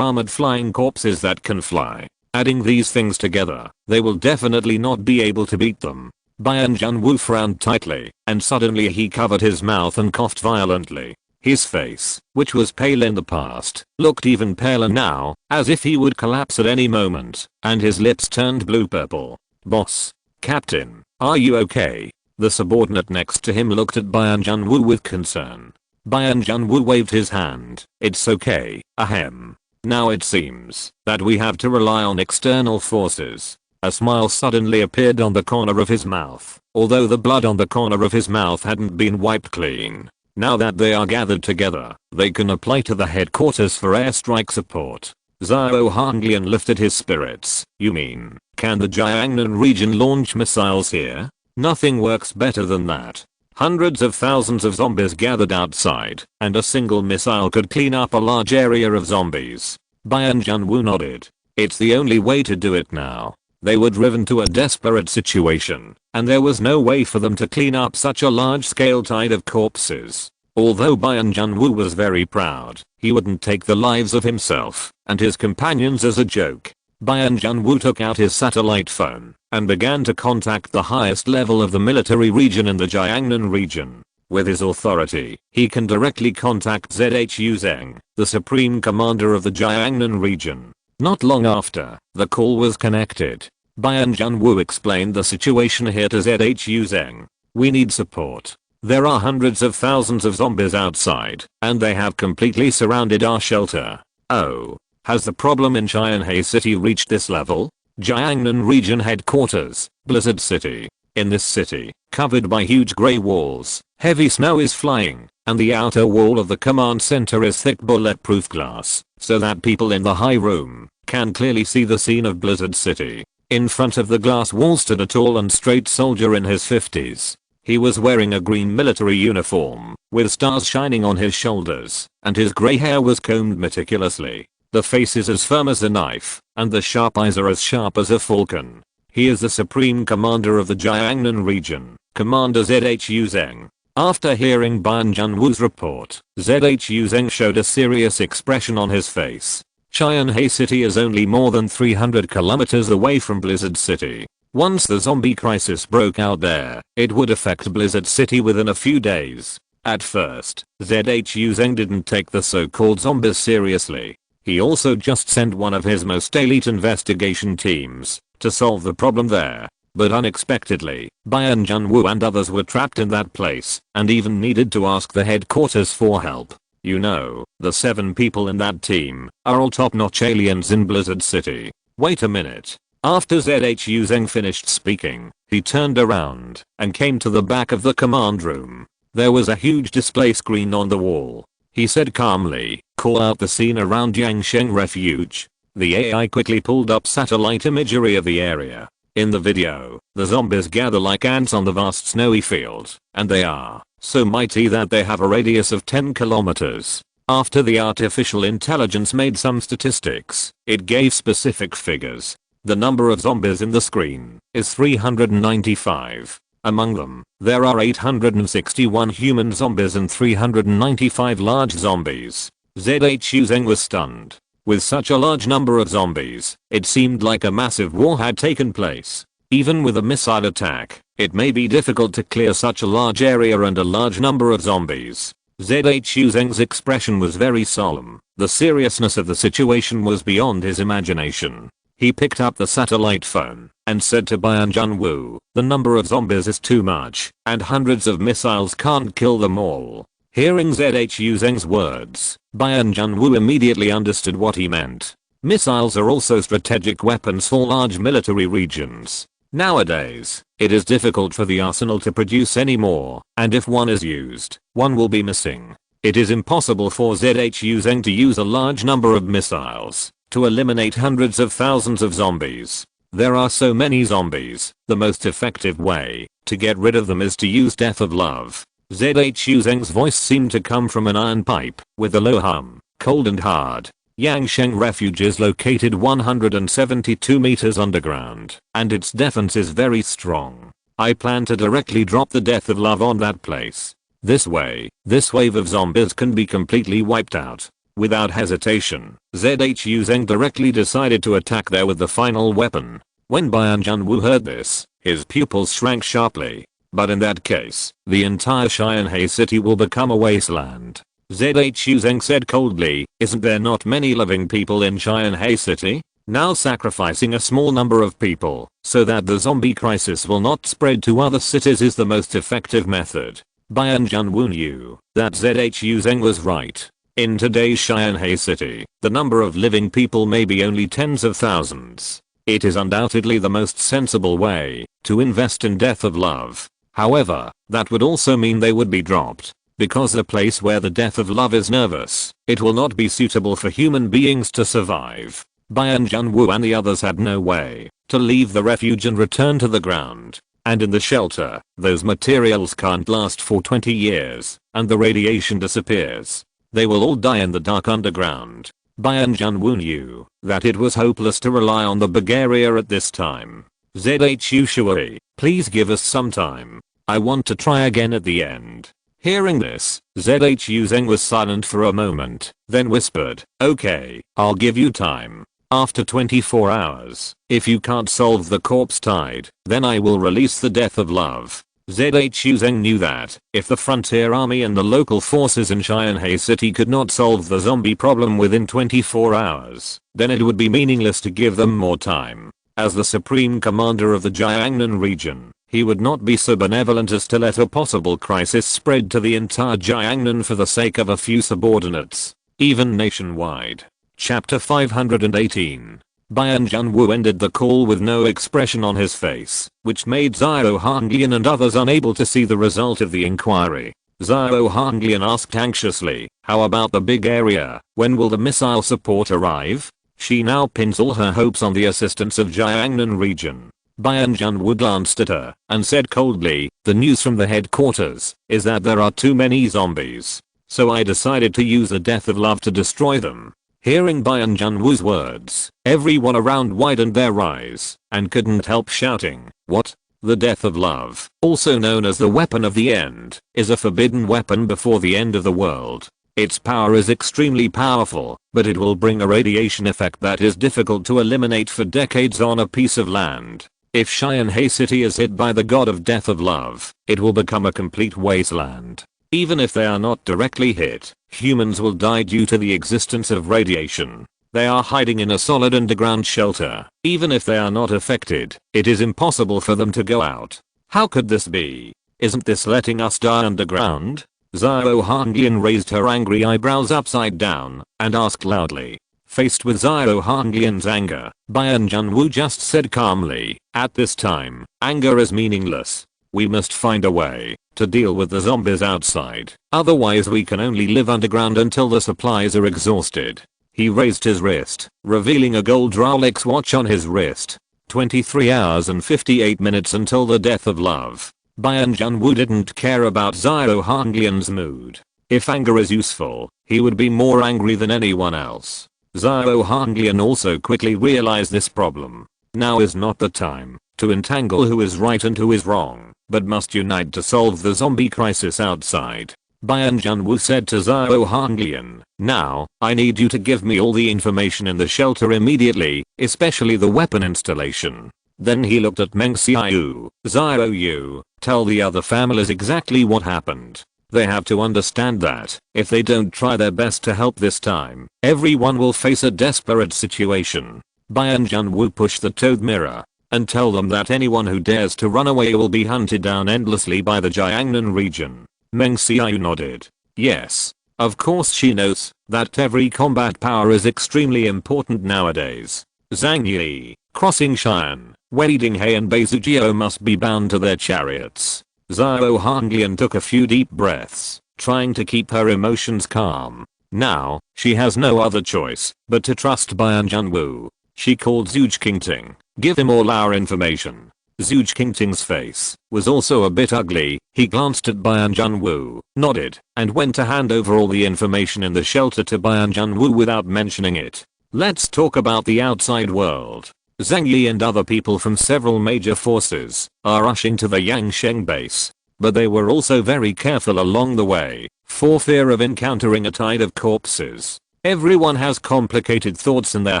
armored flying corpses that can fly. Adding these things together, they will definitely not be able to beat them. Byung Jun-woo frowned tightly, and suddenly he covered his mouth and coughed violently. His face, which was pale in the past, looked even paler now, as if he would collapse at any moment, and his lips turned blue-purple. "Boss. Captain, are you okay?" The subordinate next to him looked at Byung Jun-woo with concern. Byung Jun-woo waved his hand. "It's okay, ahem. Now it seems that we have to rely on external forces." A smile suddenly appeared on the corner of his mouth, although the blood on the corner of his mouth hadn't been wiped clean. Now that they are gathered together, they can apply to the headquarters for airstrike support. Zhao Hanglian lifted his spirits. "You mean, can the Jiangnan region launch missiles here? Nothing works better than that. Hundreds of thousands of zombies gathered outside, and a single missile could clean up a large area of zombies." Byung Jun-woo nodded. "It's the only way to do it now." They were driven to a desperate situation, and there was no way for them to clean up such a large-scale tide of corpses. Although Byung Jun-woo was very proud, he wouldn't take the lives of himself and his companions as a joke. Byung Jun-woo took out his satellite phone and began to contact the highest level of the military region in the Jiangnan region. With his authority, he can directly contact Zhu Zheng, the supreme commander of the Jiangnan region. Not long after, the call was connected. Byung Jun-woo explained the situation here to Zhu Zheng. "We need support. There are hundreds of thousands of zombies outside, and they have completely surrounded our shelter." "Oh. Has the problem in Qianhe City reached this level?" Jiangnan region headquarters, Blizzard City. In this city, covered by huge grey walls, heavy snow is flying, and the outer wall of the command center is thick bulletproof glass, so that people in the high room can clearly see the scene of Blizzard City. In front of the glass wall stood a tall and straight soldier in his 50s. He was wearing a green military uniform, with stars shining on his shoulders, and his grey hair was combed meticulously. The face is as firm as a knife, and the sharp eyes are as sharp as a falcon. He is the supreme commander of the Jiangnan region, Commander Zhu Zheng. After hearing Byung Jun-woo's report, Zhu Zheng showed a serious expression on his face. Qianhe City is only more than 300 kilometers away from Blizzard City. Once the zombie crisis broke out there, it would affect Blizzard City within a few days. At first, Zhu Zheng didn't take the so-called zombies seriously. He also just sent one of his most elite investigation teams to solve the problem there. But unexpectedly, Byung Jun-woo and others were trapped in that place and even needed to ask the headquarters for help. You know, the 7 people in that team are all top-notch aliens in Blizzard City. Wait a minute. After Zhu Zheng finished speaking, he turned around and came to the back of the command room. There was a huge display screen on the wall. He said calmly, "Call out the scene around Yangsheng Refuge." The AI quickly pulled up satellite imagery of the area. In the video, the zombies gather like ants on the vast snowy field, and they are so mighty that they have a radius of 10 kilometers. After the artificial intelligence made some statistics, it gave specific figures. The number of zombies in the screen is 395. Among them, there are 861 human zombies and 395 large zombies. Zhu Zheng was stunned. With such a large number of zombies, it seemed like a massive war had taken place. Even with a missile attack, it may be difficult to clear such a large area and a large number of zombies. Zhu Zheng's expression was very solemn. The seriousness of the situation was beyond his imagination. He picked up the satellite phone and said to Byung Jun-woo, "The number of zombies is too much, and hundreds of missiles can't kill them all." Hearing Zhu Zheng's words, Byung Jun-woo immediately understood what he meant. Missiles are also strategic weapons for large military regions. Nowadays, it is difficult for the arsenal to produce any more, and if one is used, one will be missing. It is impossible for Zhu Zheng to use a large number of missiles to eliminate hundreds of thousands of zombies. There are so many zombies, the most effective way to get rid of them is to use death of love. Zhu Zheng's voice seemed to come from an iron pipe with a low hum, cold and hard. Yangsheng Refuge is located 172 meters underground, and its defense is very strong. I plan to directly drop the death of love on that place. This way, this wave of zombies can be completely wiped out. Without hesitation, Zhu Zheng directly decided to attack there with the final weapon. When Bian Junwu heard this, his pupils shrank sharply. But in that case, the entire Xianhe city will become a wasteland. Zhu Zheng said coldly, isn't there not many living people in Xianhe city? Now sacrificing a small number of people, so that the zombie crisis will not spread to other cities is the most effective method. Bian Junwu knew that Zhu Zheng was right. In today's Xianhe city, the number of living people may be only tens of thousands. It is undoubtedly the most sensible way to invest in death of love. However, that would also mean they would be dropped. Because the place where the death of love is nervous, it will not be suitable for human beings to survive. Bian Junwu and the others had no way to leave the refuge and return to the ground. And in the shelter, those materials can't last for 20 years, and the radiation disappears. They will all die in the dark underground. Bian Junwu knew that it was hopeless to rely on the big area at this time. Zhu Shui, please give us some time. I want to try again at the end. Hearing this, Zhu Zheng was silent for a moment, then whispered, okay, I'll give you time. After 24 hours, if you can't solve the corpse tide, then I will release the death of love. Zhu Zheng knew that, if the frontier army and the local forces in Xianhe city could not solve the zombie problem within 24 hours, then it would be meaningless to give them more time. As the supreme commander of the Jiangnan region, he would not be so benevolent as to let a possible crisis spread to the entire Jiangnan for the sake of a few subordinates, even nationwide. Chapter 518. Bian Junwu ended the call with no expression on his face, which made Zhao Hanglian and others unable to see the result of the inquiry. Zhao Hanglian asked anxiously, how about the big area, when will the missile support arrive? She now pins all her hopes on the assistance of Jiangnan region. Bian Junwu glanced at her and said coldly, the news from the headquarters is that there are too many zombies. So I decided to use the death of love to destroy them. Hearing Bian Junwu's words, everyone around widened their eyes and couldn't help shouting, what? The death of love, also known as the weapon of the end, is a forbidden weapon before the end of the world. Its power is extremely powerful, but it will bring a radiation effect that is difficult to eliminate for decades on a piece of land. If Xianhe city is hit by the god of death of love, it will become a complete wasteland. Even if they are not directly hit, humans will die due to the existence of radiation. They are hiding in a solid underground shelter. Even if they are not affected, it is impossible for them to go out. How could this be? Isn't this letting us die underground? Zhao Hanglian raised her angry eyebrows upside down and asked loudly. Faced with Zhao Hanglian's anger, Bian Junwu just said calmly, at this time, anger is meaningless. We must find a way to deal with the zombies outside. Otherwise we can only live underground until the supplies are exhausted. He raised his wrist, revealing a gold Rolex watch on his wrist. 23 hours and 58 minutes until the death of love. Bian Junwu didn't care about Zhao Hanglian's mood. If anger is useful, he would be more angry than anyone else. Zhao Hanglian also quickly realized this problem. Now is not the time to entangle who is right and who is wrong, but must unite to solve the zombie crisis outside. Bian Junwu said to Zhao Hanglian, now, I need you to give me all the information in the shelter immediately, especially the weapon installation. Then he looked at Meng Xiaoyu. Zhao Yu, tell the other families exactly what happened. They have to understand that, if they don't try their best to help this time, everyone will face a desperate situation. Bian Junwu pushed the toad mirror, and tell them that anyone who dares to run away will be hunted down endlessly by the Jiangnan region. Meng Xiaoyu nodded. Yes. Of course she knows that every combat power is extremely important nowadays. Zhang Yi, crossing Xian, Weiding He and Beizhujiao must be bound to their chariots. Zhao Hanglian took a few deep breaths, trying to keep her emotions calm. Now, she has no other choice but to trust Bian Junwu. She called Zhuge Qingting. Give him all our information. Zhuge Qingting's face was also a bit ugly. He glanced at Bian Junwu, nodded, and went to hand over all the information in the shelter to Bian Junwu without mentioning it. Let's talk about the outside world. Zhang Yi and other people from several major forces are rushing to the Yangsheng base. But they were also very careful along the way, for fear of encountering a tide of corpses. Everyone has complicated thoughts in their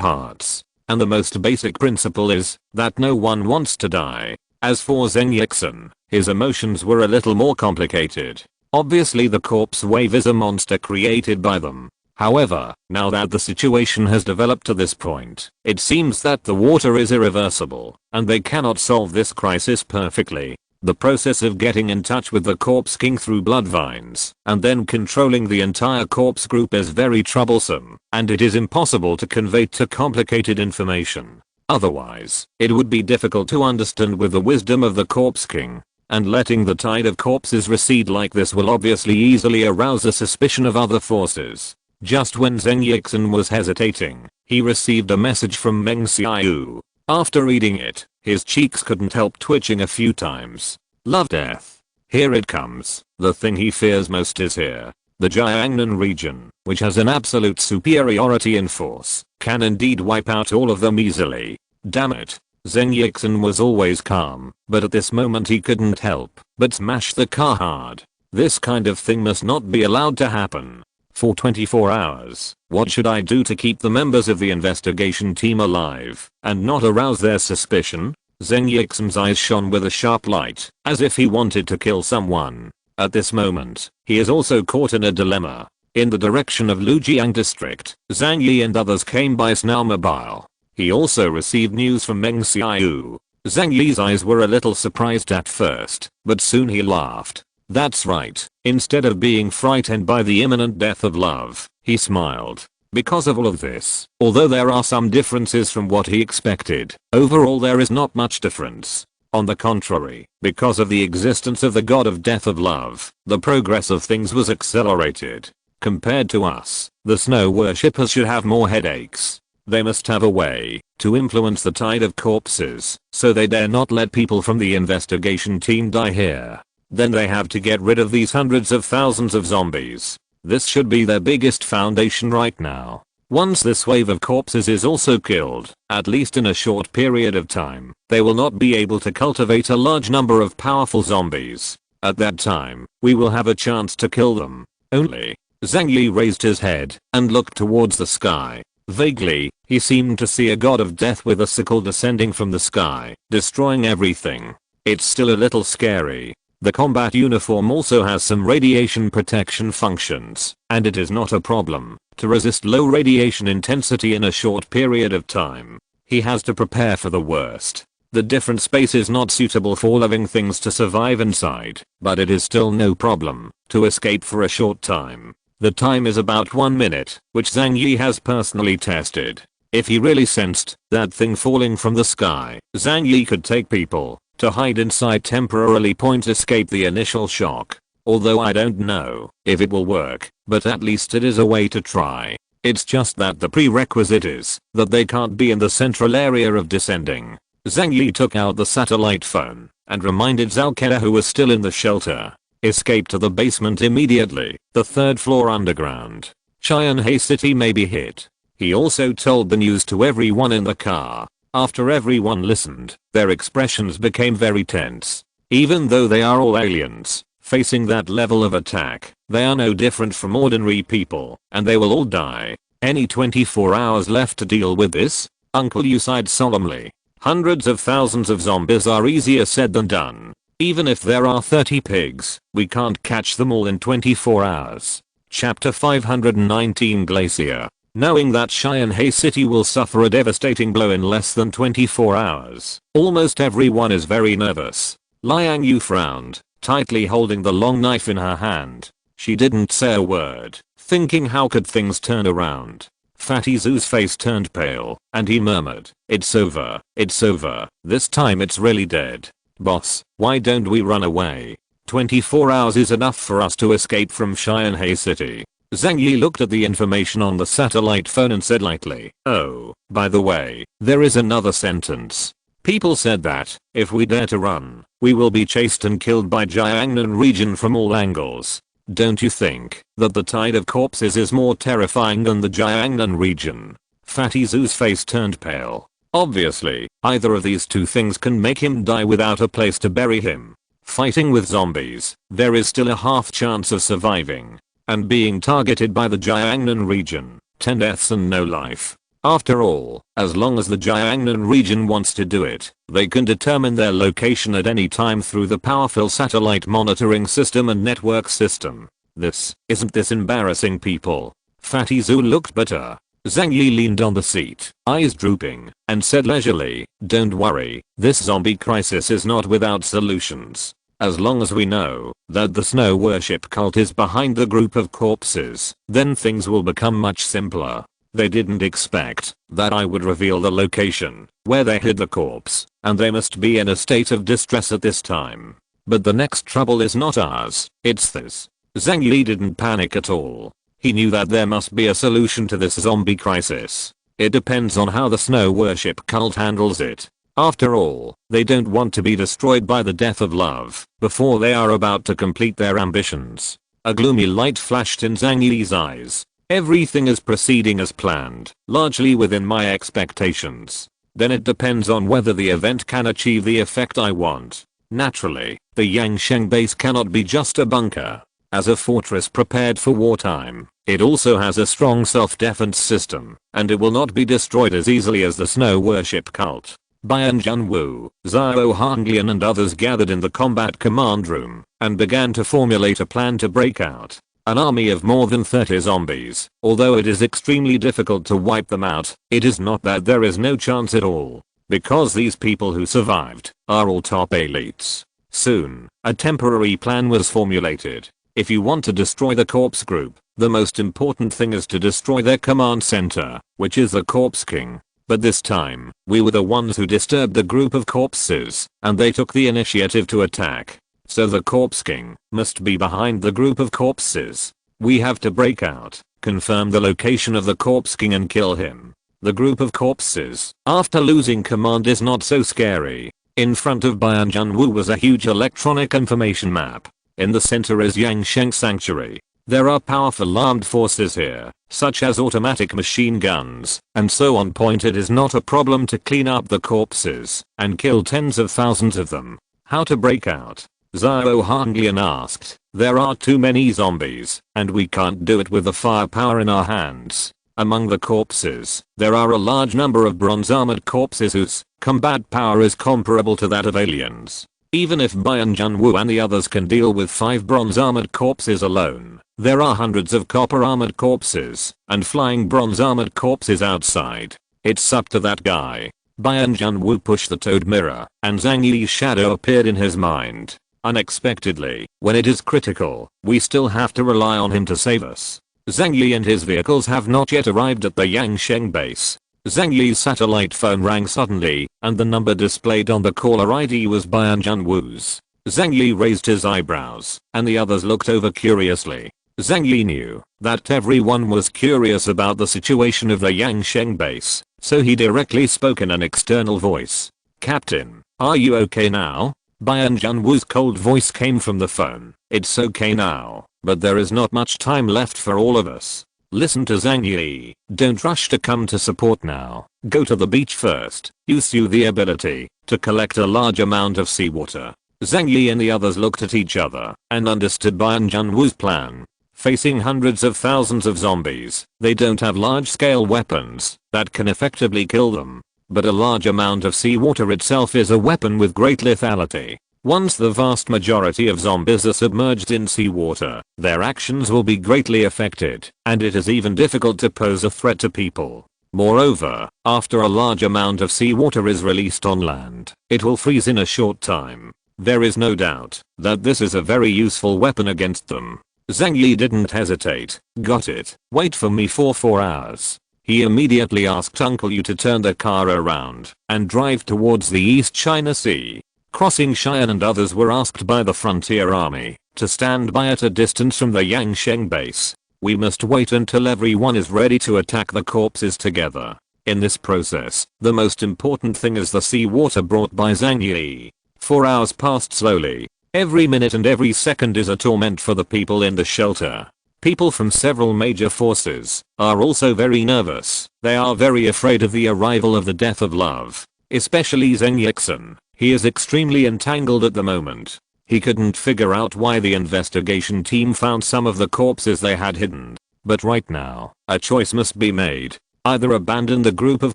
hearts. And the most basic principle is that no one wants to die. As for Zhang Yixin, his emotions were a little more complicated. Obviously the corpse wave is a monster created by them. However, now that the situation has developed to this point, it seems that the water is irreversible, and they cannot solve this crisis perfectly. The process of getting in touch with the corpse king through blood vines and then controlling the entire corpse group is very troublesome, and it is impossible to convey too complicated information. Otherwise, it would be difficult to understand with the wisdom of the corpse king. And letting the tide of corpses recede like this will obviously easily arouse a suspicion of other forces. Just when Zhang Yixin was hesitating, he received a message from Meng Xiaoyu. After reading it, his cheeks couldn't help twitching a few times. Love death. Here it comes. The thing he fears most is here. The Jiangnan region, which has an absolute superiority in force, can indeed wipe out all of them easily. Damn it. Zhang Yixin was always calm, but at this moment he couldn't help but smash the car hard. This kind of thing must not be allowed to happen. For 24 hours, what should I do to keep the members of the investigation team alive and not arouse their suspicion? Zhang Yixin's eyes shone with a sharp light, as if he wanted to kill someone. At this moment, he is also caught in a dilemma. In the direction of Lujiang district, Zhang Yi and others came by snowmobile. He also received news from Meng Xiaoyu. Zhang Yi's eyes were a little surprised at first, but soon he laughed. That's right, instead of being frightened by the imminent death of love, he smiled. Because of all of this, although there are some differences from what he expected, overall there is not much difference. On the contrary, because of the existence of the god of death of love, the progress of things was accelerated. Compared to us, the snow worshippers should have more headaches. They must have a way to influence the tide of corpses, so they dare not let people from the investigation team die here. Then they have to get rid of these hundreds of thousands of zombies. This should be their biggest foundation right now. Once this wave of corpses is also killed, at least in a short period of time, they will not be able to cultivate a large number of powerful zombies. At that time, we will have a chance to kill them. Only. Zhang Yi raised his head and looked towards the sky. Vaguely, he seemed to see a god of death with a sickle descending from the sky, destroying everything. It's still a little scary. The combat uniform also has some radiation protection functions, and it is not a problem to resist low radiation intensity in a short period of time. He has to prepare for the worst. The different space is not suitable for living things to survive inside, but it is still no problem to escape for a short time. The time is about 1 minute, which Zhang Yi has personally tested. If he really sensed that thing falling from the sky, Zhang Yi could take people to hide inside temporarily escape the initial shock. Although I don't know if it will work, but at least it is a way to try. It's just that the prerequisite is that they can't be in the central area of descending. Zhang Yi took out the satellite phone and reminded Zhao Keda, who was still in the shelter. Escape to the basement immediately, the 3rd floor underground. Qianhe City may be hit. He also told the news to everyone in the car. After everyone listened, their expressions became very tense. Even though they are all aliens, facing that level of attack, they are no different from ordinary people, and they will all die. Any 24 hours left to deal with this? Uncle Yu sighed solemnly. Hundreds of thousands of zombies are easier said than done. Even if there are 30 pigs, we can't catch them all in 24 hours. Chapter 519 Glacier. Knowing that Qianhe City will suffer a devastating blow in less than 24 hours, almost everyone is very nervous. Liang Yu frowned, tightly holding the long knife in her hand. She didn't say a word, thinking how could things turn around. Fatty Zhu's face turned pale, and he murmured, "It's over, it's over, this time it's really dead. Boss, why don't we run away? 24 hours is enough for us to escape from Qianhe City." Zhang Yi looked at the information on the satellite phone and said lightly, "Oh, by the way, there is another sentence. People said that, if we dare to run, we will be chased and killed by Jiangnan region from all angles. Don't you think that the tide of corpses is more terrifying than the Jiangnan region? Fatty Zhu's face turned pale. Obviously, either of these two things can make him die without a place to bury him. Fighting with zombies, there is still a half chance of surviving. And being targeted by the Jiangnan region, 10 deaths and no life. After all, as long as the Jiangnan region wants to do it, they can determine their location at any time through the powerful satellite monitoring system and network system. Isn't this embarrassing, people? Fatty Zhu looked bitter. Zhang Yi leaned on the seat, eyes drooping, and said leisurely, "Don't worry, this zombie crisis is not without solutions. As long as we know that the snow worship cult is behind the group of corpses, then things will become much simpler." They didn't expect that I would reveal the location where they hid the corpse, and they must be in a state of distress at this time. But the next trouble is not ours, it's theirs. Zhang Yi didn't panic at all. He knew that there must be a solution to this zombie crisis. It depends on how the snow worship cult handles it. After all, they don't want to be destroyed by the death of love before they are about to complete their ambitions. A gloomy light flashed in Zhang Yi's eyes. Everything is proceeding as planned, largely within my expectations. Then it depends on whether the event can achieve the effect I want. Naturally, the Yangsheng base cannot be just a bunker. As a fortress prepared for wartime, it also has a strong self-defense system, and it will not be destroyed as easily as the snow worship cult. Bayan Junwu, Zhao Hanglian and others gathered in the combat command room and began to formulate a plan to break out. An army of more than 30 zombies. Although it is extremely difficult to wipe them out, it is not that there is no chance at all. Because these people who survived are all top elites. Soon, a temporary plan was formulated. If you want to destroy the corpse group, the most important thing is to destroy their command center, which is the Corpse King. But this time, we were the ones who disturbed the group of corpses, and they took the initiative to attack. So the Corpse King must be behind the group of corpses. We have to break out, confirm the location of the Corpse King and kill him. The group of corpses, after losing command, is not so scary. In front of Bayan Junwu was a huge electronic information map. In the center is Yangsheng Sanctuary. There are powerful armed forces here, such as automatic machine guns, and so on. It is not a problem to clean up the corpses and kill tens of thousands of them. How to break out? Zhao Hanglian asked. There are too many zombies, and we can't do it with the firepower in our hands. Among the corpses, there are a large number of bronze-armored corpses whose combat power is comparable to that of aliens. Even if Bayan Junwu and the others can deal with 5 bronze-armored corpses alone, there are hundreds of copper-armored corpses and flying bronze-armored corpses outside. It's up to that guy. Bayan Junwu pushed the toad mirror, and Zhang Yi's shadow appeared in his mind. Unexpectedly, when it is critical, we still have to rely on him to save us. Zhang Yi and his vehicles have not yet arrived at the Yangsheng base. Zhang Yi's satellite phone rang suddenly, and the number displayed on the caller ID was Bayan Junwu's. Zhang Yi raised his eyebrows, and the others looked over curiously. Zhang Yi knew that everyone was curious about the situation of the Yangsheng base, so he directly spoke in an external voice. "Captain, are you okay now?" Bayan Junwu's cold voice came from the phone. "It's okay now, but there is not much time left for all of us. Listen to Zhang Yi, don't rush to come to support now. Go to the beach first. Use the ability to collect a large amount of seawater." Zhang Yi and the others looked at each other and understood Bayan Junwu's plan. Facing hundreds of thousands of zombies, they don't have large-scale weapons that can effectively kill them. But a large amount of seawater itself is a weapon with great lethality. Once the vast majority of zombies are submerged in seawater, their actions will be greatly affected, and it is even difficult to pose a threat to people. Moreover, after a large amount of seawater is released on land, it will freeze in a short time. There is no doubt that this is a very useful weapon against them. Zhang Yi didn't hesitate. "Got it. Wait for me for 4 hours." He immediately asked Uncle Yu to turn the car around and drive towards the East China Sea. Crossing Cheyenne and others were asked by the Frontier Army to stand by at a distance from the Yangsheng base. "We must wait until everyone is ready to attack the corpses together." In this process, the most important thing is the seawater brought by Zhang Yi. 4 hours passed slowly. Every minute and every second is a torment for the people in the shelter. People from several major forces are also very nervous. They are very afraid of the arrival of the death of love. Especially Zhang Yi. He is extremely entangled at the moment. He couldn't figure out why the investigation team found some of the corpses they had hidden. But right now, a choice must be made. Either abandon the group of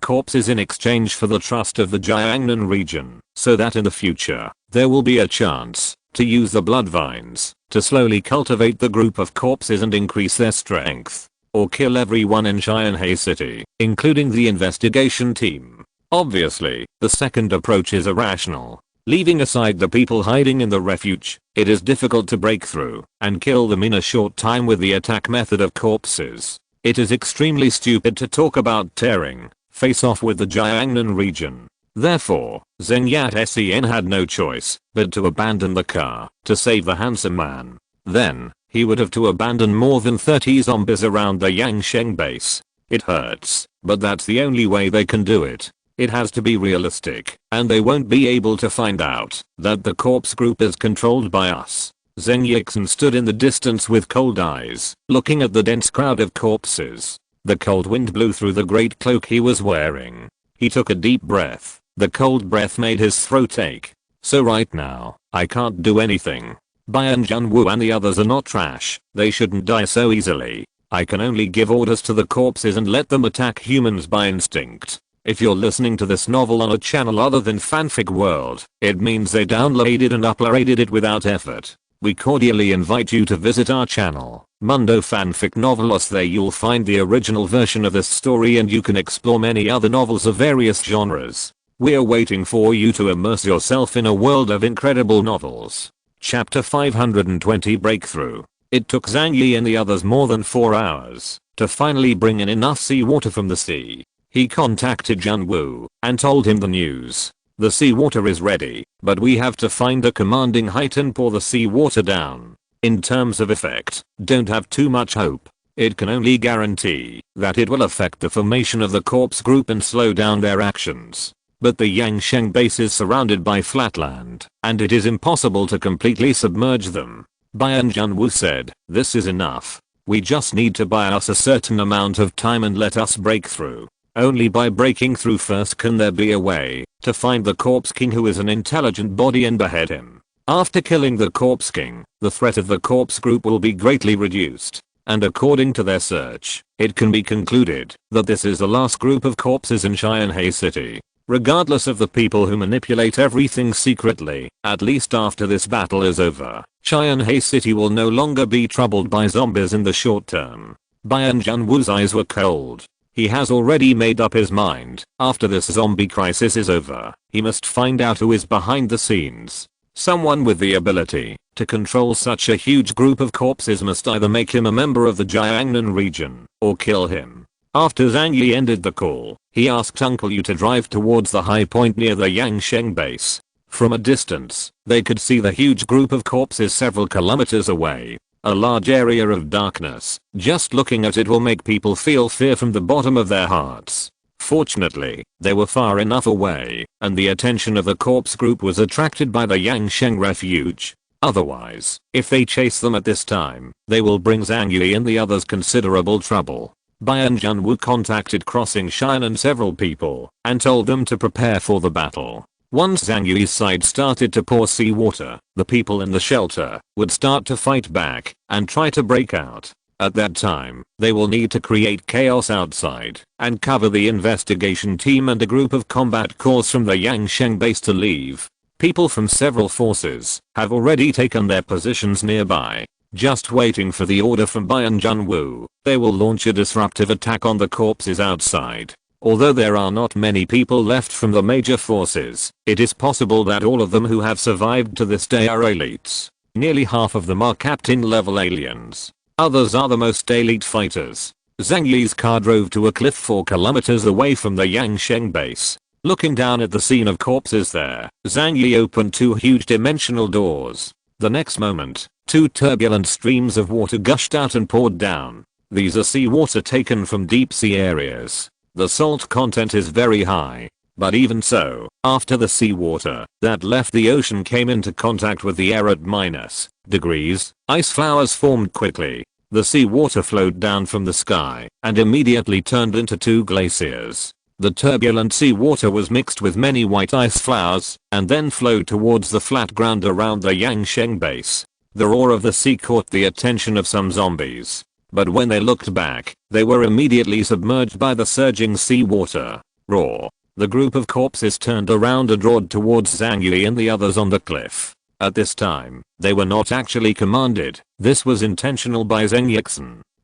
corpses in exchange for the trust of the Jiangnan region, so that in the future, there will be a chance to use the blood vines to slowly cultivate the group of corpses and increase their strength. Or kill everyone in Shanghai City, including the investigation team. Obviously, the second approach is irrational. Leaving aside the people hiding in the refuge, it is difficult to break through and kill them in a short time with the attack method of corpses. It is extremely stupid to talk about tearing face off with the Jiangnan region. Therefore, Zhang Yi had no choice but to abandon the car to save the handsome man. Then, he would have to abandon more than 30 zombies around the Yangsheng base. It hurts, but that's the only way they can do it. It has to be realistic, and they won't be able to find out that the corpse group is controlled by us. Zhang Yi stood in the distance with cold eyes, looking at the dense crowd of corpses. The cold wind blew through the great cloak he was wearing. He took a deep breath. The cold breath made his throat ache. So right now, I can't do anything. Bian Junwu and the others are not trash. They shouldn't die so easily. I can only give orders to the corpses and let them attack humans by instinct. If you're listening to this novel on a channel other than Fanfic World, it means they downloaded and uploaded it without effort. We cordially invite you to visit our channel, Mundo Fanfic Novelos. There you'll find the original version of this story and you can explore many other novels of various genres. We're waiting for you to immerse yourself in a world of incredible novels. Chapter 520 Breakthrough. It took Zhang Yi and the others more than 4 hours to finally bring in enough seawater from the sea. He contacted Junwu and told him the news. The seawater is ready, but we have to find a commanding height and pour the seawater down. In terms of effect, don't have too much hope. It can only guarantee that it will affect the formation of the corpse group and slow down their actions. But the Yangsheng base is surrounded by flatland, and it is impossible to completely submerge them. Bian Junwu said, this is enough. We just need to buy us a certain amount of time and let us break through. Only by breaking through first can there be a way to find the corpse king who is an intelligent body and behead him. After killing the corpse king, the threat of the corpse group will be greatly reduced. And according to their search, it can be concluded that this is the last group of corpses in Shanghai City. Regardless of the people who manipulate everything secretly, at least after this battle is over, Shanghai City will no longer be troubled by zombies in the short term. Bian Junwu's eyes were cold. He has already made up his mind. After this zombie crisis is over, he must find out who is behind the scenes. Someone with the ability to control such a huge group of corpses must either make him a member of the Jiangnan region or kill him. After Zhang Yi ended the call, he asked Uncle Yu to drive towards the high point near the Yangsheng base. From a distance, they could see the huge group of corpses several kilometers away. A large area of darkness. Just looking at it will make people feel fear from the bottom of their hearts. Fortunately, they were far enough away, and the attention of the corpse group was attracted by the Yangsheng refuge. Otherwise, if they chase them at this time, they will bring Zhang Yi and the others considerable trouble. Bian Junwu contacted Crossing Shine and several people, and told them to prepare for the battle. Once Zhang Yi's side started to pour seawater, the people in the shelter would start to fight back and try to break out. At that time, they will need to create chaos outside and cover the investigation team and a group of combat corps from the Yangsheng base to leave. People from several forces have already taken their positions nearby, just waiting for the order from Bian Junwu. They will launch a disruptive attack on the corpses outside. Although there are not many people left from the major forces, it is possible that all of them who have survived to this day are elites. Nearly half of them are captain level aliens. Others are the most elite fighters. Zhang Yi's car drove to a cliff 4 kilometers away from the Yangsheng base. Looking down at the scene of corpses there, Zhang Yi opened 2 huge dimensional doors. The next moment, 2 turbulent streams of water gushed out and poured down. These are seawater taken from deep sea areas. The salt content is very high. But even so, after the seawater that left the ocean came into contact with the air at -degrees, ice flowers formed quickly. The seawater flowed down from the sky and immediately turned into two glaciers. The turbulent seawater was mixed with many white ice flowers and then flowed towards the flat ground around the Yangsheng base. The roar of the sea caught the attention of some zombies. But when they looked back, they were immediately submerged by the surging seawater. Roar. The group of corpses turned around and roared towards Zhang Yi and the others on the cliff. At this time, they were not actually commanded. This was intentional by Zhang Yi.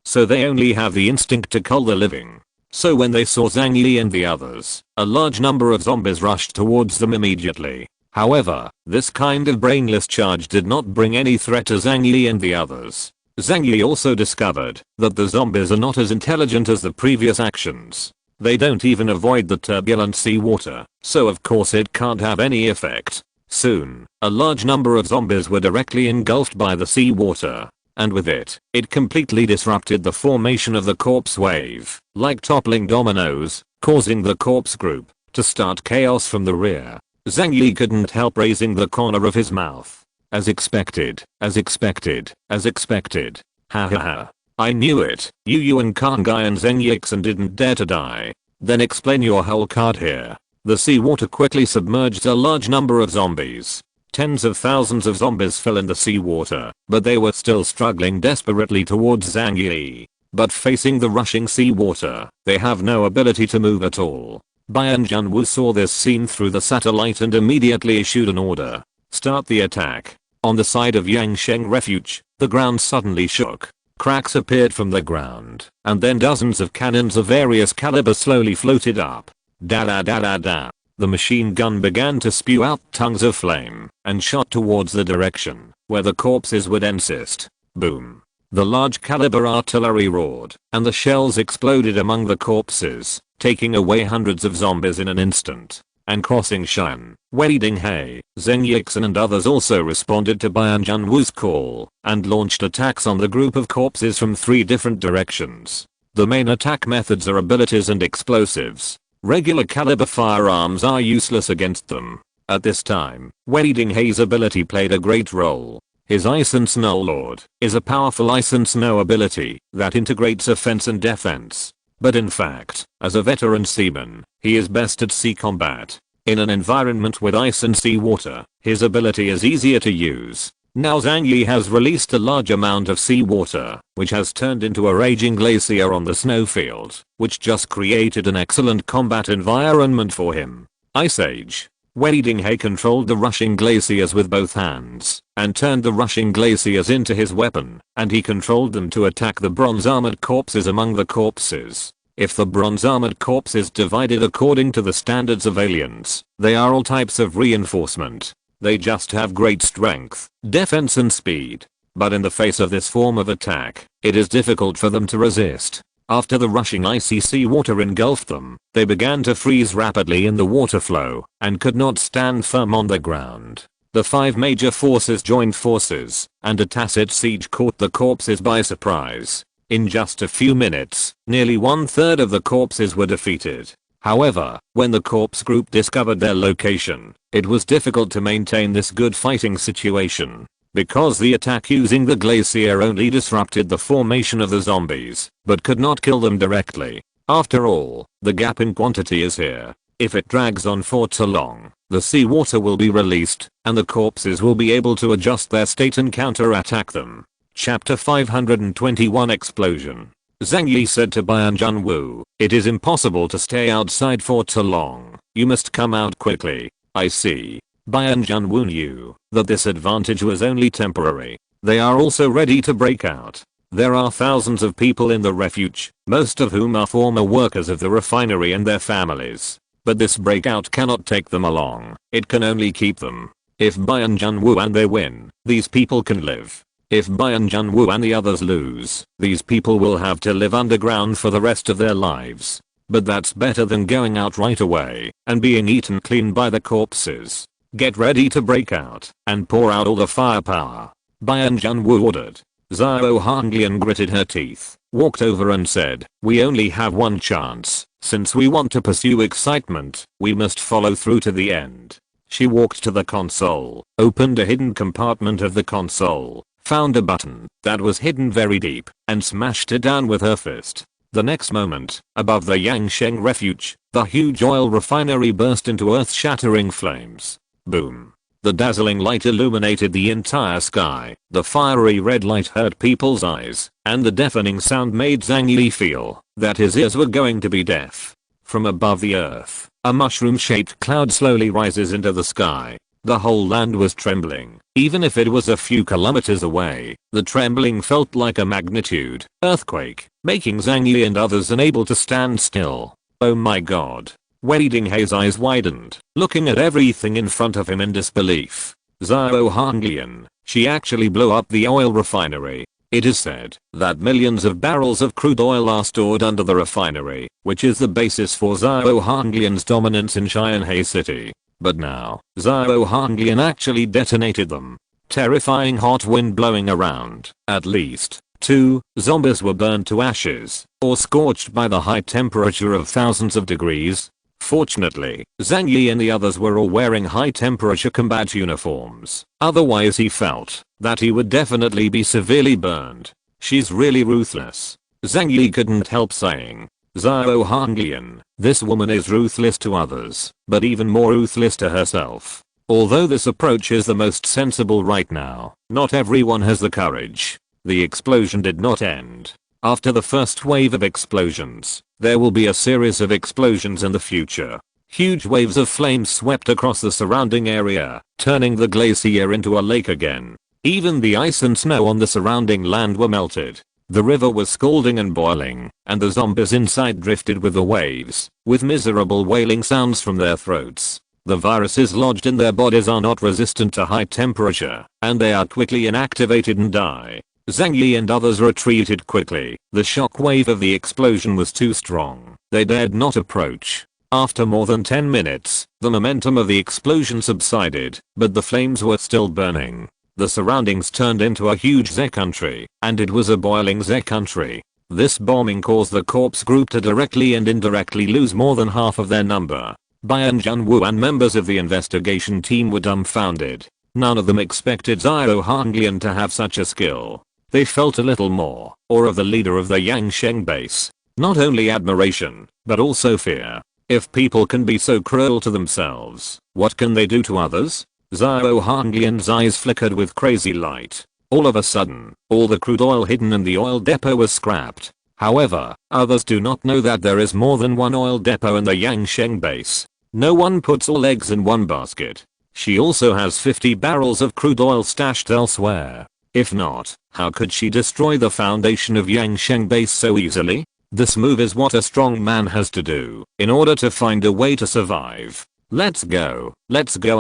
So they only have the instinct to kill the living. So when they saw Zhang Yi and the others, a large number of zombies rushed towards them immediately. However, this kind of brainless charge did not bring any threat to Zhang Yi and the others. Zhang Yi also discovered that the zombies are not as intelligent as the previous actions. They don't even avoid the turbulent seawater, so of course it can't have any effect. Soon, a large number of zombies were directly engulfed by the seawater. And with it completely disrupted the formation of the corpse wave, like toppling dominoes, causing the corpse group to start chaos from the rear. Zhang Yi couldn't help raising the corner of his mouth. As expected, as expected, as expected. Ha ha ha. I knew it. You and Kangai and Zhang Yi didn't dare to die. Then explain your whole card here. The seawater quickly submerged a large number of zombies. Tens of thousands of zombies fell in the seawater, but they were still struggling desperately towards Zhang Yi. But facing the rushing seawater, they have no ability to move at all. Bayan Junwu saw this scene through the satellite and immediately issued an order. Start the attack. On the side of Yangsheng Refuge, the ground suddenly shook. Cracks appeared from the ground, and then dozens of cannons of various caliber slowly floated up. Da da da da da. The machine gun began to spew out tongues of flame and shot towards the direction where the corpses would insist. Boom. The large caliber artillery roared, and the shells exploded among the corpses, taking away hundreds of zombies in an instant. And crossing Shan, Wei Dinghei, Zheng Yi and others also responded to Bayan Junwu's call and launched attacks on the group of corpses from 3 different directions. The main attack methods are abilities and explosives. Regular caliber firearms are useless against them. At this time, Wei Dinghei's ability played a great role. His Ice and Snow Lord is a powerful ice and snow ability that integrates offense and defense. But in fact, as a veteran seaman, he is best at sea combat. In an environment with ice and seawater, his ability is easier to use. Now Zhang Yi has released a large amount of seawater, which has turned into a raging glacier on the snowfield, which just created an excellent combat environment for him. Ice Age. Wei Dinghei controlled the rushing glaciers with both hands, and turned the rushing glaciers into his weapon, and he controlled them to attack the bronze armored corpses among the corpses. If the bronze armored corpses divided according to the standards of aliens, they are all types of reinforcement. They just have great strength, defense and speed. But in the face of this form of attack, it is difficult for them to resist. After the rushing icy seawater engulfed them, they began to freeze rapidly in the water flow and could not stand firm on the ground. The 5 major forces joined forces, and a tacit siege caught the corpses by surprise. In just a few minutes, nearly 1/3 of the corpses were defeated. However, when the corpse group discovered their location, it was difficult to maintain this good fighting situation. Because the attack using the glacier only disrupted the formation of the zombies, but could not kill them directly. After all, the gap in quantity is here. If it drags on for too long, the seawater will be released, and the corpses will be able to adjust their state and counter-attack them. Chapter 521 Explosion. Zhang Yi said to Bayan Junwu, "It is impossible to stay outside for too long. You must come out quickly." I see. Bayan Junwu knew that this advantage was only temporary. They are also ready to break out. There are thousands of people in the refuge, most of whom are former workers of the refinery and their families. But this breakout cannot take them along. It can only keep them. If Bayan Junwu and they win, these people can live. If Bayan Junwu and the others lose, these people will have to live underground for the rest of their lives. But that's better than going out right away and being eaten clean by the corpses. Get ready to break out and pour out all the firepower. Bayan Junwu ordered. Zhao Hanglian gritted her teeth. walked over and said, "We only have one chance. Since we want to pursue excitement, we must follow through to the end." She walked to the console, opened a hidden compartment of the console, found a button that was hidden very deep, and smashed it down with her fist. The next moment, above the Yangsheng refuge, the huge oil refinery burst into earth-shattering flames. Boom. The dazzling light illuminated the entire sky, the fiery red light hurt people's eyes, and the deafening sound made Zhang Yi feel that his ears were going to be deaf. From above the earth, a mushroom-shaped cloud slowly rises into the sky. The whole land was trembling. Even if it was a few kilometers away, the trembling felt like a magnitude earthquake, making Zhang Yi and others unable to stand still. Oh my god. Wei Dinghei's eyes widened, looking at everything in front of him in disbelief. Zhao Honglian, she actually blew up the oil refinery. It is said that millions of barrels of crude oil are stored under the refinery, which is the basis for Zhao Honglian's dominance in Xianhai City. But now, Zhao Honglian actually detonated them. Terrifying hot wind blowing around. At least 2 zombies were burned to ashes, or scorched by the high temperature of thousands of degrees. Fortunately, Zhang Yi and the others were all wearing high temperature combat uniforms. Otherwise he felt that he would definitely be severely burned. She's really ruthless. Zhang Yi couldn't help saying. Zhao Honglian, this woman is ruthless to others, but even more ruthless to herself. Although this approach is the most sensible right now, not everyone has the courage. The explosion did not end. After the first wave of explosions, there will be a series of explosions in the future. Huge waves of flames swept across the surrounding area, turning the glacier into a lake again. Even the ice and snow on the surrounding land were melted. The river was scalding and boiling, and the zombies inside drifted with the waves, with miserable wailing sounds from their throats. The viruses lodged in their bodies are not resistant to high temperature, and they are quickly inactivated and die. Zhang Yi and others retreated quickly. The shock wave of the explosion was too strong. They dared not approach. After more than 10 minutes, the momentum of the explosion subsided, but the flames were still burning. The surroundings turned into a huge Ze country, and it was a boiling Ze country. This bombing caused the corpse group to directly and indirectly lose more than half of their number. Bian Junwu and members of the investigation team were dumbfounded. None of them expected Zhao Honglian to have such a skill. They felt a little more awe of the leader of the Yangsheng base. Not only admiration, but also fear. If people can be so cruel to themselves, what can they do to others? Zhao Honglian's eyes flickered with crazy light. All of a sudden, all the crude oil hidden in the oil depot was scrapped. However, others do not know that there is more than one oil depot in the Yangsheng base. No one puts all eggs in one basket. She also has 50 barrels of crude oil stashed elsewhere. If not, how could she destroy the foundation of Yangsheng base so easily? This move is what a strong man has to do in order to find a way to survive. Let's go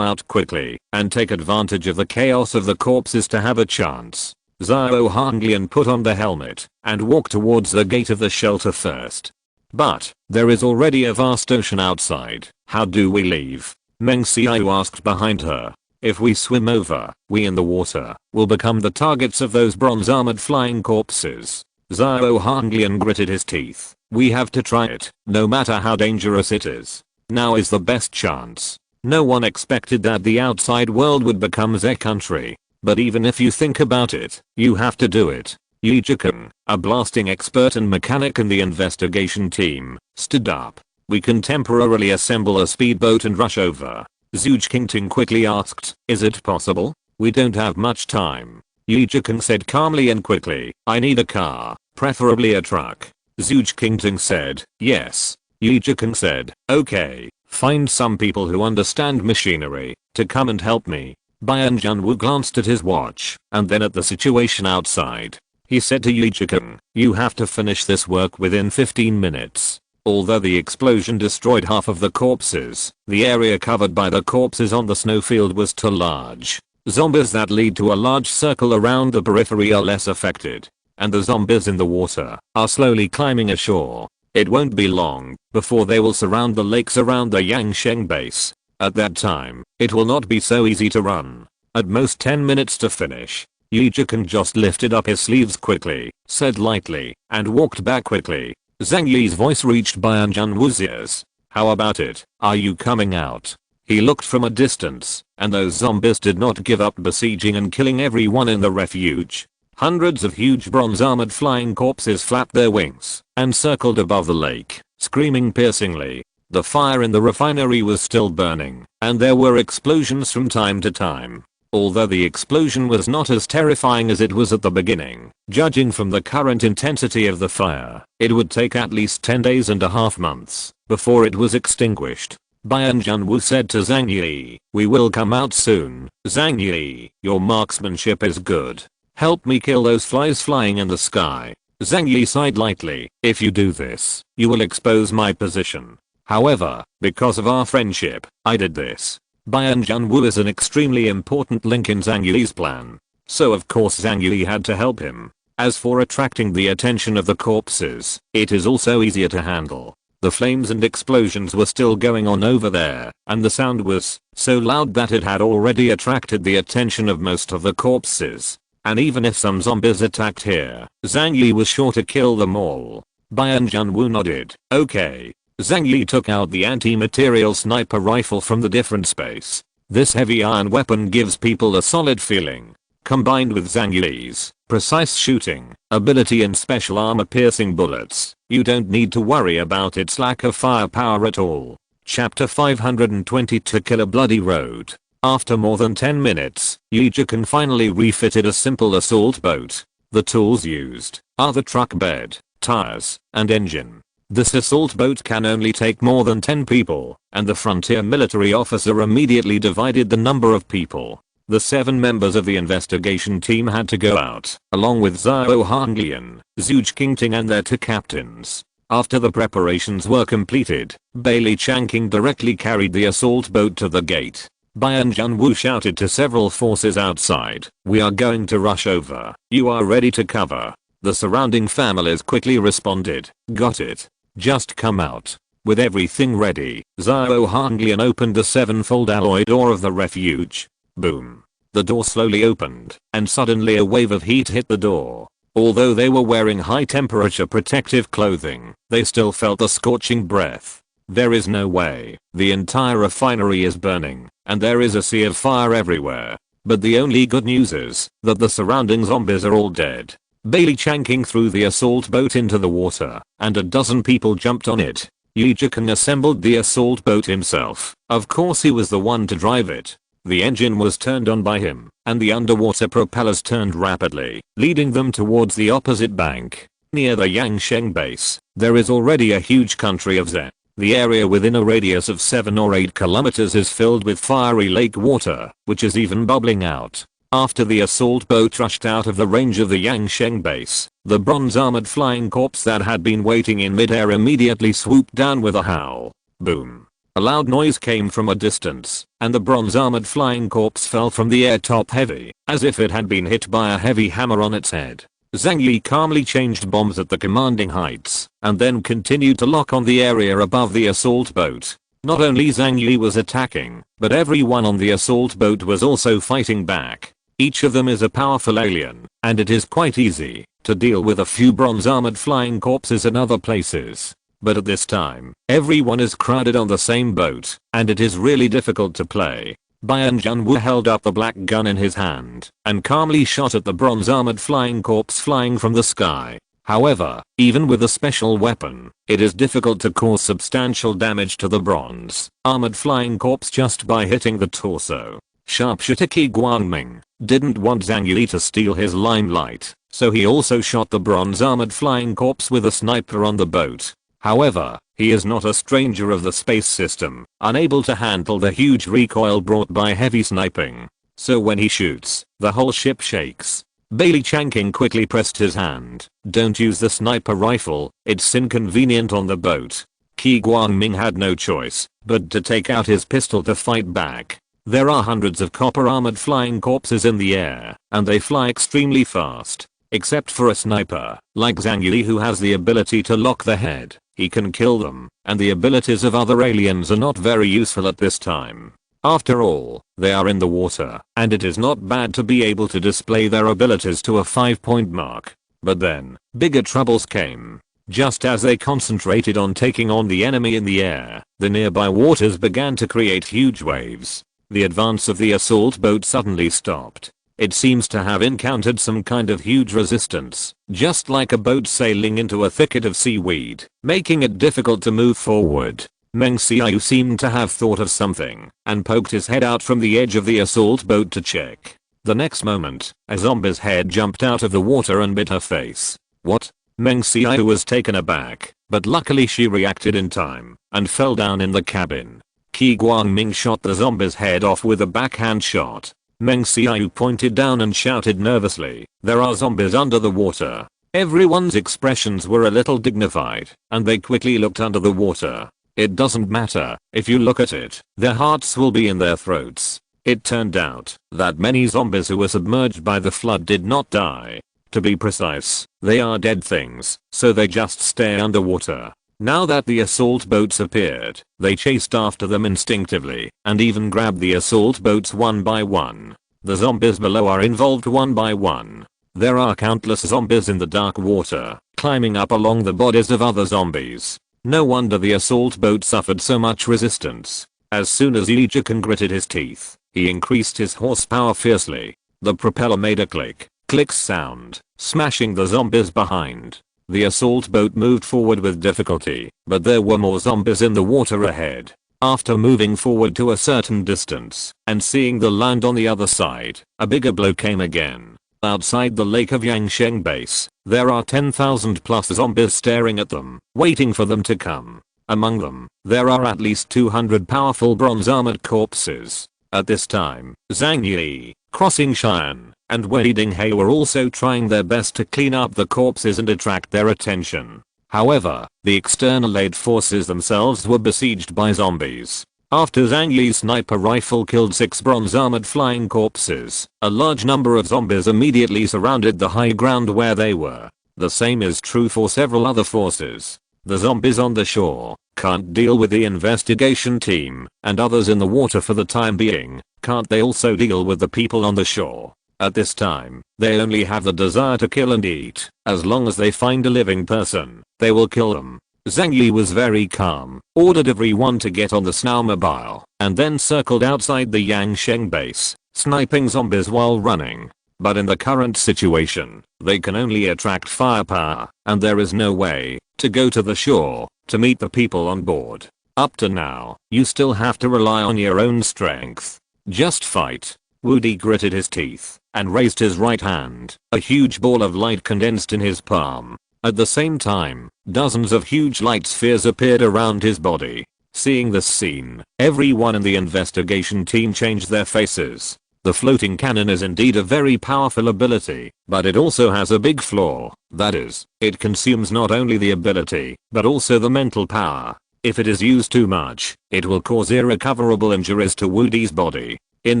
out quickly and take advantage of the chaos of the corpses to have a chance. Zhao Honglian put on the helmet and walked towards the gate of the shelter first. But there is already a vast ocean outside. How do we leave? Meng Xiao asked behind her. If we swim over, we in the water will become the targets of those bronze armored flying corpses. Zhao Honglian gritted his teeth. We have to try it, no matter how dangerous it is. Now is the best chance. No one expected that the outside world would become Ze country. But even if you think about it, you have to do it. Yi Zhikeng, a blasting expert and mechanic in the investigation team, stood up. We can temporarily assemble a speedboat and rush over. Zhu Qingting quickly asked, is it possible? We don't have much time. Yi Zhikeng said calmly and quickly, I need a car, preferably a truck. Zhu Qingting said, yes. Yi Zhikeng said, okay, find some people who understand machinery to come and help me. Bian Junwu glanced at his watch and then at the situation outside. He said to Yi Zhikeng, you have to finish this work within 15 minutes. Although the explosion destroyed half of the corpses, the area covered by the corpses on the snowfield was too large. Zombies that lead to a large circle around the periphery are less affected. And the zombies in the water are slowly climbing ashore. It won't be long before they will surround the lakes around the Yangsheng base. At that time, it will not be so easy to run. At most 10 minutes to finish. Yi Jikan just lifted up his sleeves quickly, said lightly, and walked back quickly. Zhang Yi's voice reached Bayan Junwu's ears. How about it? Are you coming out? He looked from a distance, and those zombies did not give up besieging and killing everyone in the refuge. Hundreds of huge bronze armored flying corpses flapped their wings and circled above the lake, screaming piercingly. The fire in the refinery was still burning, and there were explosions from time to time. Although the explosion was not as terrifying as it was at the beginning, judging from the current intensity of the fire, it would take at least 10 days and a half months before it was extinguished. Bayan Junwu said to Zhang Yi, "We will come out soon. Zhang Yi, your marksmanship is good. Help me kill those flies flying in the sky." Zhang Yi sighed lightly. "If you do this, you will expose my position. However, because of our friendship, I did this." Bayan Junwu is an extremely important link in Zhang Yi's plan, so of course Zhang Yi had to help him. As for attracting the attention of the corpses, it is also easier to handle. The flames and explosions were still going on over there, and the sound was so loud that it had already attracted the attention of most of the corpses. And even if some zombies attacked here, Zhang Yi was sure to kill them all. Bayan Junwu nodded. Okay. Zhang Yi took out the anti-material sniper rifle from the different space. This heavy iron weapon gives people a solid feeling. Combined with Zhang Yi's precise shooting ability and special armor-piercing bullets, you don't need to worry about its lack of firepower at all. Chapter 520 To Kill a Bloody Road. After more than 10 minutes, Yi Jikan finally refitted a simple assault boat. The tools used are the truck bed, tires, and engine. This assault boat can only take more than 10 people, and the frontier military officer immediately divided the number of people. The 7 members of the investigation team had to go out, along with Zhao Hanglian, Zhu Qingting and their 2 captains. After the preparations were completed, Bailey Changqing directly carried the assault boat to the gate. Bayan Junwu shouted to several forces outside, "We are going to rush over. You are ready to cover." The surrounding families quickly responded, "Got it. Just come out." With everything ready, Zhao Hanglian opened the 7-fold alloy door of the refuge. Boom. The door slowly opened, and suddenly a wave of heat hit the door. Although they were wearing high-temperature protective clothing, they still felt the scorching breath. There is no way. The entire refinery is burning, and there is a sea of fire everywhere. But the only good news is that the surrounding zombies are all dead. Bailey Changqing threw the assault boat into the water, and a dozen people jumped on it. Yi Jikan assembled the assault boat himself. Of course he was the one to drive it. The engine was turned on by him, and the underwater propellers turned rapidly, leading them towards the opposite bank. Near the Yangsheng base, there is already a huge country of Zen. The area within a radius of 7 or 8 kilometers is filled with fiery lake water, which is even bubbling out. After the assault boat rushed out of the range of the Yangsheng base, the bronze armored flying corpse that had been waiting in midair immediately swooped down with a howl. Boom. A loud noise came from a distance, and the bronze armored flying corpse fell from the air top heavy, as if it had been hit by a heavy hammer on its head. Zhang Yi calmly changed bombs at the commanding heights, and then continued to lock on the area above the assault boat. Not only Zhang Yi was attacking, but everyone on the assault boat was also fighting back. Each of them is a powerful alien, and it is quite easy to deal with a few bronze armored flying corpses in other places. But at this time, everyone is crowded on the same boat, and it is really difficult to play. Bayan Junwu held up the black gun in his hand, and calmly shot at the bronze armored flying corpse flying from the sky. However, even with a special weapon, it is difficult to cause substantial damage to the bronze armored flying corpse just by hitting the torso. Sharpshooter Qi Guangming didn't want Zhang Yi to steal his limelight, so he also shot the bronze armored flying corpse with a sniper on the boat. However, he is not a stranger of the space system, unable to handle the huge recoil brought by heavy sniping. So when he shoots, the whole ship shakes. Bailey Changqing quickly pressed his hand. "Don't use the sniper rifle, it's inconvenient on the boat." Qi Guangming had no choice but to take out his pistol to fight back. There are hundreds of copper armored flying corpses in the air, and they fly extremely fast. Except for a sniper, like Zhang Yi who has the ability to lock the head, he can kill them, and the abilities of other aliens are not very useful at this time. After all, they are in the water, and it is not bad to be able to display their abilities to a 5-point mark. But then, bigger troubles came. Just as they concentrated on taking on the enemy in the air, the nearby waters began to create huge waves. The advance of the assault boat suddenly stopped. It seems to have encountered some kind of huge resistance, just like a boat sailing into a thicket of seaweed, making it difficult to move forward. Meng Xiaoyu seemed to have thought of something, and poked his head out from the edge of the assault boat to check. The next moment, a zombie's head jumped out of the water and bit her face. What? Meng Xiaoyu was taken aback, but luckily she reacted in time, and fell down in the cabin. Qi Guangming shot the zombie's head off with a backhand shot. Meng Xiaoyu pointed down and shouted nervously, "There are zombies under the water." Everyone's expressions were a little dignified, and they quickly looked under the water. It doesn't matter, if you look at it, their hearts will be in their throats. It turned out that many zombies who were submerged by the flood did not die. To be precise, they are dead things, so they just stay underwater. Now that the assault boats appeared, they chased after them instinctively, and even grabbed the assault boats one by one. The zombies below are involved one by one. There are countless zombies in the dark water, climbing up along the bodies of other zombies. No wonder the assault boat suffered so much resistance. As soon as Yi Jikan gritted his teeth, he increased his horsepower fiercely. The propeller made a click sound, smashing the zombies behind. The assault boat moved forward with difficulty, but there were more zombies in the water ahead. After moving forward to a certain distance, and seeing the land on the other side, a bigger blow came again. Outside the lake of Yangsheng base, there are 10,000 plus zombies staring at them, waiting for them to come. Among them, there are at least 200 powerful bronze armored corpses. At this time, Zhang Yi, Crossing Cheyenne, and Wei Dinghe were also trying their best to clean up the corpses and attract their attention. However, the external aid forces themselves were besieged by zombies. After Zhang Yi's sniper rifle killed 6 bronze armored flying corpses, a large number of zombies immediately surrounded the high ground where they were. The same is true for several other forces. The zombies on the shore can't deal with the investigation team, and others in the water for the time being. Can't they also deal with the people on the shore? At this time, they only have the desire to kill and eat. As long as they find a living person, they will kill them. Zhang Yi was very calm, ordered everyone to get on the snowmobile, and then circled outside the Yangsheng base, sniping zombies while running. But in the current situation, they can only attract firepower, and there is no way to go to the shore to meet the people on board. Up to now, you still have to rely on your own strength. Just fight. Wu Di gritted his teeth and raised his right hand. A huge ball of light condensed in his palm. At the same time, dozens of huge light spheres appeared around his body. Seeing this scene, everyone in the investigation team changed their faces. The floating cannon is indeed a very powerful ability, but it also has a big flaw. That is, it consumes not only the ability, but also the mental power. If it is used too much, it will cause irrecoverable injuries to Wu Di's body. In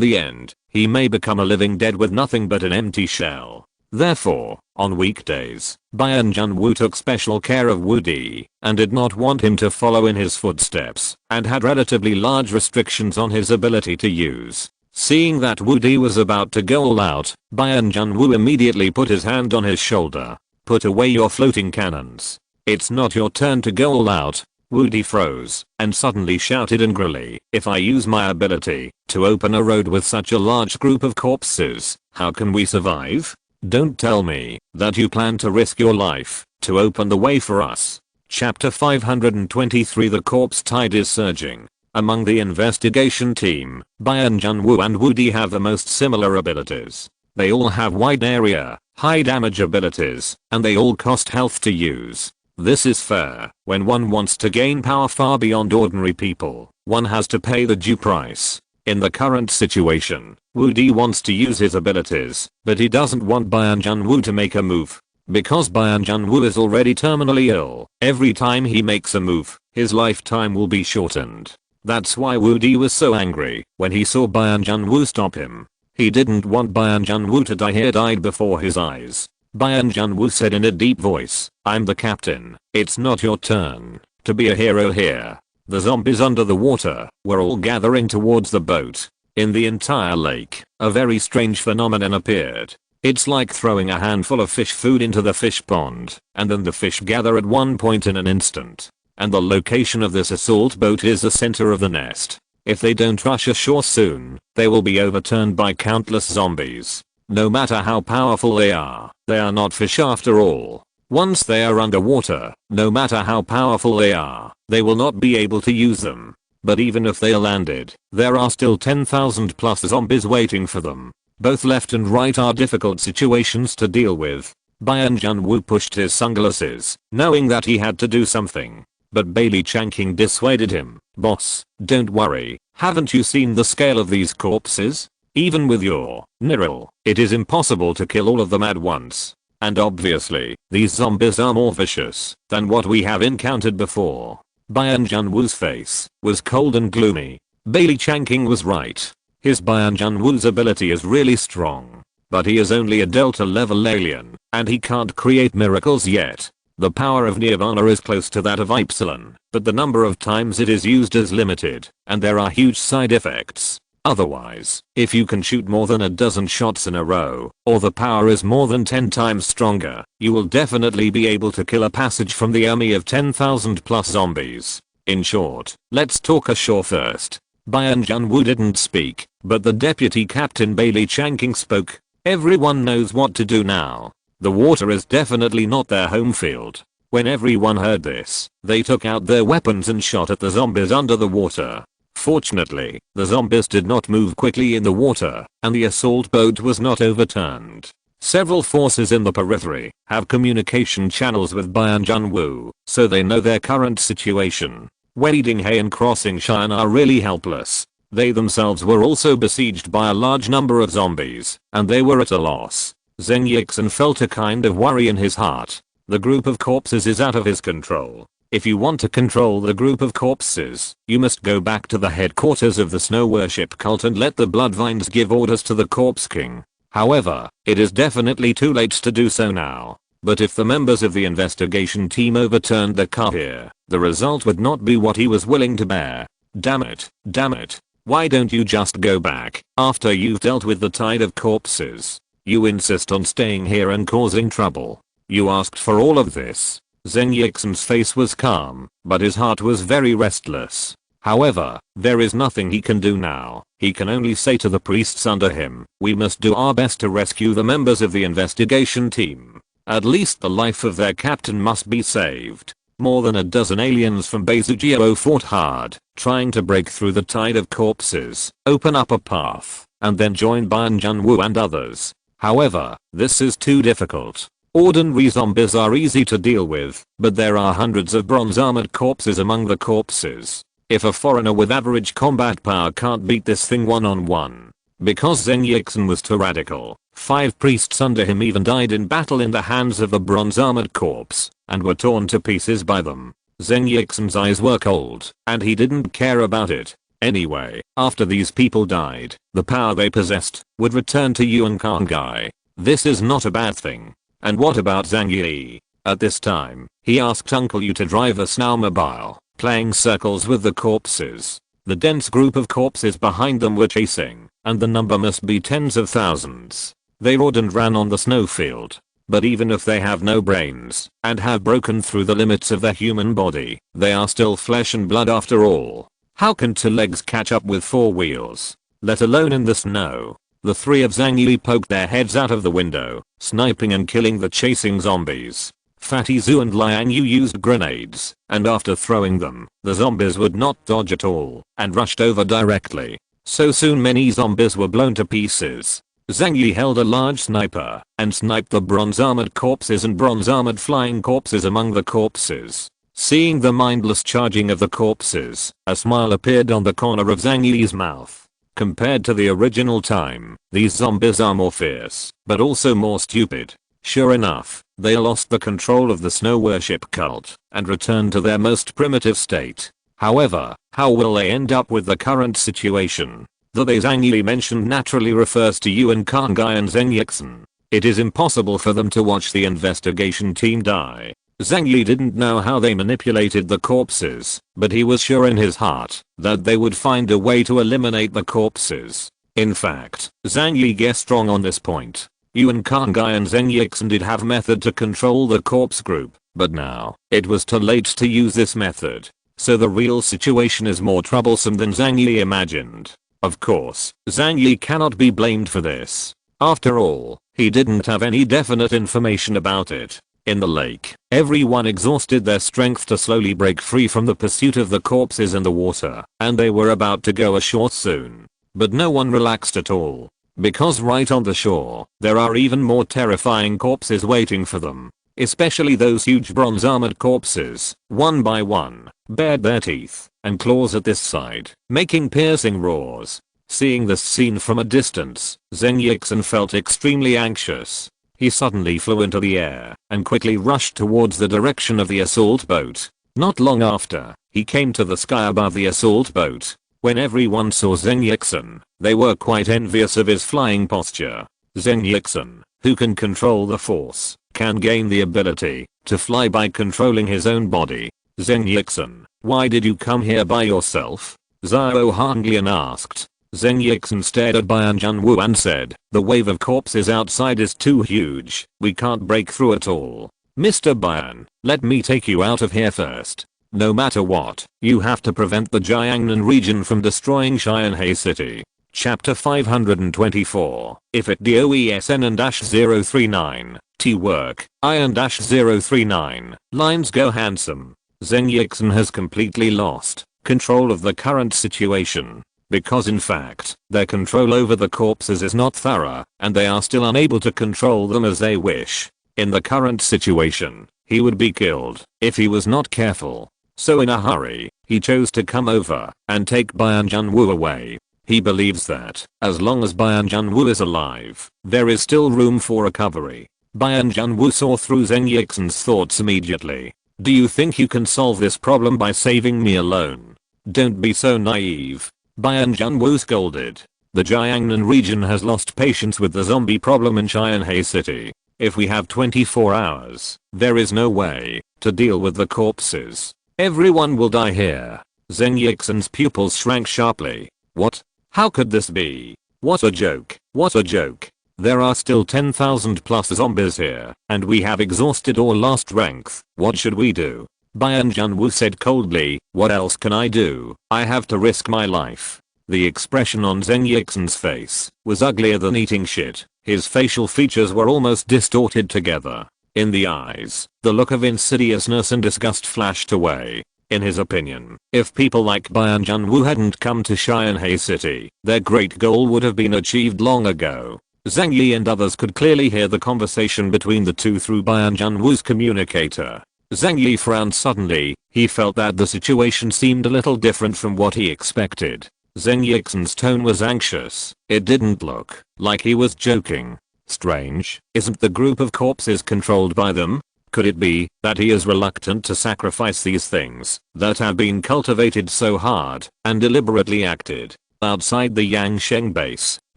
the end, he may become a living dead with nothing but an empty shell. Therefore, on weekdays, Bayan Junwu took special care of Wu Di, and did not want him to follow in his footsteps, and had relatively large restrictions on his ability to use. Seeing that Wu Di was about to go all out, Bayan Junwu immediately put his hand on his shoulder. Put away your floating cannons. It's not your turn to go all out. Wu Di froze, and suddenly shouted angrily, "If I use my ability to open a road with such a large group of corpses, how can we survive? Don't tell me that you plan to risk your life to open the way for us." Chapter 523. The corpse tide is surging. Among the investigation team, Bayan Junwu and Wu Di have the most similar abilities. They all have wide area, high damage abilities, and they all cost health to use. This is fair. When one wants to gain power far beyond ordinary people, one has to pay the due price. In the current situation, Wu Di wants to use his abilities, but he doesn't want Bayan Junwu to make a move. Because Bayan Junwu is already terminally ill, every time he makes a move, his lifetime will be shortened. That's why Wu Di was so angry when he saw Bayan Junwu stop him. He didn't want Bayan Junwu to die. He died before his eyes. Bayan Junwu said in a deep voice, "I'm the captain. It's not your turn to be a hero here." The zombies under the water were all gathering towards the boat. In the entire lake, a very strange phenomenon appeared. It's like throwing a handful of fish food into the fish pond, and then the fish gather at one point in an instant. And the location of this assault boat is the center of the nest. If they don't rush ashore soon, they will be overturned by countless zombies. No matter how powerful they are not fish after all. Once they are underwater, no matter how powerful they will not be able to use them. But even if they landed, there are still 10,000 plus zombies waiting for them. Both left and right are difficult situations to deal with. Byung Jun Woo pushed his sunglasses, knowing that he had to do something. But Bailey Changking dissuaded him. Boss, don't worry, haven't you seen the scale of these corpses? Even with your Niril, it is impossible to kill all of them at once. And obviously, these zombies are more vicious than what we have encountered before. Byung Jun Woo's face was cold and gloomy. Bailey Changking was right. His Byung Jun Woo's ability is really strong. But he is only a Delta level alien, and he can't create miracles yet. The power of Nirvana is close to that of Epsilon, but the number of times it is used is limited, and there are huge side effects. Otherwise, if you can shoot more than a dozen shots in a row, or the power is more than 10 times stronger, you will definitely be able to kill a passage from the army of 10,000 plus zombies. In short, let's talk ashore first. Byung Jun Woo didn't speak, but the deputy captain Bailey Changking spoke. Everyone knows what to do now. The water is definitely not their home field. When everyone heard this, they took out their weapons and shot at the zombies under the water. Fortunately, the zombies did not move quickly in the water, and the assault boat was not overturned. Several forces in the periphery have communication channels with Byung Jun Woo, so they know their current situation. Wading Hay and Crossing Cheyenne are really helpless. They themselves were also besieged by a large number of zombies, and they were at a loss. Zhang Yi felt a kind of worry in his heart. The group of corpses is out of his control. If you want to control the group of corpses, you must go back to the headquarters of the snow worship cult and let the Bloodvines give orders to the Corpse King. However, it is definitely too late to do so now. But if the members of the investigation team overturned the car here, the result would not be what he was willing to bear. Damn it. Why don't you just go back after you've dealt with the tide of corpses? You insist on staying here and causing trouble. You asked for all of this. Zhang Yi's face was calm, but his heart was very restless. However, there is nothing he can do now. He can only say to the priests under him, we must do our best to rescue the members of the investigation team. At least the life of their captain must be saved. More than a dozen aliens from Beizugio fought hard, trying to break through the tide of corpses, open up a path, and then join Byung Jun Woo and others. However, this is too difficult. Ordinary zombies are easy to deal with, but there are hundreds of bronze armored corpses among the corpses. If a foreigner with average combat power can't beat this thing one-on-one. Because Zhang Yi was too radical, 5 priests under him even died in battle in the hands of the bronze armored corpse, and were torn to pieces by them. Zhang Yi's eyes were cold, and he didn't care about it. Anyway, after these people died, the power they possessed would return to Yuan Kangai. This is not a bad thing. And what about Zhang Yi? At this time, he asked Uncle Yu to drive a snowmobile, playing circles with the corpses. The dense group of corpses behind them were chasing, and the number must be tens of thousands. They roared and ran on the snowfield. But even if they have no brains, and have broken through the limits of their human body, they are still flesh and blood after all. How can 2 legs catch up with 4 wheels? Let alone in the snow. The 3 of Zhang Yi poked their heads out of the window, sniping and killing the chasing zombies. Fatty Zhu and Liang Yu used grenades, and after throwing them, the zombies would not dodge at all, and rushed over directly. So soon many zombies were blown to pieces. Zhang Yi held a large sniper, and sniped the bronze armored corpses and bronze armored flying corpses among the corpses. Seeing the mindless charging of the corpses, a smile appeared on the corner of Zhang Yi's mouth. Compared to the original time, these zombies are more fierce, but also more stupid. Sure enough, they lost the control of the snow worship cult, and returned to their most primitive state. However, how will they end up with the current situation? The they Zhang Yi mentioned naturally refers to Yuan Kangai and Zhang Yi. It is impossible for them to watch the investigation team die. Zhang Yi didn't know how they manipulated the corpses, but he was sure in his heart that they would find a way to eliminate the corpses. In fact, Zhang Yi guessed wrong on this point. Yuan Kangai and Zheng Yixin did have method to control the corpse group, but now, it was too late to use this method. So the real situation is more troublesome than Zhang Yi imagined. Of course, Zhang Yi cannot be blamed for this. After all, he didn't have any definite information about it. In the lake, everyone exhausted their strength to slowly break free from the pursuit of the corpses in the water, and they were about to go ashore soon. But no one relaxed at all. Because right on the shore, there are even more terrifying corpses waiting for them. Especially those huge bronze armored corpses, one by one, bared their teeth and claws at this side, making piercing roars. Seeing this scene from a distance, Zheng Yixin felt extremely anxious. He suddenly flew into the air and quickly rushed towards the direction of the assault boat. Not long after, he came to the sky above the assault boat. When everyone saw Zheng Yixin, they were quite envious of his flying posture. Zheng Yixin, who can control the force, can gain the ability to fly by controlling his own body. Zheng Yixin, why did you come here by yourself? Zhao Hanglian asked. Zheng Yixin stared at Bian Junwu and said, the wave of corpses outside is too huge, we can't break through at all. Mr. Bian, let me take you out of here first. No matter what, you have to prevent the Jiangnan region from destroying Xianhe City. Chapter 524. If it DOESN-039, T-work, I-039, lines go handsome. Zheng Yixin has completely lost control of the current situation. Because in fact, their control over the corpses is not thorough, and they are still unable to control them as they wish. In the current situation, he would be killed if he was not careful. So in a hurry, he chose to come over and take Bian Junwu away. He believes that, as long as Bian Junwu is alive, there is still room for recovery. Bian Junwu saw through Zheng Yixin's thoughts immediately. Do you think you can solve this problem by saving me alone? Don't be so naive. Bian Junwu scolded. The Jiangnan region has lost patience with the zombie problem in Xianhe City. If we have 24 hours, there is no way to deal with the corpses. Everyone will die here. Zheng Yixin's pupils shrank sharply. What? How could this be? What a joke. What a joke. There are still 10,000 plus zombies here, and we have exhausted or lost strength. What should we do? Bian Junwu said coldly, what else can I do? I have to risk my life. The expression on Zheng Yixin's face was uglier than eating shit. His facial features were almost distorted together. In the eyes, the look of insidiousness and disgust flashed away. In his opinion, if people like Bian Junwu hadn't come to Xianhe City, their great goal would have been achieved long ago. Zhang Yi and others could clearly hear the conversation between the two through Bian Junwu's communicator. Zhang Yi frowned suddenly. He felt that the situation seemed a little different from what he expected. Zheng Yixin's tone was anxious. It didn't look like he was joking. Strange, isn't the group of corpses controlled by them? Could it be that he is reluctant to sacrifice these things that have been cultivated so hard and deliberately acted? Outside the Yangsheng base,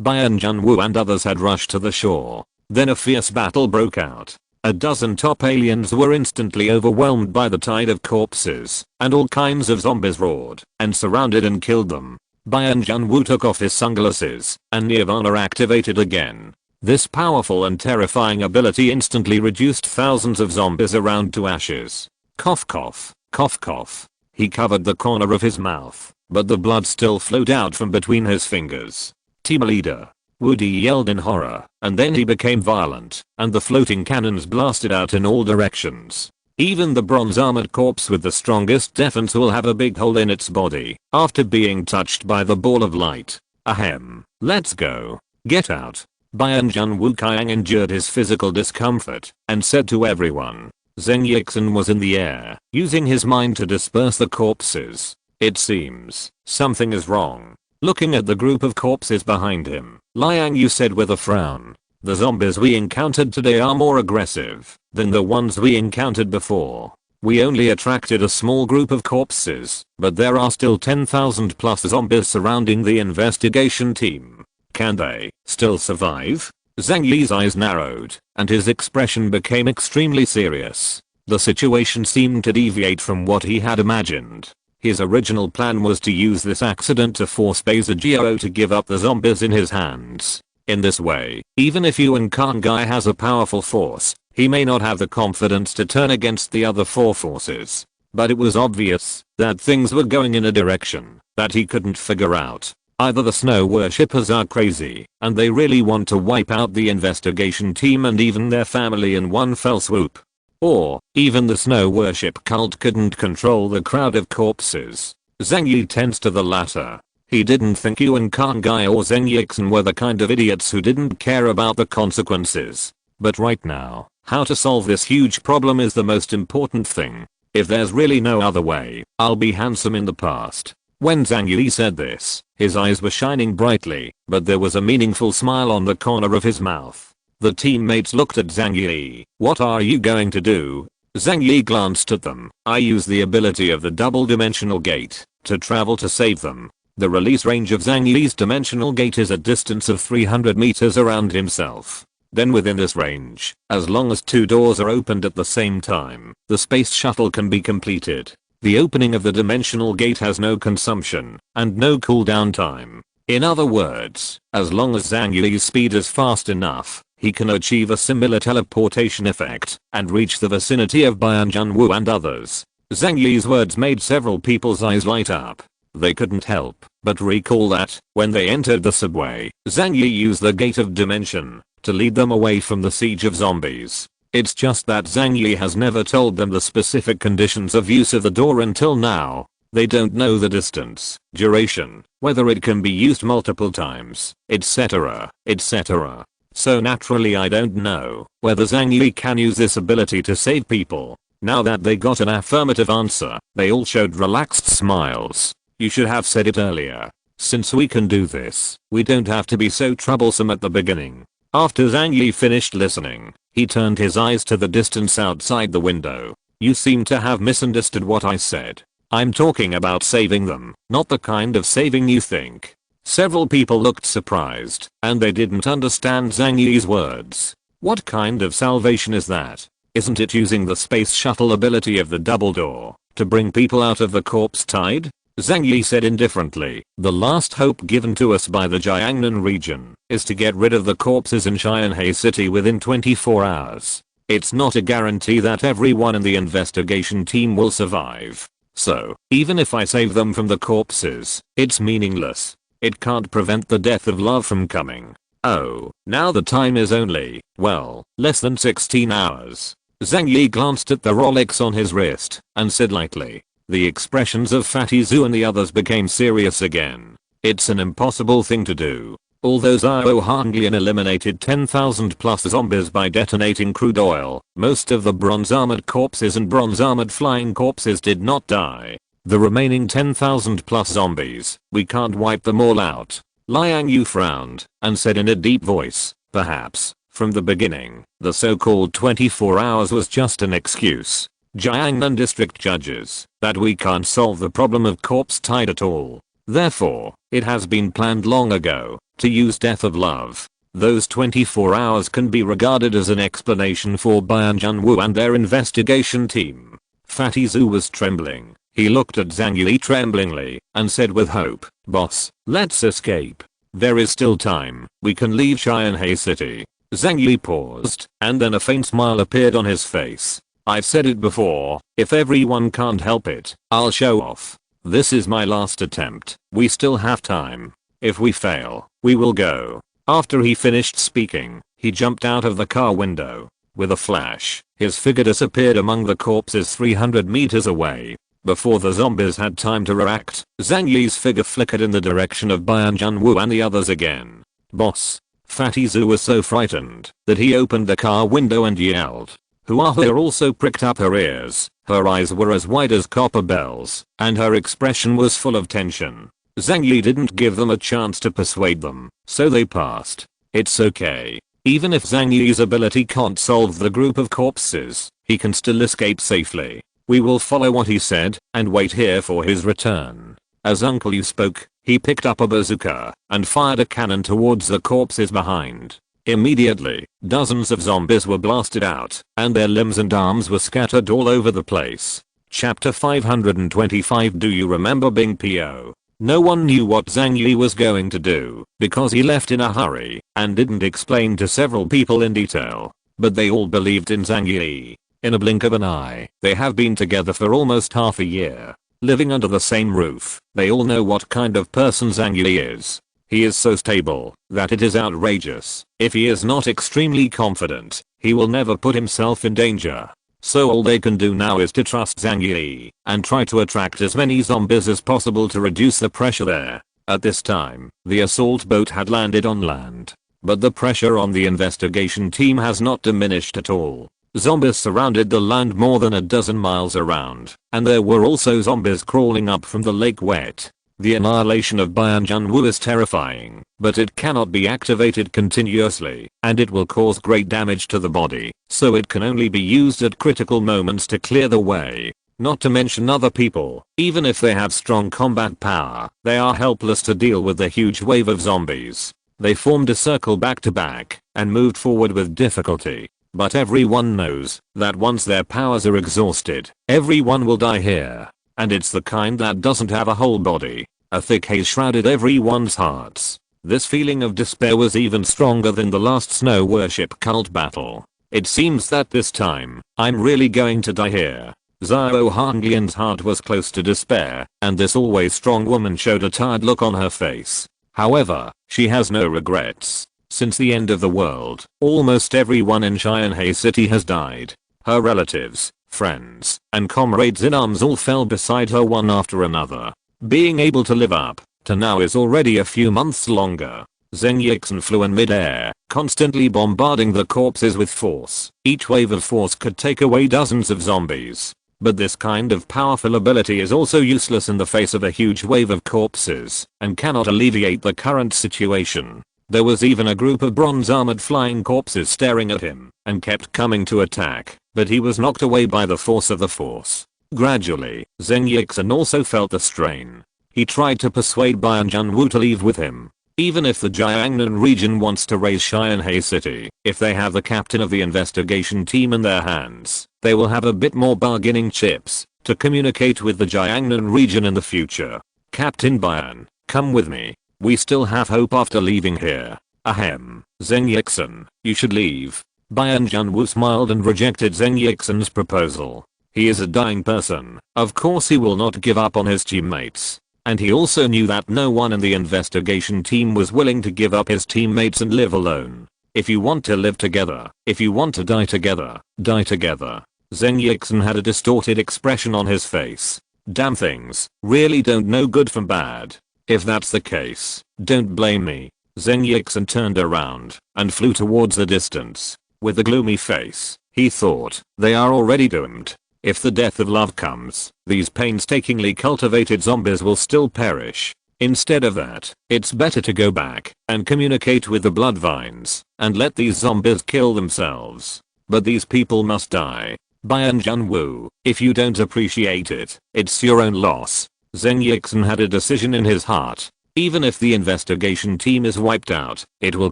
Bian Junwu and others had rushed to the shore. Then a fierce battle broke out. A dozen top aliens were instantly overwhelmed by the tide of corpses, and all kinds of zombies roared and surrounded and killed them. Bian Junwu took off his sunglasses, and Nirvana activated again. This powerful and terrifying ability instantly reduced thousands of zombies around to ashes. Cough cough, cough cough. He covered the corner of his mouth, but the blood still flowed out from between his fingers. Team leader. Woody yelled in horror, and then he became violent, and the floating cannons blasted out in all directions. Even the bronze armored corpse with the strongest defense will have a big hole in its body after being touched by the ball of light. Ahem. Let's go. Get out. Bian Junwu Kaiang endured his physical discomfort and said to everyone. Zheng Yixin was in the air, using his mind to disperse the corpses. It seems something is wrong. Looking at the group of corpses behind him, Liang Yu said with a frown. The zombies we encountered today are more aggressive than the ones we encountered before. We only attracted a small group of corpses, but there are still 10,000 plus zombies surrounding the investigation team. Can they still survive? Zhang Yi's eyes narrowed, and his expression became extremely serious. The situation seemed to deviate from what he had imagined. His original plan was to use this accident to force Bezagio to give up the zombies in his hands. In this way, even if Yuan Kangai has a powerful force, he may not have the confidence to turn against the other 4 forces. But it was obvious that things were going in a direction that he couldn't figure out. Either the snow worshippers are crazy and they really want to wipe out the investigation team and even their family in one fell swoop. Or, even the snow worship cult couldn't control the crowd of corpses. Zhang Yi tends to the latter. He didn't think Yuan Kangai or Zheng Yixin were the kind of idiots who didn't care about the consequences. But right now, how to solve this huge problem is the most important thing. If there's really no other way, I'll be handsome in the past. When Zhang Yi said this, his eyes were shining brightly, but there was a meaningful smile on the corner of his mouth. The teammates looked at Zhang Yi. What are you going to do? Zhang Yi glanced at them. I use the ability of the double-dimensional gate to travel to save them. The release range of Zhang Yi's dimensional gate is a distance of 300 meters around himself. Then within this range, as long as 2 doors are opened at the same time, the space shuttle can be completed. The opening of the dimensional gate has no consumption and no cooldown time. In other words, as long as Zhang Yi's speed is fast enough, he can achieve a similar teleportation effect and reach the vicinity of Bianjunwu and others. Zhang Yi's words made several people's eyes light up. They couldn't help but recall that, when they entered the subway, Zhang Yi used the Gate of Dimension to lead them away from the siege of zombies. It's just that Zhang Yi has never told them the specific conditions of use of the door until now. They don't know the distance, duration, whether it can be used multiple times, etc., etc. So naturally I don't know whether Zhang Yi can use this ability to save people. Now that they got an affirmative answer, they all showed relaxed smiles. You should have said it earlier. Since we can do this, we don't have to be so troublesome at the beginning. After Zhang Yi finished listening, he turned his eyes to the distance outside the window. You seem to have misunderstood what I said. I'm talking about saving them, not the kind of saving you think. Several people looked surprised, and they didn't understand Zhang Yi's words. What kind of salvation is that? Isn't it using the space shuttle ability of the double door to bring people out of the corpse tide? Zhang Yi said indifferently, the last hope given to us by the Jiangnan region is to get rid of the corpses in Xianhe City within 24 hours. It's not a guarantee that everyone in the investigation team will survive. So, even if I save them from the corpses, it's meaningless. It can't prevent the death of love from coming. Oh, now the time is only, well, less than 16 hours. Zhang Yi glanced at the Rolex on his wrist and said lightly. The expressions of Fatty Zhu and the others became serious again. It's an impossible thing to do. Although Zhao Hanglian eliminated 10,000 plus zombies by detonating crude oil, most of the bronze armored corpses and bronze armored flying corpses did not die. The remaining 10,000 plus zombies, we can't wipe them all out. Liang Yu frowned and said in a deep voice, perhaps, from the beginning, the so-called 24 hours was just an excuse. Jiangnan district judges that we can't solve the problem of corpse tide at all. Therefore, it has been planned long ago to use death of love. Those 24 hours can be regarded as an explanation for Bianjunwu and their investigation team. Fatty Zhu was trembling. He looked at Zhang Yi tremblingly and said with hope, boss, let's escape. There is still time. We can leave Xianhe City. Zhang Yi paused, and then a faint smile appeared on his face. I've said it before, if everyone can't help it, I'll show off. This is my last attempt. We still have time. If we fail, we will go. After he finished speaking, he jumped out of the car window. With a flash, his figure disappeared among the corpses 300 meters away. Before the zombies had time to react, Zhang Yi's figure flickered in the direction of Bianjunwu and the others again. Boss. Fatty Zhu was so frightened that he opened the car window and yelled. Huahua also pricked up her ears. Her eyes were as wide as copper bells, and her expression was full of tension. Zhang Yi didn't give them a chance to persuade them, so they passed. It's okay. Even if Zhang Yi's ability can't solve the group of corpses, he can still escape safely. We will follow what he said, and wait here for his return. As Uncle Yu spoke, he picked up a bazooka, and fired a cannon towards the corpses behind. Immediately, dozens of zombies were blasted out, and their limbs and arms were scattered all over the place. Chapter 525. Do you remember being PO? No one knew what Zhang Yi was going to do, because he left in a hurry, and didn't explain to several people in detail. But they all believed in Zhang Yi. In a blink of an eye, they have been together for almost half a year. Living under the same roof, they all know what kind of person Zhang Yi is. He is so stable that it is outrageous. If he is not extremely confident, he will never put himself in danger. So all they can do now is to trust Zhang Yi and try to attract as many zombies as possible to reduce the pressure there. At this time, the assault boat had landed on land. But the pressure on the investigation team has not diminished at all. Zombies surrounded the land more than a dozen miles around, and there were also zombies crawling up from the lake wet. The annihilation of Bianjunwu is terrifying, but it cannot be activated continuously, and it will cause great damage to the body, so it can only be used at critical moments to clear the way. Not to mention other people, even if they have strong combat power, they are helpless to deal with the huge wave of zombies. They formed a circle back to back, and moved forward with difficulty. But everyone knows that once their powers are exhausted, everyone will die here. And it's the kind that doesn't have a whole body. A thick haze shrouded everyone's hearts. This feeling of despair was even stronger than the last snow worship cult battle. It seems that this time, I'm really going to die here. Zhao Hanglian's heart was close to despair, and this always strong woman showed a tired look on her face. However, she has no regrets. Since the end of the world, almost everyone in Xianhe City has died. Her relatives, friends, and comrades in arms all fell beside her one after another. Being able to live up to now is already a few months longer. Zhang Yixin flew in midair, constantly bombarding the corpses with force. Each wave of force could take away dozens of zombies. But this kind of powerful ability is also useless in the face of a huge wave of corpses, and cannot alleviate the current situation. There was even a group of bronze-armored flying corpses staring at him, and kept coming to attack, but he was knocked away by the force of the force. Gradually, Zhang Yixin also felt the strain. He tried to persuade Bianjunwu to leave with him. Even if the Jiangnan region wants to raise Xianhe City, if they have the captain of the investigation team in their hands, they will have a bit more bargaining chips to communicate with the Jiangnan region in the future. Captain Bian, come with me. We still have hope after leaving here. Ahem. Zhang Yixin, you should leave. Bianjunwu smiled and rejected Zhang Yixin's proposal. He is a dying person. Of course he will not give up on his teammates. And he also knew that no one in the investigation team was willing to give up his teammates and live alone. If you want to live together, if you want to die together, die together. Zhang Yixin had a distorted expression on his face. Damn things really don't know good from bad. If that's the case, don't blame me. Zhang Yixin turned around and flew towards the distance. With a gloomy face, he thought, they are already doomed. If the death of love comes, these painstakingly cultivated zombies will still perish. Instead of that, it's better to go back and communicate with the bloodvines and let these zombies kill themselves. But these people must die. Bianjunwu, if you don't appreciate it, it's your own loss. Zhang Yixin had a decision in his heart. Even if the investigation team is wiped out, it will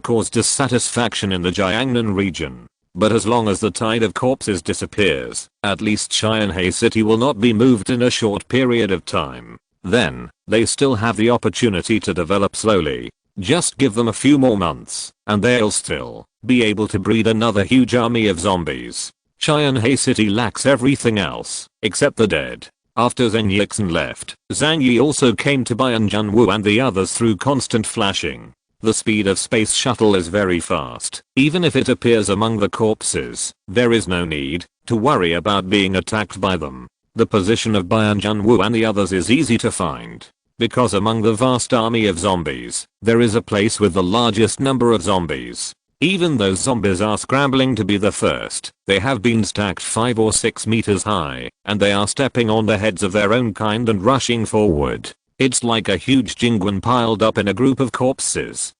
cause dissatisfaction in the Jiangnan region. But as long as the tide of corpses disappears, at least Xianhe City will not be moved in a short period of time. Then, they still have the opportunity to develop slowly. Just give them a few more months, and they'll still be able to breed another huge army of zombies. Xianhe City lacks everything else, except the dead. After Zhang Yixin left, Zhang Yi also came to Bianjunwu and the others through constant flashing. The speed of space shuttle is very fast. Even if it appears among the corpses, there is no need to worry about being attacked by them. The position of Bianjunwu and the others is easy to find, because among the vast army of zombies, there is a place with the largest number of zombies. Even though zombies are scrambling to be the first, they have been stacked 5 or 6 meters high, and they are stepping on the heads of their own kind and rushing forward. It's like a huge jingguan piled up in a group of corpses.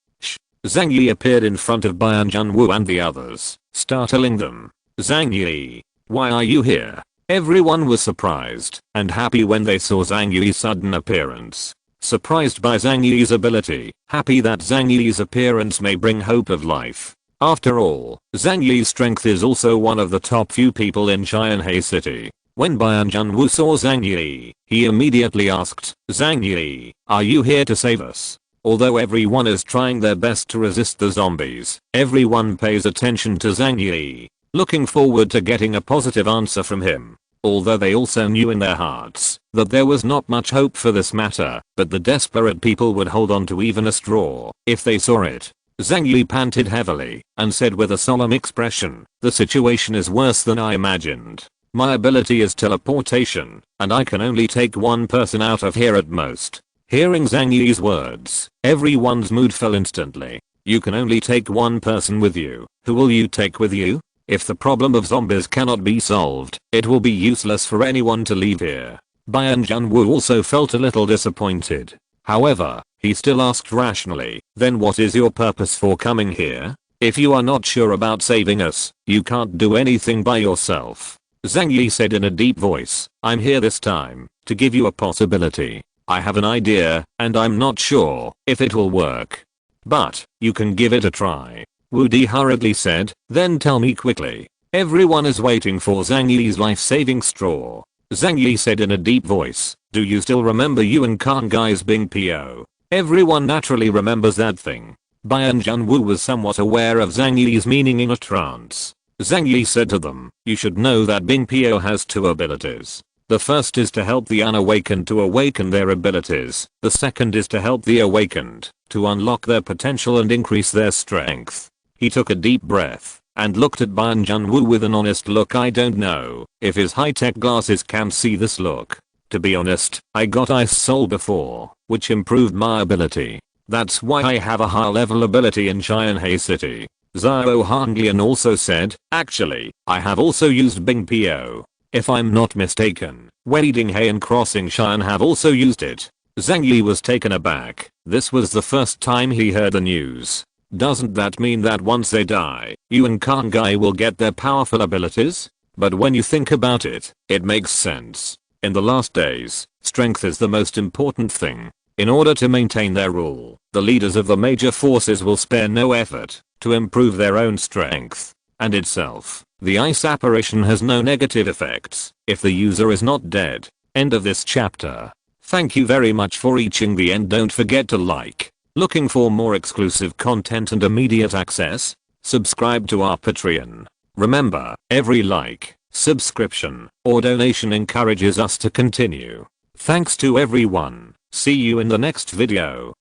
Zhang Yi appeared in front of Bianjunwu and the others, startling them. Zhang Yi, why are you here? Everyone was surprised and happy when they saw Zhang Yi's sudden appearance. Surprised by Zhang Yi's ability, happy that Zhang Yi's appearance may bring hope of life. After all, Zhang Yi's strength is also one of the top few people in Qianhe City. When Bian Junwu saw Zhang Yi, he immediately asked, "Zhang Yi, are you here to save us?" Although everyone is trying their best to resist the zombies, everyone pays attention to Zhang Yi, looking forward to getting a positive answer from him. Although they also knew in their hearts that there was not much hope for this matter, but the desperate people would hold on to even a straw if they saw it. Zhang Yi panted heavily and said with a solemn expression, "The situation is worse than I imagined. My ability is teleportation, and I can only take one person out of here at most." Hearing Zhang Yi's words, everyone's mood fell instantly. You can only take one person with you. Who will you take with you? If the problem of zombies cannot be solved, it will be useless for anyone to leave here. Bian Junwu also felt a little disappointed. However, he still asked rationally, "Then what is your purpose for coming here? If you are not sure about saving us, you can't do anything by yourself." Zhang Yi said in a deep voice, "I'm here this time to give you a possibility. I have an idea, and I'm not sure if it will work. But you can give it a try." Wu Di hurriedly said, "Then tell me quickly." Everyone is waiting for Zhang Yi's life-saving straw. Zhang Yi said in a deep voice, "Do you still remember you and Khan Gai's Bing Po?" Everyone naturally remembers that thing. Bian Junwu was somewhat aware of Zhang Yi's meaning in a trance. Zhang Yi said to them, "You should know that Bing Po has two abilities. The first is to help the unawakened to awaken their abilities. The second is to help the awakened to unlock their potential and increase their strength." He took a deep breath and looked at Bian Junwu with an honest look. I don't know if his high-tech glasses can see this look. To be honest, I got Ice Soul before, which improved my ability. That's why I have a high-level ability in Qianhe City. Zhao Hanglian also said, "Actually, I have also used Bing Po. If I'm not mistaken, Wei Dinghe and Crossing Xian have also used it." Zhang Yi was taken aback. This was the first time he heard the news. Doesn't that mean that once they die, you and Khan Gai will get their powerful abilities? But when you think about it, it makes sense. In the last days, strength is the most important thing. In order to maintain their rule, the leaders of the major forces will spare no effort to improve their own strength. And itself, the ice apparition has no negative effects if the user is not dead. End of this chapter. Thank you very much for reaching the end. Don't forget to like. Looking for more exclusive content and immediate access? Subscribe to our Patreon. Remember, every like, subscription, or donation encourages us to continue. Thanks to everyone. See you in the next video.